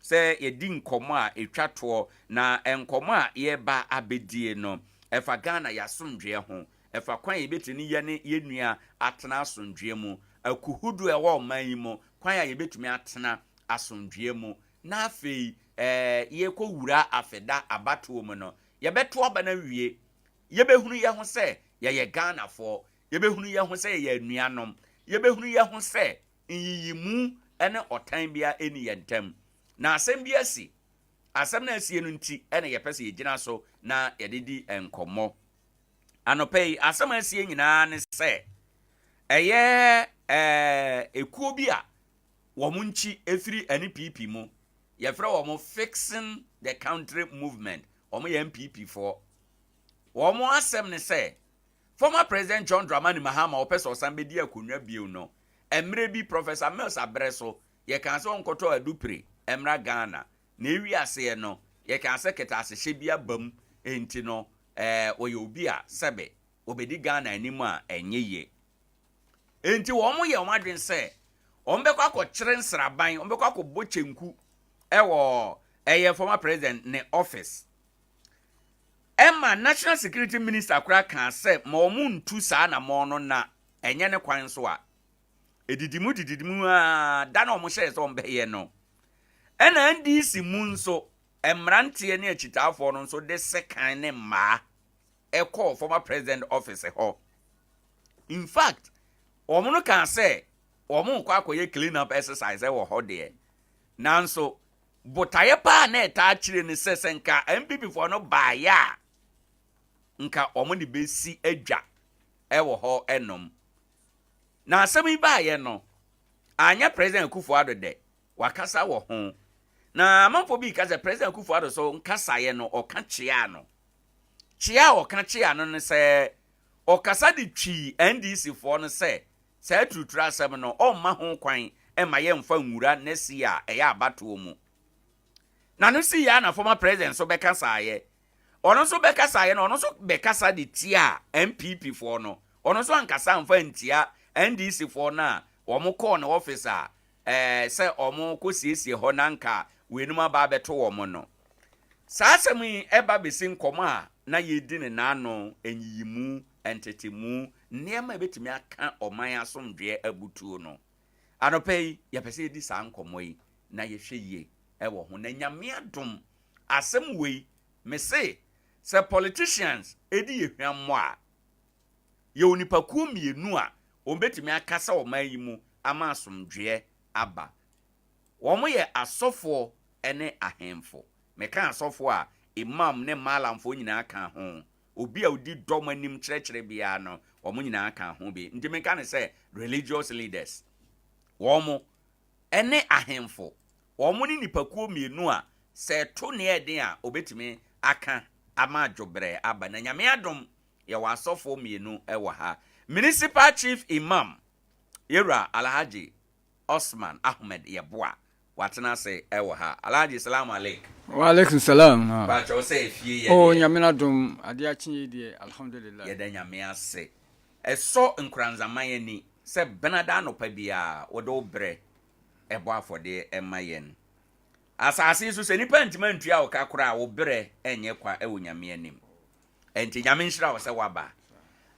sɛ yɛdi nkɔmmɔ a ɛtwa toɔ na nkɔmmɔ a yɛba abɛdie no ɛfa Ghana yɛasomdwoeɛ ho ɛfa kwan yɛbɛtumi yɛ ne yɛnnua atena asomdwoeɛ mu akuhudu ɛwɔ ɔman yi mu kwan a yɛbɛtumi atena asomdwoeɛ mu na afei yɛkɔ wura afeda abatoɔ mu no yɛbɛto aba na wie yɛbɛhunu yɛ ho sɛ yɛyɛ Ghanafoɔ yɛbɛhunu yɛ ho sɛ yɛyɛ anuanom yɛbɛhunu yɛ ho sɛ nyiyimu ɛne ɔtan bia ɛni yɛ ntam na asɛm bi asi asɛm na asie no nti ɛne yɛpɛ sɛ yɛgyina so na yɛde di nkɔmmɔ anɔpɛ yi asɛm asie nyinaa ne sɛ ɛyɛ ekuo bi a wɔn nkyi efiri NPP mu yɛfrɛ wɔn fixing the country movement wɔn yɛ NPP foɔ wɔn asɛm ne sɛ former president John Dramani Mahama ɔpɛ sɛ ɔsan bɛdi akonnwa bio no mmerɛ bi Professor Mills abrɛ so yɛka sɛ ɔnkɔtɔ adupre mmra Ghana na ewi aseɛ no yɛka sɛ kɛta ahyehyɛ bi abam enti no ɔyɛ obi a sɛbe obedi Ghana anim a ɛnyɛ yie enti wɔn yɛ wɔn adwen sɛ wɔn bɛkɔ akɔkyerɛ nsraban wɔn bɛkɔ akɔbɔ kyenku ɛwɔ ɛyɛ former president ne office Emma National Security Minister kura kan sɛ ma wɔn ntu saa na mo no na ɛnyɛ ne kwan so a edidimu a da na wɔn hyɛ sɛ wɔn bɛyɛ no ɛna NDC mu nso mmranteɛ ne akyitaafoɔ no nso de sekan ne mmaa ɛkɔ former president office hɔ in fact wɔn no kan sɛ wɔn kɔ akɔyɛ clean up exercise ɛwɔ hɔ deɛ nanso botaye pa na ɛta akyire ne sɛ nka MPP foɔ no baaya nka wɔn de besi adwa ɛwɔ hɔ ɛnom na asɛm yi baayɛ no anya president Akufo-Addo de wakasa wɔ ho na amanfo bi ka sɛ president Akufo-Addo so nkasaeɛ no ɔka kyea no kyea ɔka kyea no ne sɛ ɔkasa de twi NDC foɔ no sɛ turutura asɛm no ɔmma ho kwan ɛma yɛmfa nwura nesi a ɛyɛ abatoɔ mu na no si ya na former president so bɛkasa ayɛ ɔno so bɛkasa ayɛ no ɔno so bɛkasa de tia MPP foɔ no ɔno so ankasa mfa ntia NDC foɔ na wɔn kɔɔ na office a sɛ wɔn kɔ siesie hɔ nanka wenum aba abɛto wɔn no saa asɛm yi ɛba besi nkɔmɔ a na yɛdi ne naano enyiyimu entetemu nneɛma ebetumi aka ɔman asomdwe abutuo no anɔpɛ yi yɛpɛ sɛ yɛdi saa nkɔmɔ yi na yɛhwɛ yie ɛwɔ ho na nyame adom asɛm wei me se sɛ politicians edi yɛhwɛmmɔ a yɛ onipakuo mmienu a wɔbɛtumi akasa ɔman yi mu ama asomdwe aba wɔn yɛ asɔfoɔ ɛne ahemfo meka asɔfoɔ a imam ne malamfo nyinaa ka ho obi a odi dɔm anim kyerɛkyerɛ biara no wɔn nyinaa ka ho bi nti meka ne sɛ religious leaders wɔn ɛne ahemfo wɔn ne nipakuo mmienu a sɛ to ne ɛden a obetumi aka ama adwobrɛ aba na nyame adom yɛwɔ asɔfoɔ mmienu ɛwɔ ha municipal chief imam Yera Alhaji Osman Ahmed Yeboa watena se ɛwɔ ha Alhaji salamu alaikum wa alaikum salam ba cho se fie ye oh nyame na dom Adea Akye Abia alhamdulillah ye da nyame ase ɛsɔ Nkoranza mayani se benada no pa bia wo do brɛ ɛbɔ afɔde ɛma yen asase so se nipa ntima ntua wo kakora wo brɛ ɛnyɛ kwa ɛwɔ nyame anim enti nyame nhyira wo se waba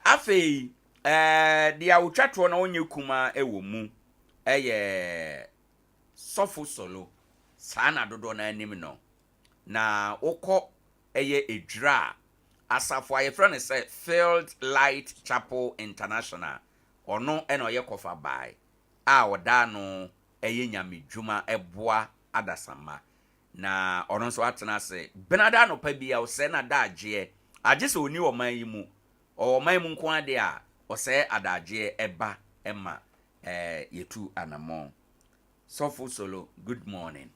afei dia utwato na onye kuma ewo mu eye sofo solo sana dodo na anim no na wokọ eye edra asafo ayefra ne say Field Light Chapel International ono ena oye kofa bai a oda no eye nyame dwuma eboa adasama na ono nso atena se benada no pa bia o se na da agye se oni o man yi mu o man mu nko ade a ose adagye eba ema yetu anamon sofo solo good morning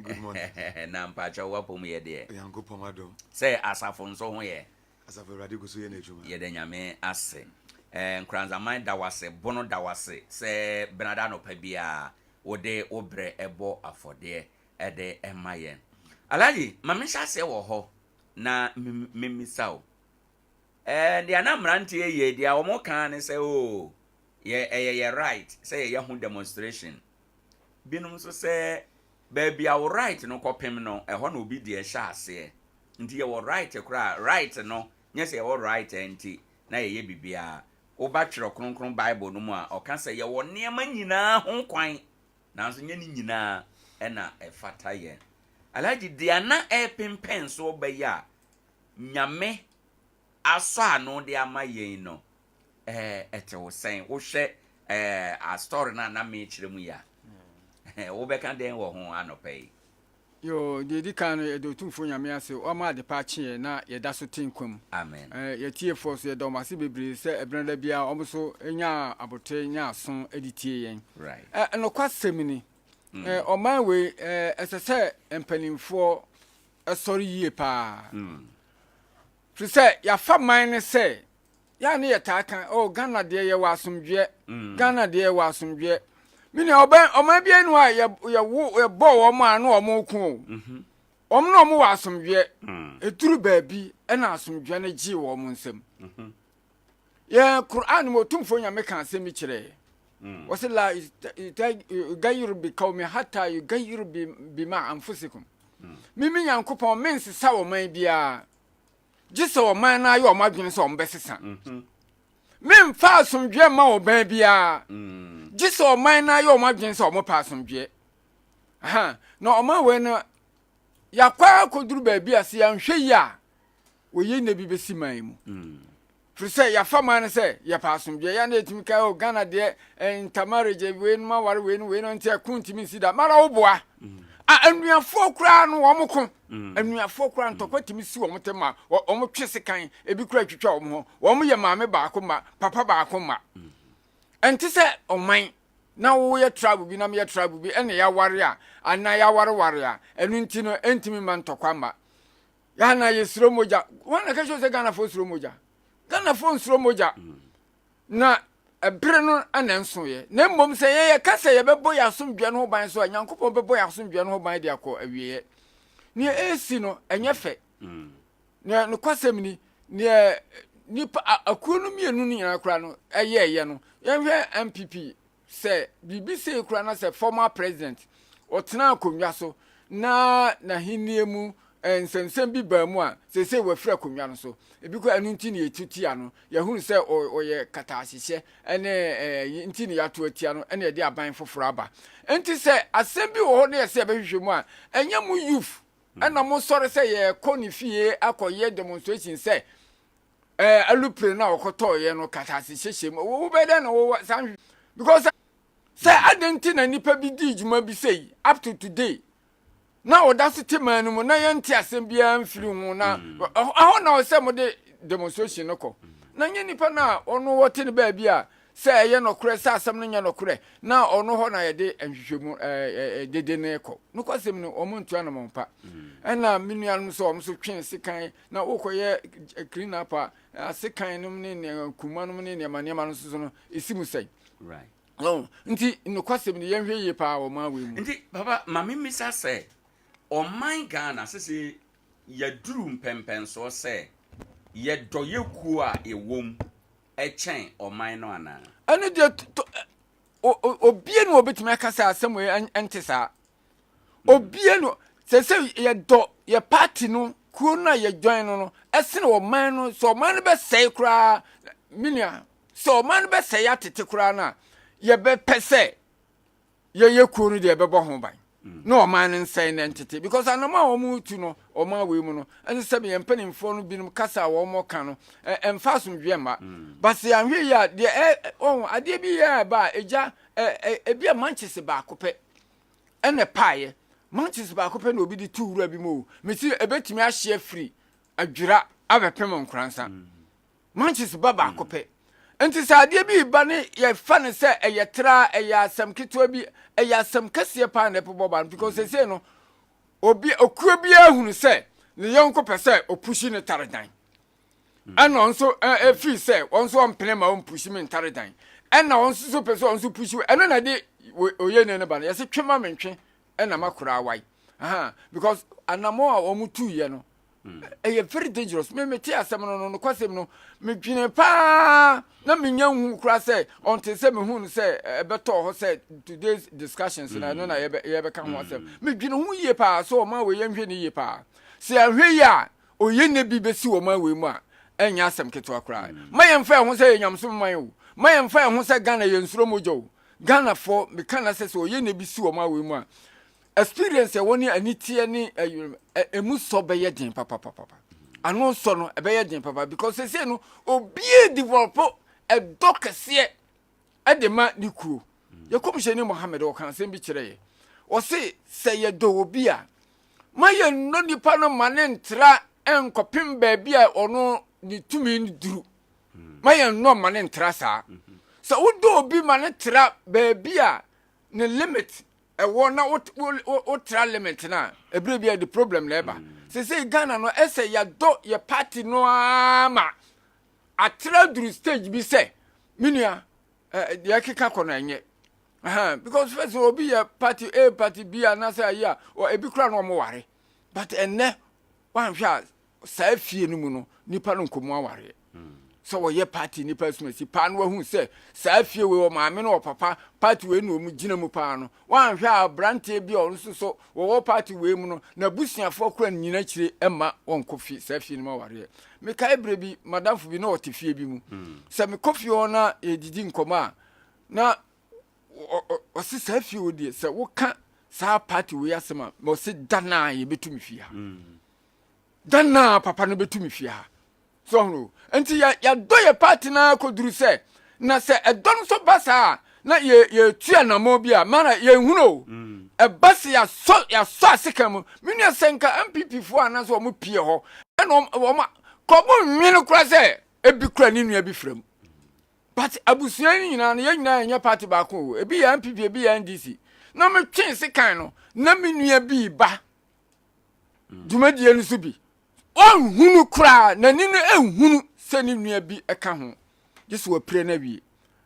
good morning na mpacha wapom ye de yankopom adom say asafo nso ho ye asafo rade guso ye na ejuma ye de nyame ase Nkoranza man dawase bono dawase se benada no pa bia wode obre ebo afode ede emayen alaji mamisha se wo ho na memisao and ya na mrante ye dia wo mo kan ne say oh ye right say ye hu demonstration binum so say baby our right no kopem no ehɔ no obi de ɛhyɛ ase nti ye wo right kra right no nyɛ sɛ wo right nti na ye bibia wo ba twere kronkron bible no mu a ɔka sɛ ye wo nneɛma nyinaa ho kwan nanso nyɛ ni nyinaa ɛna ɛfata yɛ alaji dia na ɛpempen so ɔbɛya nyame aso ano de ama yɛn no ɛte wo sɛn wo hwɛ a story na me kyerɛ mu ya wo bɛka den wɔ ho anɔpɛ yo di kan edo tumfo nyame ase o ma de pa kye na ye da so tinkwam amen ye tie force ye do ma se bebre se ebranda bia o so enya abote nya aso editie yen right no kwasem ni o man we esese empanimfo esori yie pa fi se ya fa man ne se ya ne ye ta kan o Ghana de ye wa asomdwe Ghana de ye wa asomdwe mini oman bia nu a ye bo wo ma na o mo ku no mo wa asomdwe eturu baabi e na asomdwe na gi wo mo nsem ye Quran mo tumfo nya me kan se mi kire wasila gayru bi qawmi hatta yugayru bi ma anfusikum mimi nyankopon men sesa wo man bia gise wo man na ye o madwene se o mbesesa men fa asomdwe ma wo ban bia gise o man na ye o madwene se o mo pa asomdwe na o man we no yakwa koduru baabi ase ya nhwe ya wo ye na bi besi man mu frise ya fa man se ya pa asomdwe ya na etimi ka o Ghana de intermarriage we no ma ware we no ntia kuntimi sida mara wo boa anuafo kura no wo mko anuafo kura ntokotimi si wo mtema wo mo twese kan ebi kura twitwa wo ho wo mo ye maame baako ma papa baako ma enti se oman na wo ye travel bi na me ye travel bi ene ya ware a ana ya ware a enu nti no entimi man tokwa ma ya na ye suro moja wona ka se Ghana fo suro moja Ghana fo suro moja na ebre no anenso ye na mmom se ye kasa ye bebo ya somdwe no ban so Nyankopon bebo ya somdwe no ban de akọ awie ni esi no enye fe ne no kwasem ni nipa akuo no mienu ni akura no eye no ye hwe MPP se BBC kura na se former president otena akonwa so na hiniemu nsensem bi ba mu a sese wafira konwa no so ebi ko anu nti ne etutia no ya hunu se oye kata ahihye ene nti ne yato atia no ene de aban foforo aba enti se asem bi wo ho ne se behwehwe mu a enye mu youth ena mo sore se ye koni fie akoye demonstration se alupre na okoto ye no kata ahihye wo be de na wo san because se adenti na nipa bi di juma bi sei up to today na odasity man mu na yenti asem bia mfiri hu na aho na o se mo de demonstration no ko na nye nipa na ono wote ne ba bia se ye no kure se asem no nya no kure na ono ho na ye de nhwehwemu dede ne ko no ko asem no omo ntua na mompa na minuanum so omo so twen sekan na wokoye clean up sekan no ne kumanum ne manema no so no esimu sei right nti no ko asem ne ye hwe ye pa o ma we mu nti baba mama misa se o my Ghana sese ya duru mpempen so se ye doye ku a ewom echen o my no ana ane de obie no obetime akasa asem we entesa obie no sese ye do ye party no ku na ye join no esene o man no so man be sei kura minia so man be sei atete kura na ye be pese ye ku no de be bo ho ban no man nsay na entity because anama o mu tu no o ma we mu no ene se be empanimfo no binum kasa wo mo ka no emfa somdwe ma but ya hwe ya de ade bi ya ba eja bia Manchester ba kope ene paaye Manchester ba kope na obi di tu wura bi mo meti ebetimi ahye free adwira abepem Nkoranza Manchester ba kope enti sa ade bi ba ne ye fa ne se eye tra eye asem ketwa bi eye asem kase pa na pebo ba because say no obi okuo bi ahunu se ne yonko pese opushi ne taredan ana onso fi se onso ompene ma ompushi me taredan ana onso so pese onso pushi eno na de oye ne ba ye se twema mentwe ena makura awai because anamo a omutu ye no very dangerous. Me te asem no kwasem no me dwene pa na me nya hu kura say until say me hu say beto ho say today's discussions na no na ye be ka ho asem me dwene hu ye pa so ma we ye nhwe ni ye pa se ahwe ya oye ne bi besi wo ma we mu a enya asem keto kura ma ye mfa ho say nyamso man o ma ye mfa ho say Ghana ye nsuro mojo Ghana for me kana say so oye ne bi si wo ma we mu a experience e woni anitie ni emu so be ye den papa ano so no e be ye den papa because say no obi develop e dokese e de ma ni kuro ye komisheni Mohammed o kan sem bi kire ye o say ye do obi a ma ye no nipa no mane ntra enkopim ba bia ono ni tumi ni duru ma ye no mane ntra sa so wo do obi mane tra ba bia ne limit e wona o tra limit na ebre bia the problem leba say Ghana no ese ya do ye party no ama atra duru stage bi say minua ya keka kono enye because first obi ye party A party B na say ya o ebi kura no mo ware but enne wan hwa sa fie no mu no nipa no nkomo aware so wo ye party nipa sumasi pa no hu say sa fie we o maame no papa party we no mu gina mu pa no wan hwa brante bi o so wo party we mu no na busuafo kura nyina kire emma won kofi sa fie no ma ware me kai brebi madamfo bi na o te fie bi mu se me kofi o na edidi nkoma na o si sa fie o die se wo ka sa party we asema mo se dana ye betumi fie ha dana papa no betumi fie ha so no enti ya do ye party na koduru se na se edon so basa na ye tua na mo bia mana ye hunu e basa ya so asika mu menu senka MPP fo ana so mo pie ho na wo ma kobo nwene kura se ebi kura ni nua bi frem but abusuan nyina na ye nyina nya party ba ko ebi ya MPP ebi ya NDC na me twen sekan no na me nua bi ba dwumadie no so bi on hunu kura na ni no ehunu se ni nua bi eka ho jesu apire na wie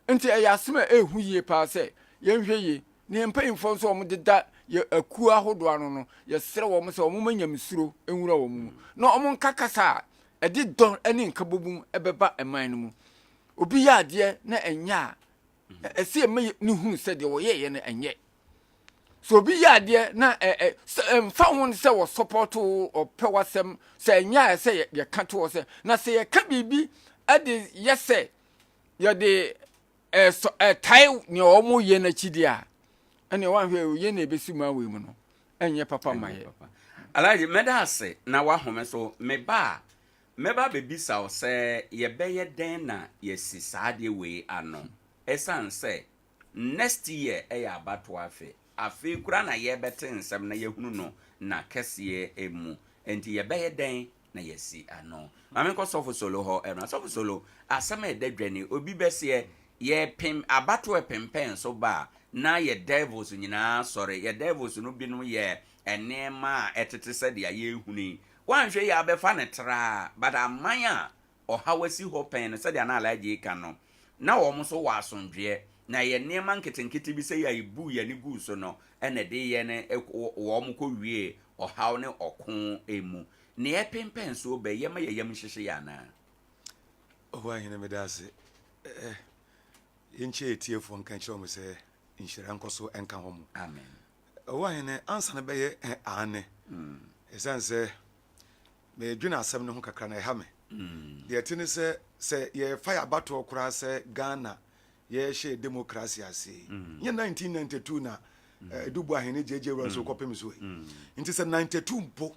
enti eyasema ehu yie pa se ye nhwe ye ne mpanyimfo so om deda ye aku ahodo ano no ye sere wo mo se om manyam suro enwura wo mu na om nkakasa edi don eni nkabobum ebeba eman no mu obi ya ade na enya ese eme ni hunu se de wo ye na enye so obi ya ade na mfa won se wo support o pewasem se enya se ye kato se na se ye ka bibi ade yese ye de tai ni omo ye na chidi a ene wan hwe ye na ebesi ma we mu no enye papa maye alaji medase na wa home so meba bebisa o se ye beye den na ye sisade we ano esan se next year ya abato afi kura na ye bete nsem na ye hunu no na kese emu enti ye beye den na ye si ano amenko sofo solo ho na sofo solo asema e dadwane obi bese ye pem abato pempen so ba na ye devils nyina sorry ye devils no bi no ye enema etete se de ye huni wanhwe ya befa ne tra but amanya o hawasi ho pen se de na alaje ka no na wo mo so wa asondwe na ye nema nketenkete bi se ya ibu ye ni gu so no ene de ye ne wo mo ko wie o haw ne okon emu ne ye pempen so be ye ma ye yam hyehye ya na Owoahene medase yenche etiefo nkan kire mo se inhyira nkoso enka ho mu amen Owoahene ansa na be ye ane esanse me dwena asem ne ho kakra na ha me de etini se ye fire battle kura se Ghana ye she democracy ase ye 1992 na dubu ahene jeje wura so kopem so nti se 92 mpo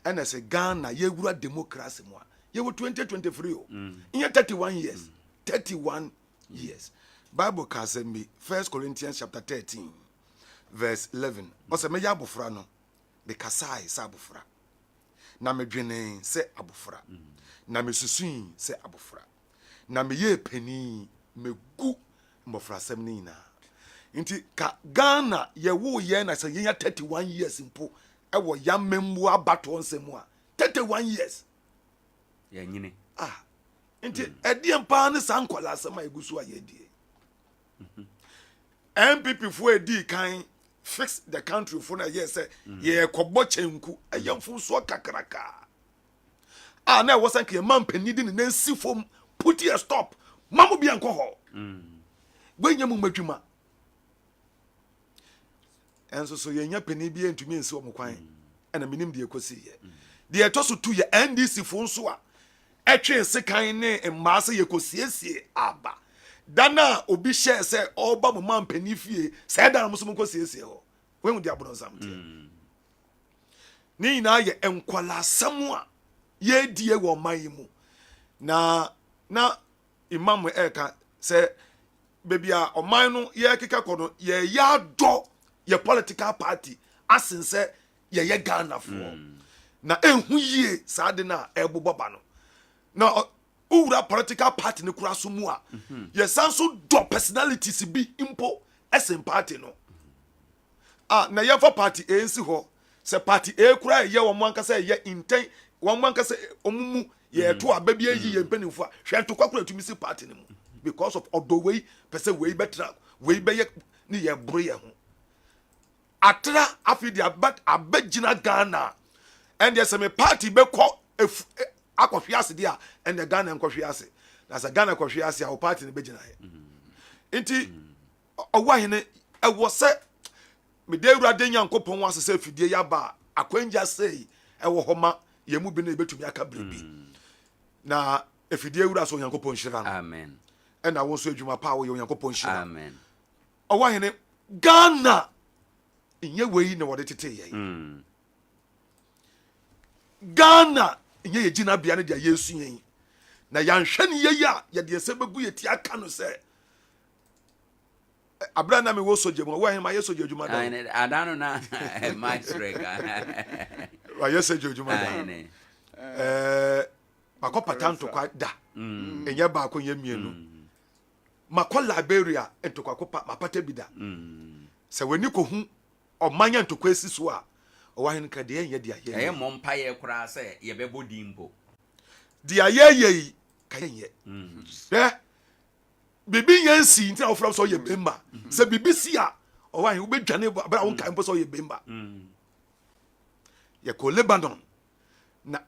ena se Ghana ye wura democracy mo ye wo 2023 o ye 31 years 31 years Bible calls me 1 Corinthians chapter 13 verse 11 o se me ya abofra no be kasai sa abofra na me dwene se abofra na me susun se abofra na me ye pani me gu mbofrasem ni na nti ka Ghana ye wo ye na se ye 31 years mpo e wo ya memmu abato nsemu a 31 years ya nyine nti edie mpa ne sankwala asema egusu a ye die MPP fo edi kan fix the country for na yes ye kobo chenku ayamfu so kakraka na wo san ke man panidi ne nansi fom put a stop mamu bi anko ho gwenya mu madwuma enso so yenya pani bi entumi ensi omo kwan na minim de ekosi ye de etoso tu ye NDC fo nso a etwe sekan ne mmaase ye kosiesie aba dana obi share se oba mo man pani fie se dan mo so mo kosiesie ho when de abono samte ni na ye enkwala samu a ye die wo man mu na imam eka se baby a oman no ye keka kono ye ya do ye political party asense ye Ghana for na enhu yie saade na eboboba no na owura political party ne kura so mu a ye sanso do personalities bi impo esen party no na ye for party ANC ho se party e kura ye wo mo anka se ye inten wo mo anka se omumu ye to aba bi ayi ye mpanimfo a hwe to kwakura tumi si party ne mu because of odowei pese wei betra wei be ye ni ye bro ye ho atra afidi abagina Ghana and there's a party be call akwohwiase dia and the Ghana nkwohwiase na sa Ghana kwahwiase a party ne begina he nti Owoahene ewo se me de Awurade Nyankopon wase se fidie ya ba akwanja sei ewo homa ye mu bi na ebetumi aka brebi na efidie Awurade so Nyankopon hira amen and I so adwuma pa wo Nyankopon hira amen Owoahene Ghana inye wei na wode tete ye Ghana inye ye gina bia ne dia Yesu yen na yanhwe ne ye ya ye de se begu ye ti aka no se abra na me wo soje mo Owoahene ma ye soje adwuma da adano na my streka wa ye soje adwuma da makopa kwa da enye ba ko ye mienu makola Liberia entokwa kopa mapata bida se wani ko hu omanya ntokwa esi so a Owoahene ka de ye dia ye mompa ye kura se ye bebo dimpo dia ye ka ye bibi yansi ntina ofra so ye bemba se bibi si a Owoahene wo bedwane bra won kan so ye bemba ye ko Lebanon na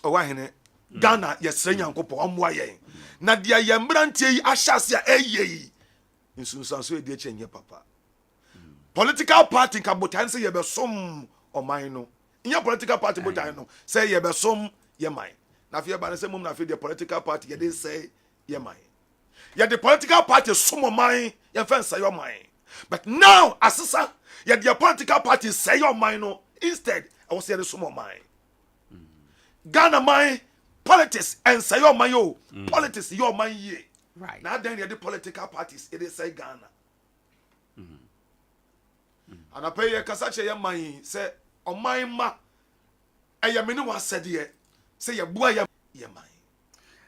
Owoahene Ghana ye sere Nyankopon amwa ye na dia ye mbrantie yi ahyase a eyeyi nsunsanso e de chenye papa political party ka botan se ye besom oman no nya political party botan no say ye besom ye man na fe ba na se mum na fe de political party ye dey say ye man ye the political party som oman ye fan say your man but now asesa ye the political party say your man no instead I was say the som oman Ghana man politics and say your man yo politics your man ye right now then the political parties it is say Ghana and I pay a casache ya man say on my ma aya meni wa said ye say ya boy ya man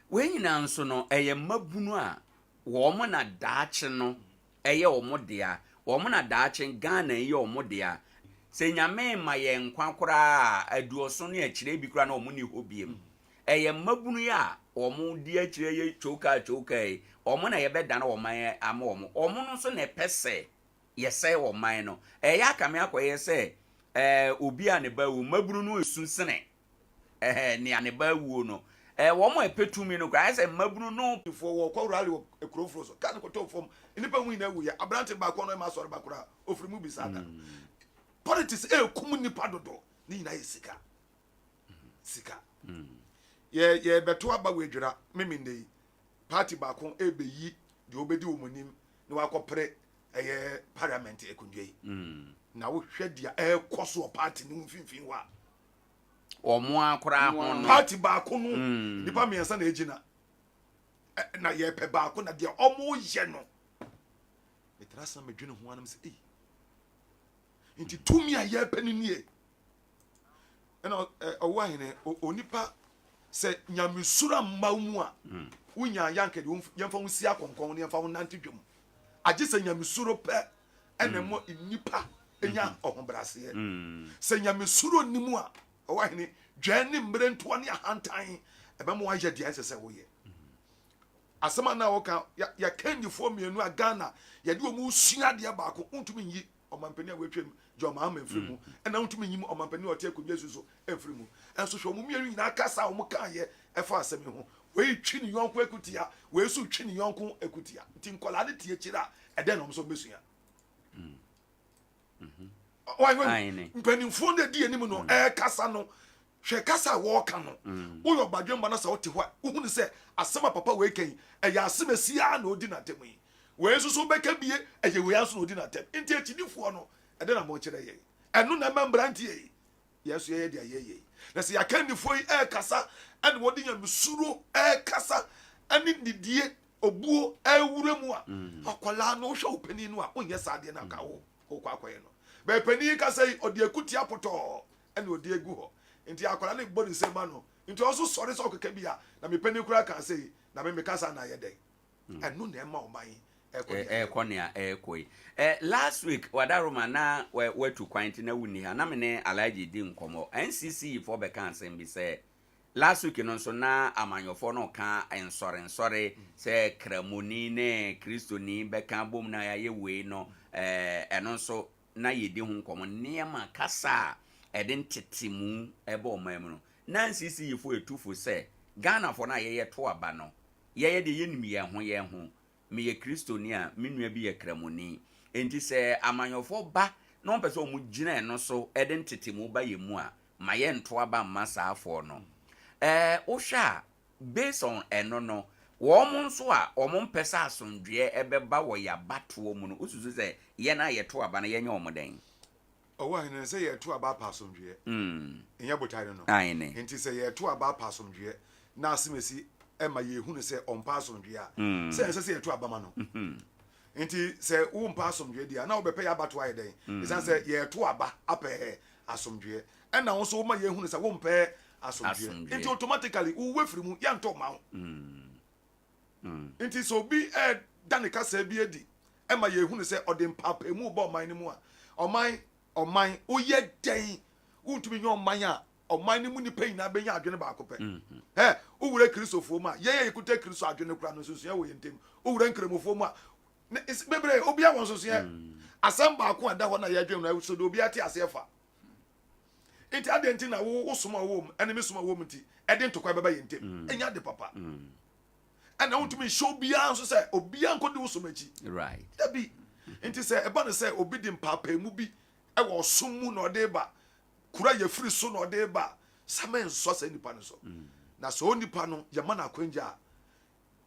when na nso no eye mabunu a wo mo na daache no eye wo mo dia wo mo na daache Ghana eye wo mo dia se nyame ma ye nkwankora aduoso no akire bi kura na wo mo ni hobiem eye mabunu ya wo mo di akire ye choka wo mo na ye beda na wo man ama wo mo no so na pese ye say wo man no ya kame akoye say obi a ne ba wu mabunu no esu sene ne ane ba wu no wo mo epetumi no kwa say mabunu no before wo kwa rally ekrofro so kan ko to fom inipa hu na wu ya abrante ba ko no ma sori ba kura ofri mu bisada politics kum nipa dodo ni na sika ye beto aba wedwira meminde party ba ko ebeyi de obedi omonim ne wakopre parliament ekundwe na wo hwe dia ekoso party ni mfimfin wa omo akora ho no party ba ko no nipa miensa na ejina na ye pe ba ko na dia omo ye no etrasa medwene ho anam se nti tumi a ye pe ni nie ena Owoahene onipa se nyamesura mmamu a unya yanke de yemfa wo si akonkon ne yemfa wo nantedwom age se nyamesuro pe enemo nipa enya ohombrase se nyamesuro nimu a Owoahene dwane mbrento ne ahantan ebe mo aje dia sese wo ye asema na wo ka ya kandi fo mienu a Ghana ye de omu sua de ba ko untumi yi omampani a wetwem John Mahama free mu and now to me omampani o te akudwa so free mu enso hwe omu mienu nyina kasa omu kan ye efa asemi ho we twi ni yonko ekutia we so twi ni yonko ekutia nti nkola de tie kira ede no so besua why mpanimfo na di anim no kasa no hwe kasa wo ka no wo yo badwemba na sa wote ho wo hu se asema papa we kan ya asema sia na odi na temu yi we so beka bie eye we aso na odi na tem nti akidifo no ede na mo kire ye enu na membra nti ye yeso ye dia ye na se yakandifo yi kasa ene wodi nya misuro kasa ene didie obuo ewure mu a akwala no hwe opani no a onye sade na ka wo kwakoye no be pani ka sei odi akuti apoto ene odi egu ho nti akwala ne gbori se ma no nti oso sori so okeka bia na me pani kura ka sei na me kasa na ye den enu na ema oman ekoi last week wadaroma na wetu kwanti na wuni ha na me ne alaji di nkomo NCC for be kan sem bi say last week no so na amanyofo no ka ensore se kramoni ne kristoni be kan bom na ya ye we no eno so na yedi hu nkomo niema kasa eden tetimu ebe omam no na NCC fo etufo se Ghana for na ye to aba no ye de yenim ye ho me ye kristoni a menua bi ye kramoni enti se amanyofo ba no pese o mu gina eno so eden tetimu ba ye mu a ma ye nto aba masa afo no Osha based on eno wo mo nso a o mo mpesa asondwe ebeba wo ya batuo mu no ususu se ye na ye to aba na ye nya o mo den Owoahene se ye to aba pa asondwe enya botare no enti se ye to aba pa asondwe na asemesi ema ye hu ne se on pa asondwe a se ye to aba ma no enti se wo mpa asondwe dia na wo bepe ya batuo aye den isan se ye to aba ape asondwe ena wo so wo ma ye hu ne se wo mpa asomdwe nti automatically uwe free mu ya nto ma nti so bi danika sa bi edi e ma ye hu ne se odin papa emu bo man ni mu a oman oye den untumi nyo oman a oman ni mu ni pay na benya adwene ba ko pe uwure kristofo mu a ye kuta kristo adwene kura no so so ye wo yentem uwure nkremofo mu a bebre obi a won so so ye asam ba ko ada ho na ye adwene na so do obi ati asefa enti adenti na wo soma wo ene me soma wo mti ede ntokwa beba yentem enya de papa ana wontumi show bia nso se obia nkodi wo soma chi right dabi enti se eba ne se obi di papa mu bi e wo somu no de ba kura ye free so no de ba samen so se nipa no so na so nipa no ye ma na kwanja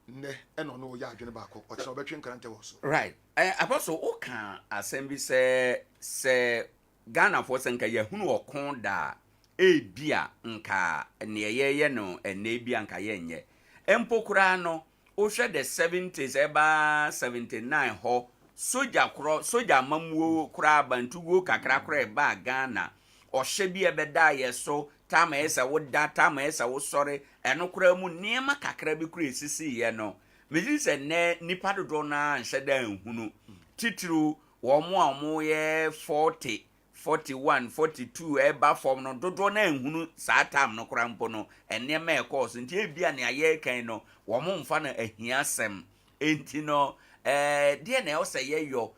ne eno no ya adwene ba ko o che obetwe nkrante wo so right apostle o kan assembly se Ghana for senka ye hunu okon da bia nka ne ye no ene bia nka ye nye empokura no o hwe the 70s eba 79 ho soja mamuo kura bantugo kakra kura ba Ghana o hwe bia beda ye so tama esa wo da tama esa wo sore eno kura mu niema kakra bi kura esisi ye no mezi se ne nipa dodo na hwe da nhunu titru wo mo ye 40 41 42 eba form no dodo na ehunu saa time no kora mpo no enne ma course nti ebia ne aye kan no wo mo mfa na ahia sem enti no de na o se ye yo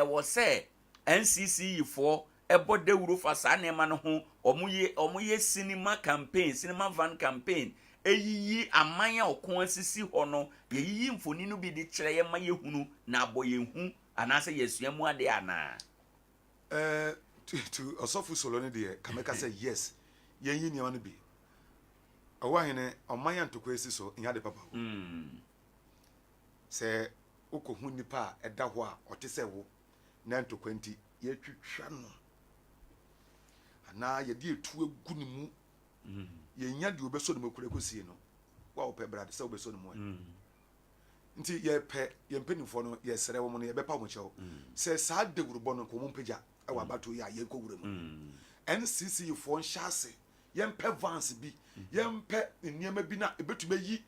wo se NCC for ebo de wuro fa saa ne ma no ho omuye cinema campaign cinema van campaign eyiyi amanya okon asisi ho no yeyiyi mfoni no bi de kire ye ma ye hunu na aboye hu anase yesua mu ade ana to osofu solo ne de kameka say yes yenyi niam no bi Owoahene omanya ntoko esi so nya de papa se ukohu nipa eda ho a otese wo na ntoko nti ye twitwa no ana ye de etu egu ni mu ye nya de obeso no makure kosie no wa ope brad se obeso no mu nti ye pe ye mpenifo no ye sere wo mo no ye bepa mo chewo se sa de gurubo no ko mo mpagya e wa bato ya ye ko gure mu NCC fo nhyase ye mpe vance bi ye mpe niema bi na ebetume yi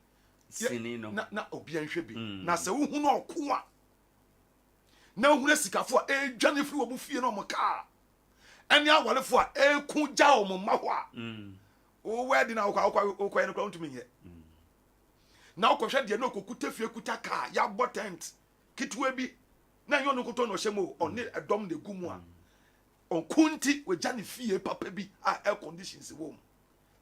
na obi anhwe bi na se wo hu no oko a na hu na sikafo a dwane firi wo mu fie no mo ka eni awalefo a ku ja o mo ma ho a o wedi na okwa ene kwa ntumi ye na okohwe de na okokuta fie kuta ka ya bo tent kitwe bi na yo no koto no hyemo oni edom de gumu a on kunti we jani fie papa bi a air conditions wo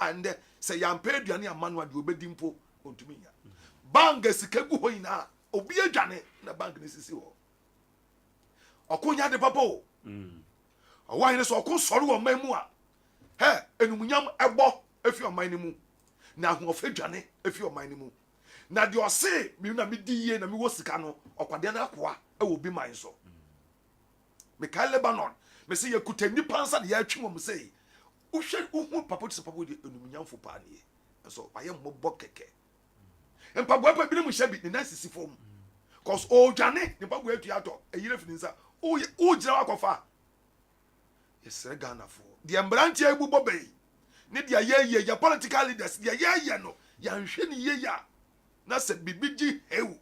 and say yampe aduane amanu ade obedimpo ontumi nya bank sika gu ho ina obi adwane na bank ne sisi ho okonya de papa o Owoahene so okon sori wo man mu a he enumunyam ebo efi o man ni mu na ho ofadwane efi o man ni mu na de ose mi na mi di ye na mi wo sika no okwade na akoa e wo bi man so me ka Lebanon me se ye kutani pansa de ya atwem mo sei uhwe uhu papa to papa de enumunyam fo pa ne so aye mmobọ keke empabo pa bi ne mu hye bi ne sisi fom cause o dwane ne papa atu ato eyire fininsa o jira wakofa yes Ghana fo de embranti egbu bobei ne de ye ya political leaders de ye no ya nhwe ne ye ya na se bibiji hewu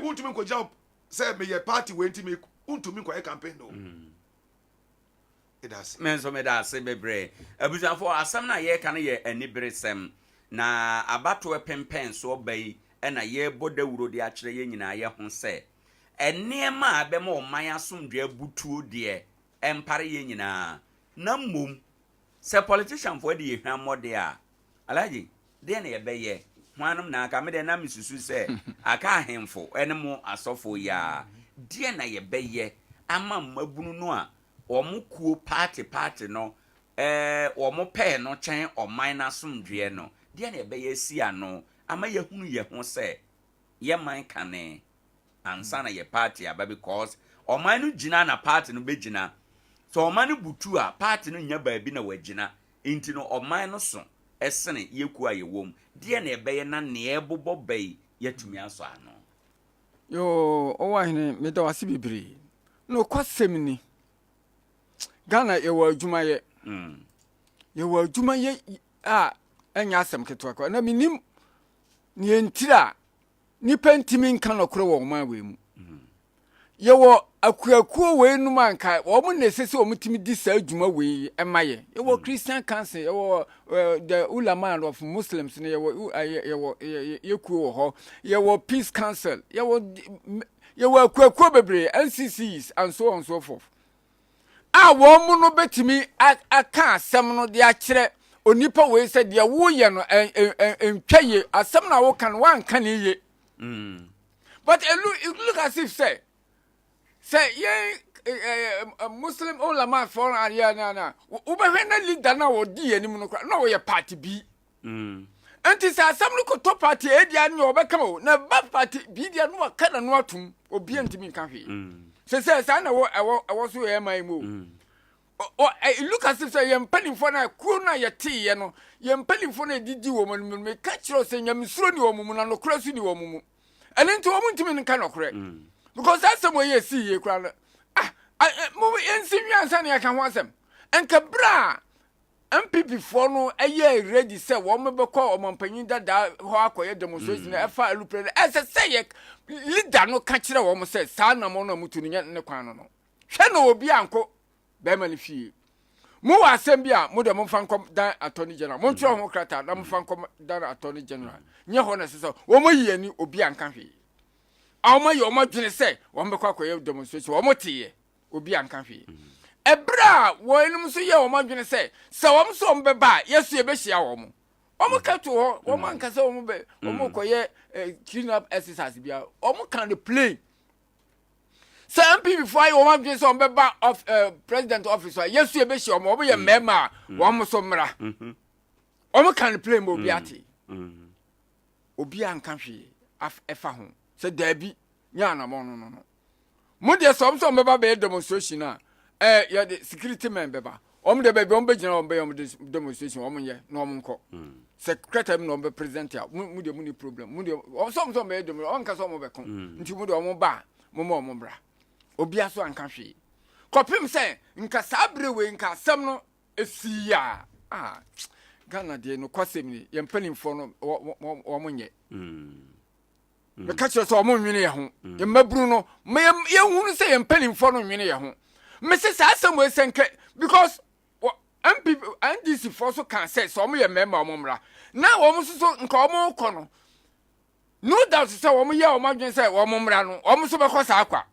untumi ko job say me ye party we ntimi untumi ko campaign no idas men so me da se bebre abusafo asam na ye kan ye anibresem na abato pempen so obai na ye bodawuro de akire ye nyina ye ho se enema abema oman asomdwe abutuo de empare ye nyina na mom se politician for de hwan mode a alaji de na ye beye hwanum na aka me de na misusu se aka ahemfo enemo asofo ya de na ye beye ama mabunu no a omukuo party no omo pe no chen oman na asomdwe no de na ye beye si ano ama ye hunu ye ho se ye man kane ansa na ye party aba because oman no gina na party no begina so oman no butu a party no nya baabi na wagina enti no oman no so esene yeku aye wom de na ebe ye na ne ebobo bai yatumi aso ano yo Owoahene me da wase bibiri no kwasem ni Ghana ye wa adwuma ye ye wa adwuma ye a enya asem ketwa kwa na minim ni entira ni pentimi nka no kro wo ma we mu ye wo akuakuo we num anka wo mo na sese wo mutimi di sa adwuma we emaye ye wo Christian council ye wo the ulama of Muslims ne ye wo ye kuo ho ye wo peace council ye wo akuakuo bebre NCCs and so on so forth a wo mo no betimi aka asem no de akire onipa we se de wo ye no entwaye asem na wo kan wan kan ye but it look as if say Muslim ulama for area na ubehwena leader na wo di anim no na wo ye party bi anti sa asem no ko to party e dia ne obeka mo na ba party bi dia no ka na no atum obi antimi kan hwe say na wo so ye mai mo it look as if say ye mpani for na ku na ye tie ye no ye mpani for na didi wo mo me ka kiro say nyamsuro ni wo mo na no kura su ni wo mo and into wo ntimi nka no kura because that's the way you see ye kura mo ensi nwansa na ka ho asem enka bra MPP for no eye ready say wo me be call omampanyin dada ho akoye demonstration na efa alupre say ye leader no ka kire wo mo say sa na mo na mutu ne kwan no hwe na obi anko be ma ne fie mo wa asem bia mo de mo fankom dan attorney general mo ntro ho krata na mo fankom dan attorney general nye ho na se wo mo yi ani obi anka hwe awma yo mo dwene say wo me kwa akoye demonstration wo mo tie obi anka hwe ebra wo enum so ye wo mo dwene say se wo so mbe ba yesu ebehia wo mo mo ka to ho wo man ka se wo mo be wo mo koye clean up exercise bia wo mo kan the play se MP before wo mo dwene say wo mbe ba of president office yesu ebehia wo mo ye mema wo mo so mra wo mo kan the play mo bi ati obi anka hwe efa ho se dabi nya na mo no mo de so mbe ba be demonstration na ya the security men beba de baby be gina be demonstration ye no nko secretary no be present ya mu de ni problem mu de so be dem on ka so be kon nti mu de ba mo bra obi aso anka hwe kopim se nka sabre we nka asem no esiya Ghana de no kwasem ni ye mpanimfo no wo nye me ka kire so mo nwene ye ho ye mabru no me ye hunu se ye mpanimfo no nwene ye ho me se sa asem we senke because MP NDC for so can say so mo ye member mo mra na wo mo so nka wo mo ko no no doubt say wo mo ye wo madwen say wo mo mra no wo mo so be ko sa akwa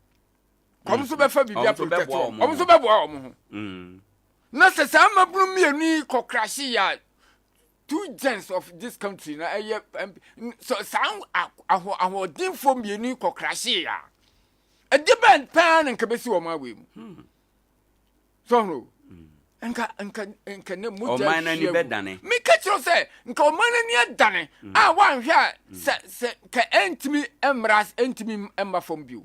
Kom so be fa bibia protect om so be boa om ho na se sa mabunu mienu kokrahye ya 2 gens of this country na so sound aho dinfo mienu kokrahye ya a depend pan and kabesi wo ma we mu so no nka ne mu ja o man ni bedane me ka chiro se nka o man ni adane wan hwa se ka entimi emras entimi emba from biu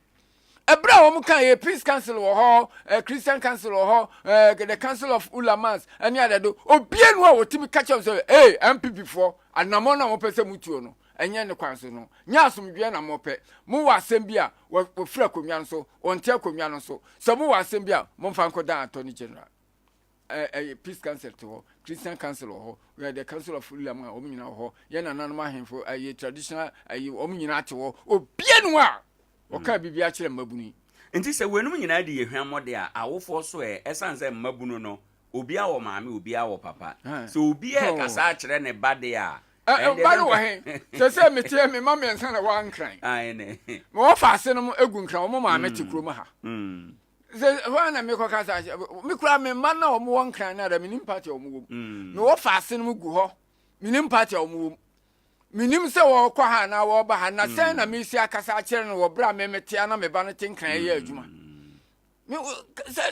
ebra wo kan ye peace council wo ho Christian council wo ho the council of ulamas ani adado obie no a wotimi ka chiro se MPP for anamo na mo pese mutuo no enye ne kwanso no nya asomdwe na mo pe mo wa asem bia wo fra konwa nso onte konwa nso so mo wa asem bia mo mfa nkoda attorney general peace council to Christian council ho we the council of ulama o nyina ho ye na nanom ahemfo traditional o nyina ate ho obie no a o ka bibia kire mabuni nti se wenum nyina de yehwamode a awofo so esanse mabunu no obi a wo maame obi a wo papa so obi e kasa kire ne bade a bade wo he se metie me mama ensa na wa nkran ai ne mo fa ase no egu nkran o maame te kuro ma ha wana me ko kasa me kura me man na o mo nkran na da minim party o mo no wo fa ase no gu ho minim party o mo minim se wo kwa ha na wo ba ha na se na me si akasa akere no wo bra me metia na me ba no tenkran ye adwuma me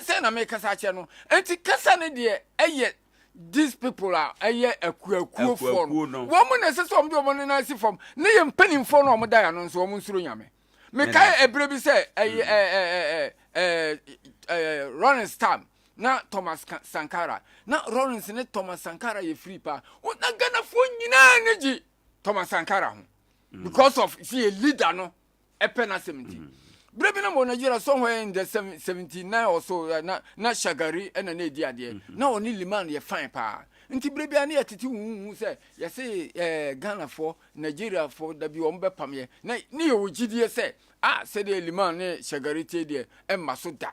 se na me kasa akere no enti kasa ne de eye these people are akuakuo for wo mo na se so mo de mo na si form ne ye mpanimfo no mo da ya no so wo mo nsuro nyame me kai ebre bi se Rolling Stam na Thomas Sankara na Rollins ne Thomas Sankara ye free pa na Ghana fo nyina neji Thomas Sankara ho because of see a leader no epena 70 brebi na mo Nigeria somewhere in the 79 or so na Shagari na di ade na oni liman ye fine pa nti brebi ani atiti hu se ye say Ghana for Nigeria for da bi o mbe pam ye na ni ye ogidie se se de liman ne Shagari te de emma so da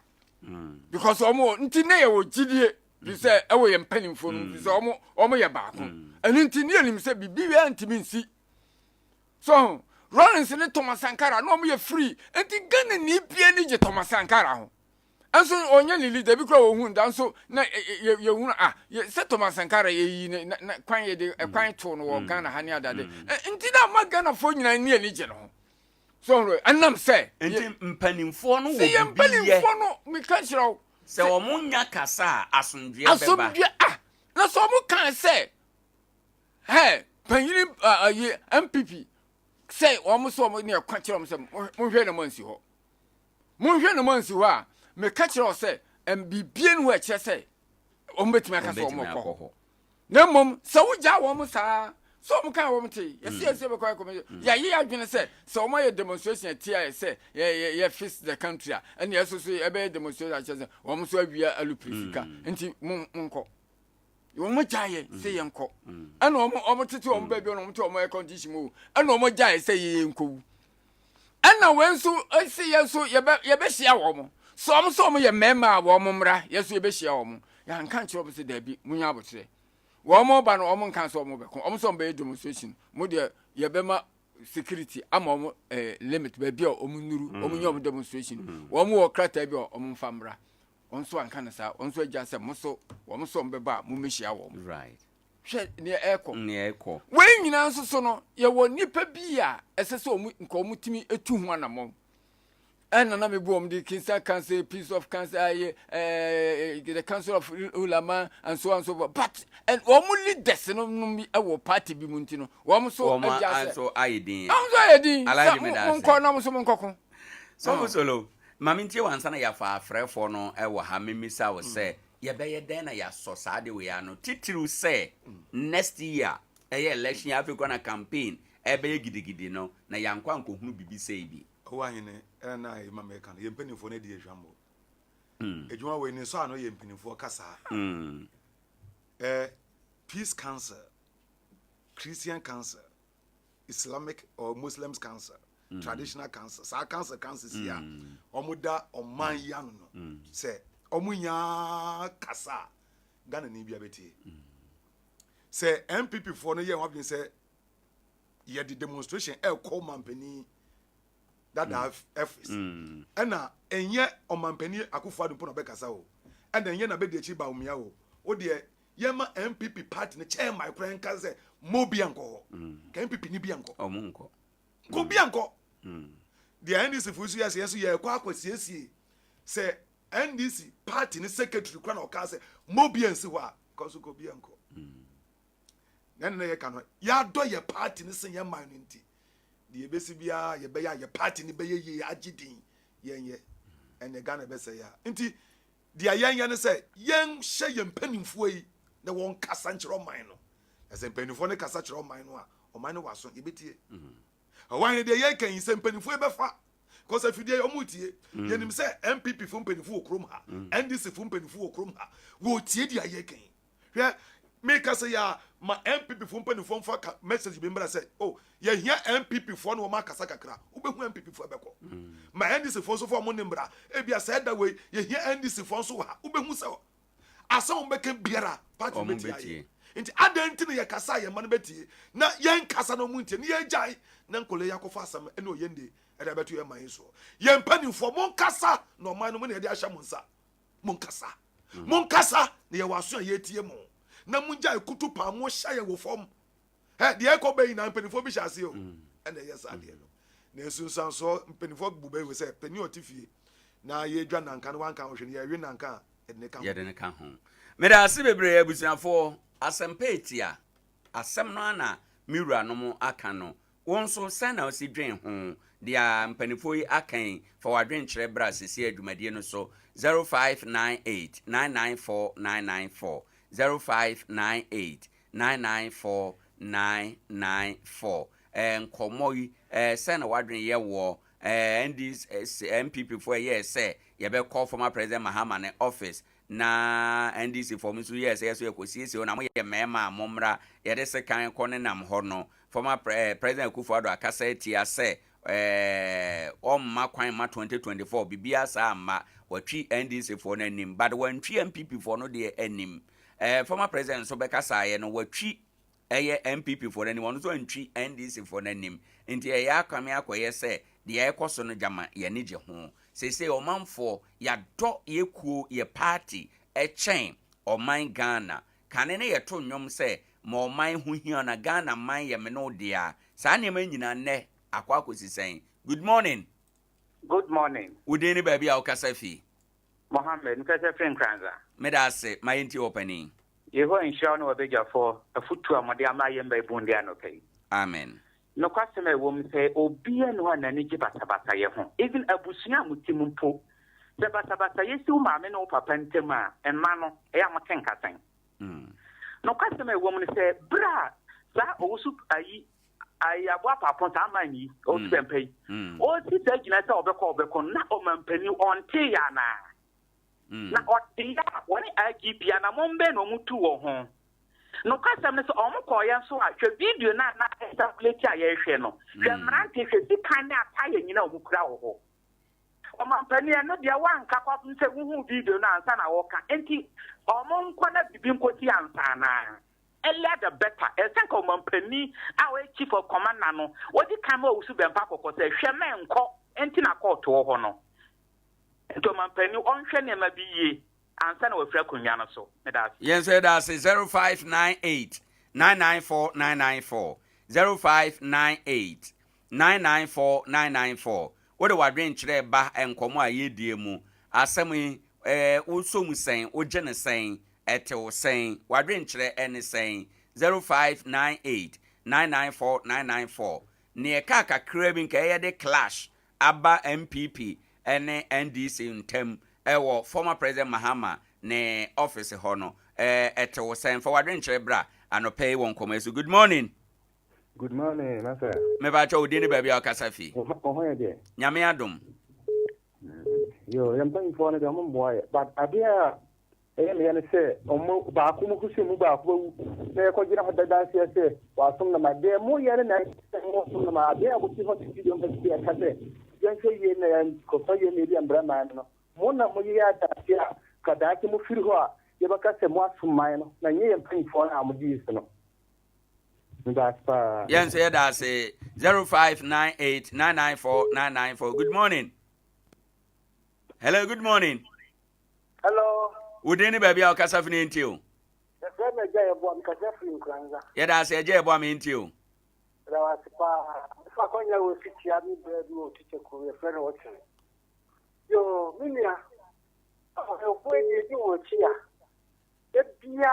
because omo nti ne ye ogidie bi se ewo ye mpanimfo no bi se omo ye baako eni nti ne enim se bibi we antimi nsi so Rollins ne Thomas Sankara no omo ye free enti Ghana ni bia ni je Thomas Sankara ho anso onye lili de bi kro wo hu ndan so na ye hu se Thomas Sankara ye yi na kwan ye de kwan to no wo Ghana ha ni adade enti na ma Ghana fo nyina ni ani je no so anam se enti mpanimfo no wo bi ye mpanimfo no mi ka chiro se wo munya kasa asomdwe beba na so mo kan se panyini ye MPP say almost so near quantity some mohwe na mansi ho mohwe na mansi ho a me ka kire say mbibien ho a kire say o mbetimi aka so mo ko na mom se wo ja wo mo saa so mo kan wo mo te yesi be ko ya ye adwene say so mo ye demonstration tia say ye fix the country and yes so e be demonstration a kire wo mo so awia aluprifika nti monko yo mo jaye say yenko ana omo tete omo ba bi no mo te omo condition mo ana omo jaye say yenko ana wenso say yenso ye be hia wo mo so omo ye mema wo mo mra yeso ye be hia wo mo ya nka nche obo se da bi munya abotre wo mo ba no omo nka so omo be ko omo so be demonstration mo de ye be ma security ama omo limit ba bi omo nuru omo nya omo demonstration wo mo wo krata bi omo mfa mra onso anka na sa onso agya se moso wo moso mbeba mo mehia wo right hwe ne eko we nyina nso so no ye wo nipa bi a esese nka omutimi etu ho anamo ena na mebu omdi kinsa council peace of council the council of ulama and so on so but and omu leaders no mi ewo party bi munti no wo moso agya se so ayedin alaji me da nko na moso nkoko so solo mami ntie wansa na ya fa afrefo no ewo ha memisa wo se ye be ye den na ya so sa de we ya no titiru se next year election ya Africa na campaign ebe ye gidigidi no na ya nkwa nkohunu bibi sei bi Owoahene na American ye mpanimfo na di ehwambo ejuma we ni so ano ye mpanimfo kasa peace council, Christian council, Islamic or Muslims council, traditional council, sa council here. Omuda oman ya no. Say omunya kasa Ghana ni bia beti. Say MPP for no ye have been say ye the demonstration call company that have efforts ɛna enye ɔmampani akufo adu pono bekasa o ɛna enye na be de chi ba umia o de yema MPP party ne chairman kran kan say mo bi anko ka MPP ni bi anko omunko ko bi anko the NDC fu su yes ye kwa akwasiesie say NDC party ne secretary kran o ka say mo bi ansi ho a cause ko bi anko na ye kan ya do ye party ne sen ye man nti the ebesi bia ye be ya ye party ni be ye agidin yenye ene Ghana be say ya nti dia yenye ne say yen hye ye mpanimfo yi na won kasa nkyero man no ese mpanimfo ne kasa kyero man no a o man no waso ebetie wan de ye kan se mpanimfo e be fa because afidie omutie yenim say MPP fo mpanimfo okrom ha NDC fo mpanimfo okrom ha wo tie dia ye kan hwe make us ya ma MPP fo mpanimfo mfa message be mbra say oh ye hia MPP fo no ma kasa kakra ubehu MPP fo beko ma NDC fo so fo mo nimbra e bia say that way ye hia NDC fo so ha ubehu say asa wo beka biara party betie nti adenti ne ye kasa ye man betie na ye nkasa no muntie ne ye jai na nkole yakofa asam ene oyende e da beto ye man so ye mpanimfo mo nkasa no man no mo ne de ahya mo nsa mo nkasa ne ye waso ye tie mo na munja ekutu pa mo hya ye wo fom de ekọ be na mpanimfo bi hyase o ene yes ade no na esunsan so mpanimfo bube we say pani otifie na ye dwa nanka no wanka wo hwe ne ye wi nanka ye de ne ka ho meda ase bebre abusuafo asempetia asem no ana miwura no mo aka no won so sana osi dwen ho dia mpanimfo yi akan for wadwen kyerɛ bra sisi adwumadie no so 0598 994994 0598994994 nkomoyi sena wadwen ye wo ndis MPP for ye say ye be call former president Mahama ne office na NDC for me so yes ye kwosiesie na mo ye mema momra ye de se kan ko ne nam ho no former president Akufo-Addo akasa etia say omma kwan ma 2024 bibia sa ma watwi NDC for no nim but when twi MPP for no de anim former president so bekasa ye no watwi eye MPP for anyone so ntwi NDC for nanim nti eye akwame akoye se de ekoso no jama ye ne je ho se omanfo ya do ye kuo ye party chen oman Ghana kane ne ye to nwom se ma oman hu hia na Ghana man ye me no dia sa ne ma nyina ne akwa akosisen good morning udeni baby a okasafi Mohammed nkasa fi Nkoranza medase mayenti opening Yeho insha no obeja for afutu amode amaye mba ibundi anokai amen no kwaseme wom se obia no anani gi batabata ye ho even abusua mutimumpo se batabata ye si umame no papa ntema enma no e amaken kasan no kwaseme wom ne se bra za owusu ayi abua papa ta amani o twempai o ti ta gina se obekọ na o mampani onte ya na otia woni agibia na mombe no mutu wo ho no kasam ne so omkoya so ahwe video na circulate aye hwe no hwe mrante hwe sikan na ataye nyina omukura wo ho omampani no dia wanka kwa nse hu video na ansa na wo ka enti omonko na bibi nkoti ansa na earlier the better esenka omampani a we chief of command na no wodi kan ma usu bempa kokko se hwe menko enti na court wo ho no to mampani onhwe ne ma biye ansa na wafra kunwa no so medasi yes that's 0598 994994 0598 994994 wode wadwen kyerɛ ba enkomo a yedie mu asɛm wosom sen woje ne sen ɛtew sen wadwen kyerɛ ene sen 0598 994994 ne ka kakra bi nka yɛde clash aba MPP ene NDC ntem ewo former president Mahama ne office ho no etewo sen for wadwen kyerɛ bra anopɛ won komasu good morning master me ba cha odini ba bia kasafi oho ye nyame adom yo yam tan fo ne de mo boy but abia me ne se omo ba ko mo kusi mu ba ko ne ko gira hoda dansi se wa sum na ma de mo ye ne na mo sum na ma abia ko ti ho ti video ba ti ka se yan se ye ne ko fa ye ne bi ambra ma no mo na mo ye ya ta tia ka da ki mo firi ho a ye ba ka se mo asum mai no na nye yam tan fo na mo di se no Yes, yeah, that's 0598994994. Good morning. Hello, good morning. Hello. Udeni baby au kasa fini ntio. The friend me jay bo am kasa fini Nkoranza. Yeah, that's a jay bo am ntio. Da was pa konya wo fiti ami bread wo teacher ko your friend what. Yo, minia. Oh, boy ni wo chia. E bia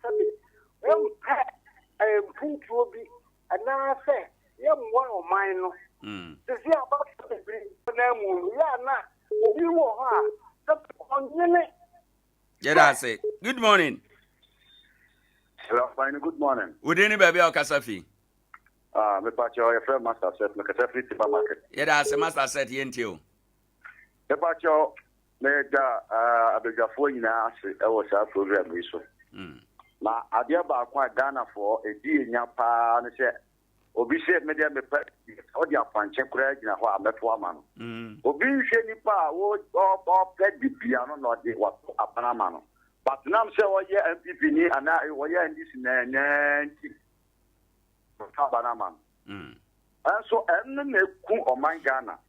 sabi. Puntu obi ana se ye mwa o man no. This is about to be na mu ya na obi wo ha. Yeah, that's it. Good morning. Hello, fine. Good morning. Udeni baby au kasafi. Me pacho your friend master set me kasafi tiba market. Yeah, that's a master set yentio. Me pacho me da abegafo nyina ase e wo sa program yi so. Na Adea ba kwa Ghana for edi enya pa ne se obi se me dia me pa odi apanche kura gina ho ameto ama no. Obi hwe nipa wo ped bibia no no de wa apana ma no. But nam se wo ye MPP ni ana wo ye ndisi na nyanti. Ka bana ma. So na ku oman Ghana.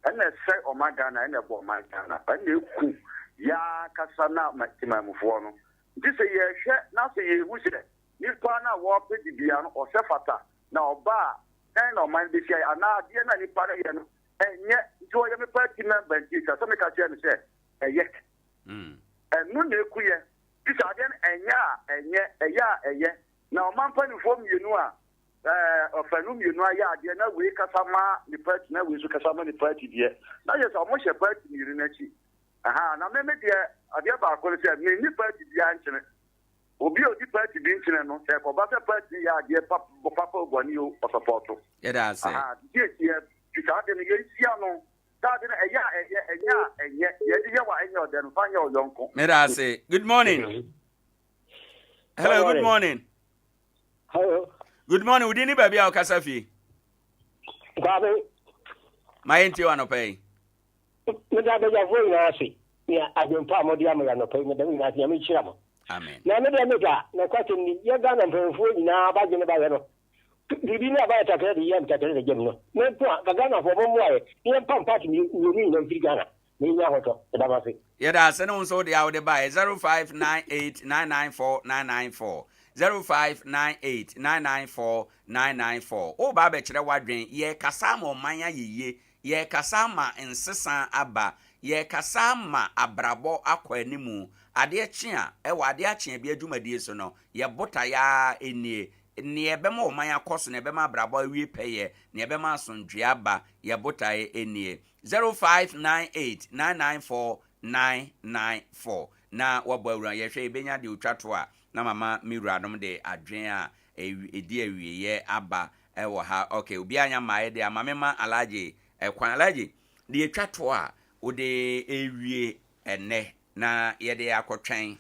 Ena se oman Ghana ena bo oman Ghana. Ena ku ya kasa na matimamfo no. This a year, now say you wish it. You can't walk with the piano or Sefata. Now, bar, and on mind this year, and now, dear Nanny Parayan, and yet, joy of a party member, Jesus, some can say, and yet, and noon, queer. This again, and yet. Now, man, penny from you know, of a room, you know, dear, no way, Casama, the party, no way, Casama, the party, dear. Now, yes, almost a party, you know. Now maybe Adea Akye say me ni party bi anchene obi odi party bi nchene no say ko ba party ya Adea papa ogwani o support. Yeah, that's it. Yes, because the sia no that na enya ye di wa enya o den fanya o yonko. Me that's it. Good morning. Hello, good morning. Hello. Good morning. Udini baby au kasafi. Kwabe. Mayenti wanopei. Me da be ya vo na ase. Ya adwempa amodi amya no pe me da wi na ase me chira mo. Amen. Na me da me ga na kwate ni ye ga na mfenfo nyina ba je ne ba ye no. Bibi na ba ta kare ya mta kare gem no. Me to ga na fo mo mo aye. Ye pam party ni ni na mfiri Ghana. Ni nya hoto da ba se. Yeah, that's no so the out the by 0598994994. 0598994994. O ba be kire wadwen ye kasa ma omanya yeye. Ye kasama nsesa aba ye kasama abrabo akwa animu ade chia e wa ade achia bi adwumadi so no ye bota ya enie ne ebema oman akoso ne ebema abrabo awie peye ne ebema asondwe aba ye bota ye enie 0598994994 na wabo awura ye hwe ebenya de otwato a na mama miwura nom de adwen a edi awie ye aba e wo ha okay obi anya ma de amamema alaje Kwanaji, the etwato o de ewie ene na yede akotwen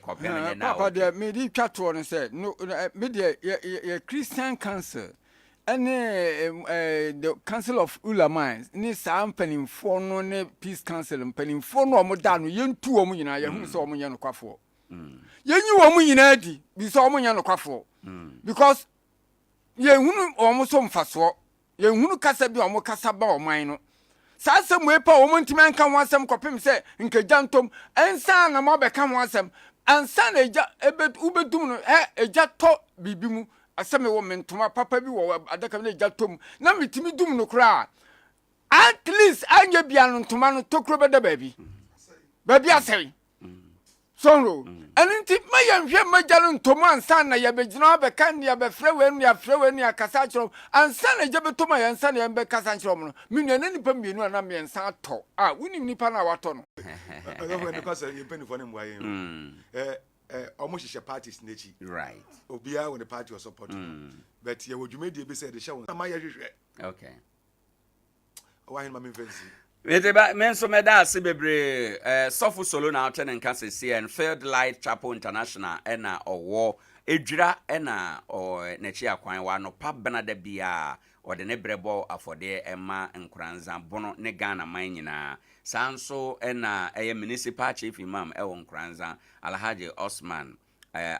kopem na papa de me di twato no say no me de ye Christian Council the Council of Ulama ni sa mpanimfo no ne Peace Council mpanimfo no omo da no yentu omo nyina ye hu se omo nya no kwafo yenyi omo nyina di bi se omo nya no kwafo because ye hunu omo so mfaso ye hunu kasa bi omo kasa ba oman no sa asem we pa omo ntimi anka ho asem kopem se nkejantom ensa na mo be ka ho asem ansa na eja ubedum no eja to bibi mu asem wo mentoma papa bi wo adaka na eja tom na mitimi dum no kra at least anya bia no ntoma no tokro beda baby asem sonro aninti mayanhwe majalo ntoma ansa na ya begina be kan ya be frewe nu ya kasa chiro ansa na je betoma ya ansa na ya be kasa chiro no minu na nipa mienu na me ansa to woni nipa na wato no because you penny for him why almost is parties nechi right obia when the party was supporting but you would you made be said the show na okay why him fancy Meteba menso meda se bebre sofu solo na ote nka sesi and Field Light Chapel International ena owo edwira ena na chi akwan wa no pa benada bia ode ne brebo afode ema Nkoranza bono ne Ghana man nyina sanso ena municipal chief imam ewo Nkoranza Alhaji Osman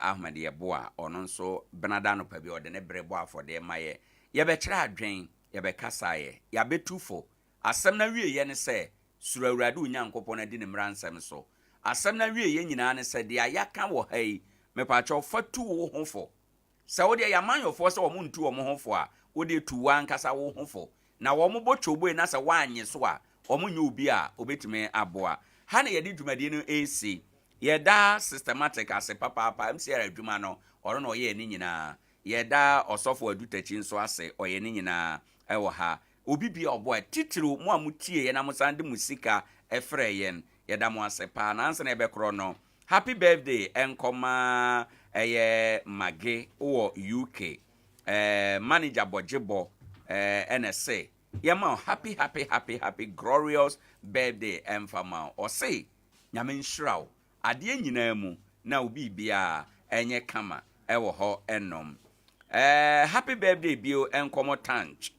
Ahmed Yeboa ono nso benada no pa bi ode ne brebo afode maye ye be kira adwen ye be kasaye ya betufo asem na wie ye ne se suru awurade onyankopon na di ne mransem so asem na wie ye nyina ne se de ayaka wo hai mepacho fatu wo hofo se wo de yamanyofo se wo muntu wo hofo a wo de tuwa nkasa wo hofo na wo mo botwobo na se wanye so a wo mo nye obi a obetime aboa ha na ye di dwumade no AC yeda systematic ase papa MCR adwuma no oro no ye ni nyina yeda osofo adutachi nso ase oye ni nyina ewo ha obi bia obo titiri mo amutie ye na musande musika efre yen yeda mo ase pa na anse na ebe kro no happy birthday enkoma mage wo UK manager Bojebo NSA yema happy glorious birthday emfama o say nyame nhyiraw ade nyina mu na obi bia enye kama ewo ho enom happy birthday bio enkomo tanch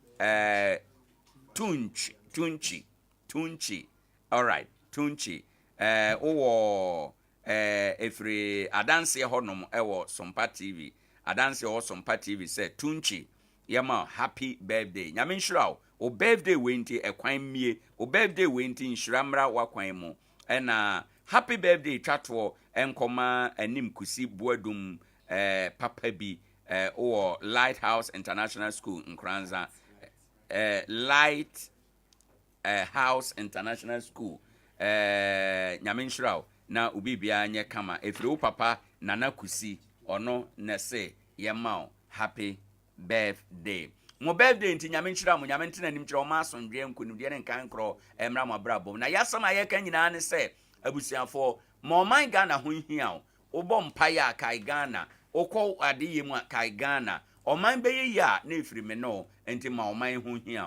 tunchi all right tunchi owo efri adanse honom ewo Sompa TV adanse ho Sompa TV say tunchi yema happy birthday nyame nhyiraw o birthday wenti ekwan mie o birthday wenti nhyiramra wakwan mu ena happy birthday chatwo enkoma anim kusi boadum papa bi or Lighthouse International School Nkoranza House International School nyame nhyiraw na obi bia nye kama efiri wo papa nana kusi ono nese yema happy birthday mo birthday nti nyame nhyiraw mo nyame ntina nim kyerɛ o ma asondwe nkonimde ne nkan kro emra mo brabom na yasam ayeka nyina ne se abusiafo mo man Ghana ho hia o bo mpaya kai Ghana okɔ adeye mu kai Ghana o man beye ya na efiri me no enti ma o man ho hia